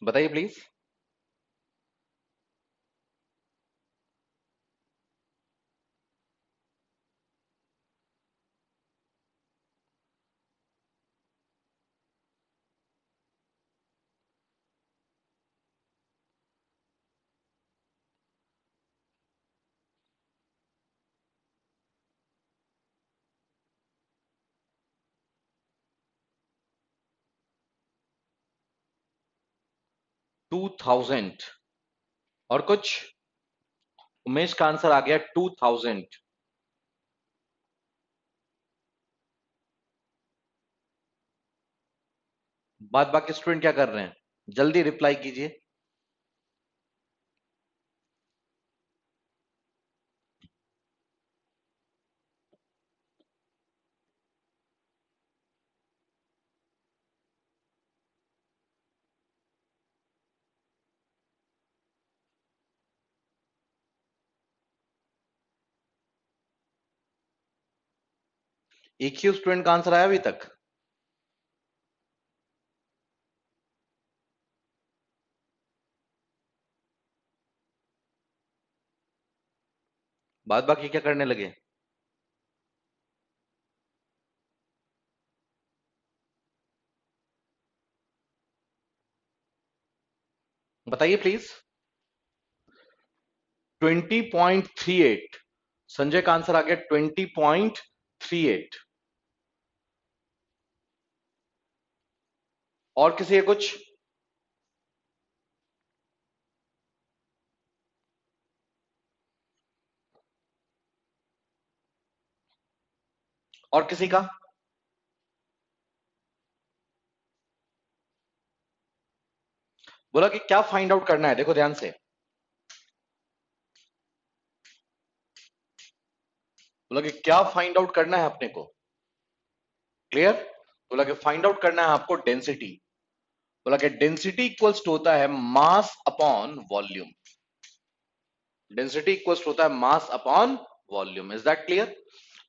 बताइए प्लीज. 2000. और कुछ? उमेश का आंसर आ गया 2000. बाद बाकी स्टूडेंट क्या कर रहे हैं? जल्दी रिप्लाई कीजिए. एक ही स्टूडेंट का आंसर आया अभी तक? बाद बाकी क्या करने लगे? बताइए प्लीज. 20.38. संजय का आंसर आ गया 20.38. और किसी है कुछ? और किसी का? बोला कि क्या फाइंड आउट करना है. देखो ध्यान से. बोला कि क्या फाइंड आउट करना है अपने को. क्लियर? बोला कि फाइंड आउट करना है आपको डेंसिटी. बोला कि डेंसिटी इक्वल्स टू होता है mass upon volume. Density equals to होता है mass upon volume. Is that clear?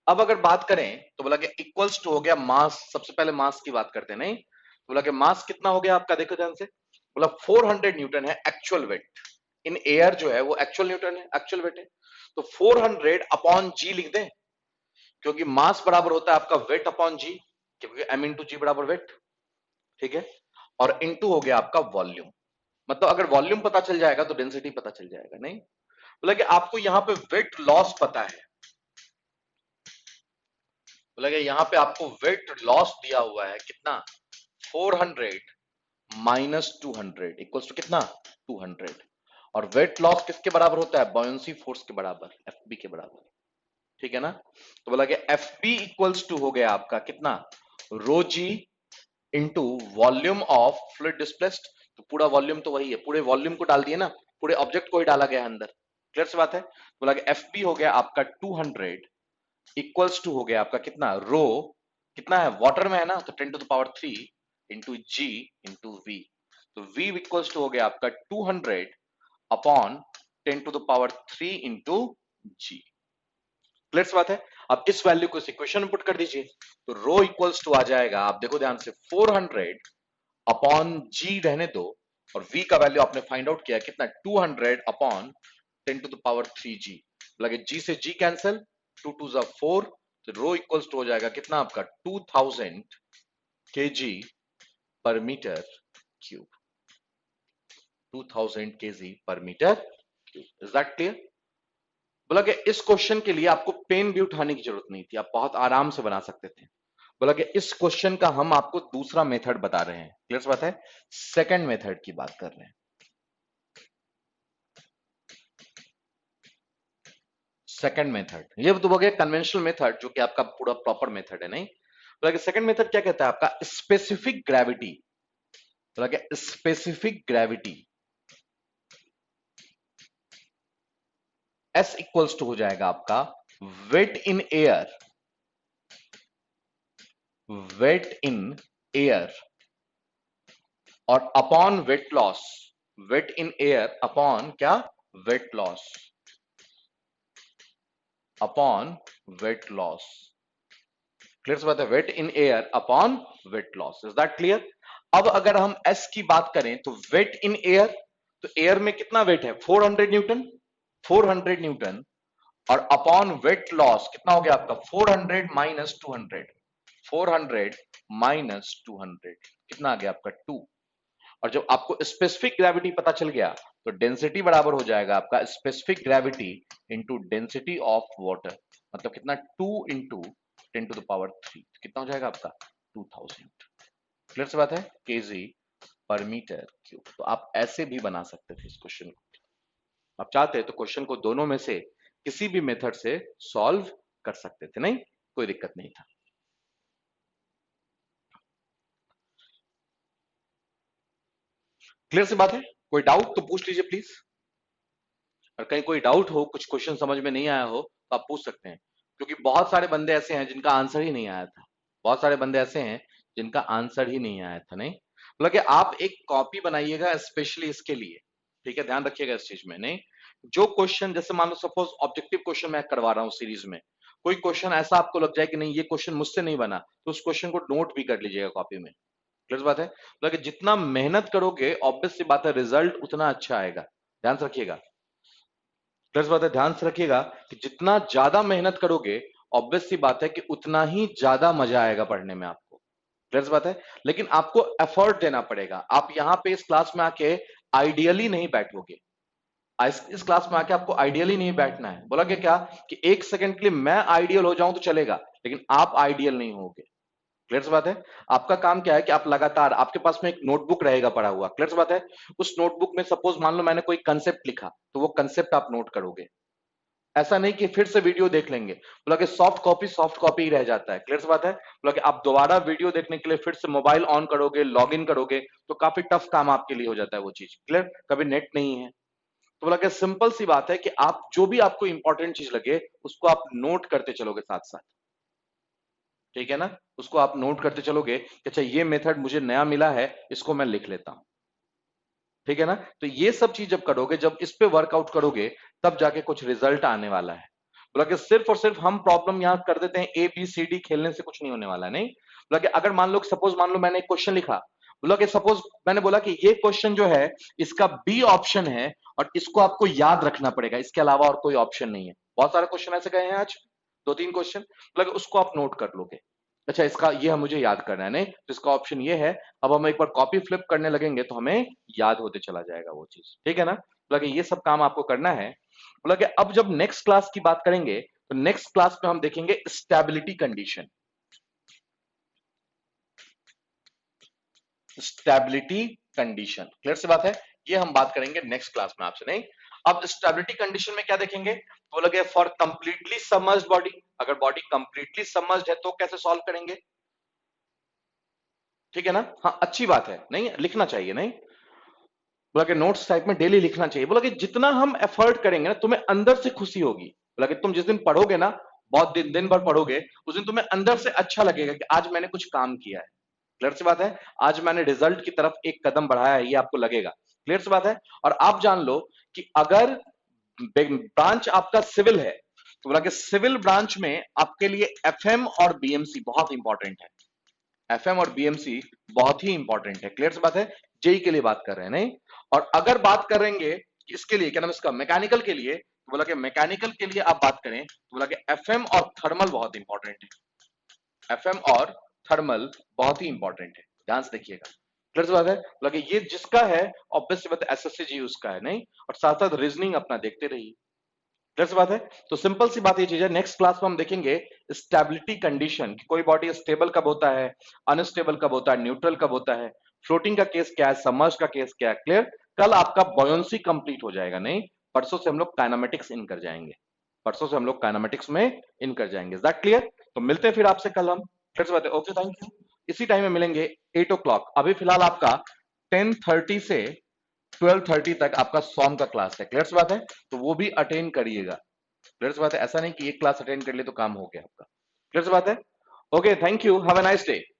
अब अगर बात करें तो बोला कि इक्वल्स टू हो गया मास. सबसे पहले मास की बात करते हैं. नहीं, बोला कि मास कितना हो गया आपका. देखो ध्यान से. बोला 400 न्यूटन है एक्चुअल वेट. इन एयर जो है वो एक्चुअल न्यूटन है, एक्चुअल वेट है. तो 400 अपॉन जी लिख दें, क्योंकि मास बराबर होता है आपका वेट अपॉन जी, क्योंकि एम इंटू जी बराबर वेट. ठीक है. और इंटू हो गया आपका वॉल्यूम. मतलब अगर वॉल्यूम पता चल जाएगा तो डेंसिटी पता चल जाएगा. नहीं, बोला कि आपको यहां पे वेट लॉस पता है. बोला कि यहां पे आपको वेट लॉस दिया हुआ है कितना. 400 माइनस 200 इक्वल्स टू कितना. 200. और वेट लॉस किसके बराबर होता है. बॉयंसी फोर्स के बराबर, एफ बी के बराबर. ठीक है ना. तो बोला कि एफ बी इक्वल्स टू हो गया आपका कितना. Rho ji into volume of fluid displaced. तो पूरा वॉल्यूम तो वही है, पूरे वॉल्यूम को डाल दिए ना, पूरे ऑब्जेक्ट को ही डाला गया अंदर. क्लियर सी बात है. बोला कि एफ बी हो गया आपका 200 इक्वल्स टू हो गया आपका कितना. रो कितना है, वाटर में है ना, तो 10⁻³ इंटू जी इंटू वी. तो v इक्वल्स टू हो गया आपका 200 अपॉन 10⁻³ इंटू जी. क्लियर बात है. अब इस वैल्यू को इस इक्वेशन में पुट कर दीजिए, तो रो इक्वल्स टू आ जाएगा. आप देखो ध्यान से, 400 अपॉन जी रहने दो, और v का वैल्यू आपने फाइंड आउट किया कितना. 200 अपॉन 10⁻³ लगे जी से जी कैंसिल, 2 2 जा 4. तो रो इक्वल्स टू हो जाएगा कितना आपका 2000 kg per metre cube. 2000 kg per metre cube. Is that clear? बोला कि इस क्वेश्चन के लिए आपको पेन भी उठाने की जरूरत नहीं थी, आप बहुत आराम से बना सकते थे. बोला कि इस क्वेश्चन का हम आपको दूसरा मेथड बता रहे हैं. क्लियर बात है. सेकंड मेथड की बात कर रहे हैं. सेकंड मेथड, ये तो हो गया कन्वेंशनल मेथड जो कि आपका पूरा प्रॉपर मेथड है, नहीं बोला। सेकंड मेथड क्या कहता है आपका, स्पेसिफिक ग्रेविटी। बोला specific gravity S equals to हो जाएगा आपका weight in air, weight in air और upon weight loss, weight in air upon क्या, weight loss, upon weight loss. Clear से बात है, weight in air upon weight loss, is that clear. अब अगर हम S की बात करें तो वेट इन एयर, तो एयर में कितना वेट है, 400 न्यूटन, 400 न्यूटन और अपॉन वेट लॉस कितना हो गया आपका 400 माइनस 200, 400 माइनस 200 कितना आ गया आपका 2। और जब आपको स्पेसिफिक ग्रेविटी पता चल गया तो डेंसिटी बराबर हो जाएगा आपका specific gravity into density of water, मतलब कितना 2 इंटू 10 टू द पावर 3, कितना हो जाएगा आपका 2000। क्लियर से बात है, केजी पर मीटर क्यूब। तो आप ऐसे भी बना सकते थे इस क्वेश्चन को, आप चाहते तो क्वेश्चन को दोनों में से किसी भी मेथड से सॉल्व कर सकते थे, नहीं कोई दिक्कत नहीं था। क्लियर से बात है, कोई डाउट तो पूछ लीजिए प्लीज। और कहीं कोई डाउट हो, कुछ क्वेश्चन समझ में नहीं आया हो तो आप पूछ सकते हैं, क्योंकि बहुत सारे बंदे ऐसे हैं जिनका आंसर ही नहीं आया था, बहुत सारे बंदे ऐसे हैं जिनका आंसर ही नहीं आया था। नहीं मतलब कि आप एक कॉपी बनाइएगा स्पेशली इसके लिए, ठीक है, ध्यान रखिएगा इस चीज में। नहीं जो क्वेश्चन, जैसे मान लो सपोज ऑब्जेक्टिव क्वेश्चन मैं करवा रहा हूँ सीरीज में, कोई क्वेश्चन ऐसा आपको लग जाए कि नहीं ये क्वेश्चन मुझसे नहीं बना, तो उस क्वेश्चन को नोट भी कर लीजिएगा कॉपी में। क्लियर बात है, मतलब कि जितना मेहनत करोगे ऑब्वियस सी बात है रिजल्ट उतना अच्छा आएगा, ध्यान से रखिएगा। प्लस बात है, ध्यान से रखिएगा कि जितना ज्यादा मेहनत करोगे ऑब्वियस सी बात है कि उतना ही ज्यादा मजा आएगा पढ़ने में आपको। क्लियर बात है, लेकिन आपको एफर्ट देना पड़ेगा। आप यहाँ पे इस क्लास में आके आइडियली नहीं बैठोगे, इस क्लास में आके आपको आइडियली नहीं बैठना है। बोला क्या कि एक सेकंड के लिए मैं आइडियल हो जाऊं तो चलेगा, लेकिन आप आइडियल नहीं होगे। क्लियर सी बात है, आपका काम क्या है कि आप लगातार, आपके पास में एक नोटबुक रहेगा पड़ा हुआ। क्लियर सी बात है, उस नोटबुक में सपोज मान लो मैंने कोई कंसेप्ट लिखा तो वो कंसेप्ट आप नोट करोगे, ऐसा नहीं कि फिर से वीडियो देख लेंगे। बोला कि सॉफ्ट कॉपी ही रह जाता है। क्लियर सी बात है, बोला कि आप दोबारा वीडियो देखने के लिए फिर से मोबाइल ऑन करोगे, लॉग इन करोगे तो काफी टफ काम आपके लिए हो जाता है वो चीज। क्लियर, कभी नेट नहीं है तो बोला कि सिंपल सी बात है कि आप जो भी आपको इंपॉर्टेंट चीज लगे उसको आप नोट करते चलोगे साथ साथ, ठीक है ना, उसको आप नोट करते चलोगे कि अच्छा ये मेथड मुझे नया मिला है, इसको मैं लिख लेता हूं, ठीक है ना। तो ये सब चीज जब करोगे, जब इस पे वर्कआउट करोगे तब जाके कुछ रिजल्ट आने वाला है। बोला कि सिर्फ और सिर्फ हम प्रॉब्लम यहां कर देते हैं, ए बी सी डी खेलने से कुछ नहीं होने वाला। नहीं बोला कि अगर मान लो सपोज मान लो मैंने एक क्वेश्चन लिखा, बोला कि सपोज मैंने बोला कि ये क्वेश्चन जो है इसका बी ऑप्शन है और इसको आपको याद रखना पड़ेगा, इसके अलावा और कोई ऑप्शन नहीं है। बहुत सारे क्वेश्चन ऐसे गए हैं आज, 2-3 क्वेश्चन, बोला कि उसको आप नोट कर लोगे। अच्छा इसका ये मुझे याद करना है, नहीं तो इसका ऑप्शन ये है। अब हम एक बार कॉपी फ्लिप करने लगेंगे तो हमें याद होते चला जाएगा वो चीज, ठीक है ना। बोला कि ये सब काम आपको करना है। बोला कि अब जब नेक्स्ट क्लास की बात करेंगे तो नेक्स्ट क्लास में हम देखेंगे stability condition, stability condition. Clear से बात है, ये हम बात करेंगे नेक्स्ट क्लास में आपसे। नहीं अब स्टेबिलिटी कंडीशन में क्या देखेंगे, तो लगे फॉर कंप्लीटली सबमर्ज्ड बॉडी, अगर बॉडी कंप्लीटली सबमर्ज्ड है तो कैसे सॉल्व करेंगे, ठीक है ना। हाँ अच्छी बात है, नहीं लिखना चाहिए। नहीं बोला कि नोट्स टाइप में डेली लिखना चाहिए। बोला कि जितना हम एफर्ट करेंगे ना तुम्हें अंदर से खुशी होगी। बोला कि तुम जिस दिन पढ़ोगे ना, बहुत दिन दिन भर पढ़ोगे, उस दिन तुम्हें अंदर से अच्छा लगेगा कि आज मैंने कुछ काम किया है। क्लियर सी बात है, आज मैंने रिजल्ट की तरफ एक कदम बढ़ाया है, ये आपको लगेगा। क्लियर सी बात है, और आप जान लो कि अगर ब्रांच आपका सिविल है तो बोला कि सिविल ब्रांच में आपके लिए एफएम और बीएमसी बहुत इंपॉर्टेंट है, एफएम और बीएमसी बहुत ही इंपॉर्टेंट है। क्लियर सी बात है, जेई के लिए बात कर रहे हैं। नहीं और अगर बात करेंगे इसके लिए क्या नाम इसका मैकेनिकल के लिए, तो बोला कि मैकेनिकल के लिए आप बात करें तो बोला कि एफएम और थर्मल बहुत इंपॉर्टेंट है, एफएम और थर्मल बहुत ही इंपॉर्टेंट है, ध्यान से देखिएगा। क्लियर सी बात है, बोला कि ये जिसका है ऑब्वियस सी बात है एसएससी जी उसका है। नहीं और साथ साथ रीजनिंग अपना देखते रहिए। क्लियर सी बात है, तो सिंपल सी बात ये चीज है, नेक्स्ट क्लास में हम देखेंगे स्टेबिलिटी कंडीशन कि कोई बॉडी स्टेबल कब होता है, अनस्टेबल कब होता है, न्यूट्रल कब होता है, फ्लोटिंग का केस क्या है, सबमर्ज का केस क्या है। क्लियर, कल आपका बॉयंसी कंप्लीट हो जाएगा। नहीं परसों से हम लोग काइनेमेटिक्स इन कर जाएंगे, परसों से हम लोग काइनेमेटिक्स में इन कर जाएंगे। Is that clear? तो मिलते हैं फिर आपसे कल हम, फिर से बात है। Okay, thank you. इसी टाइम में मिलेंगे 8 o'clock। अभी फिलहाल आपका 10:30 से 12:30 तक आपका सॉम का क्लास है। क्लियर सी बात है? तो वो भी अटेंड करिएगा। क्लियर सी बात है? ऐसा नहीं कि एक क्लास अटेंड कर ले तो काम हो गया आपका। क्लियर सी बात है? Okay, thank you, have a nice day.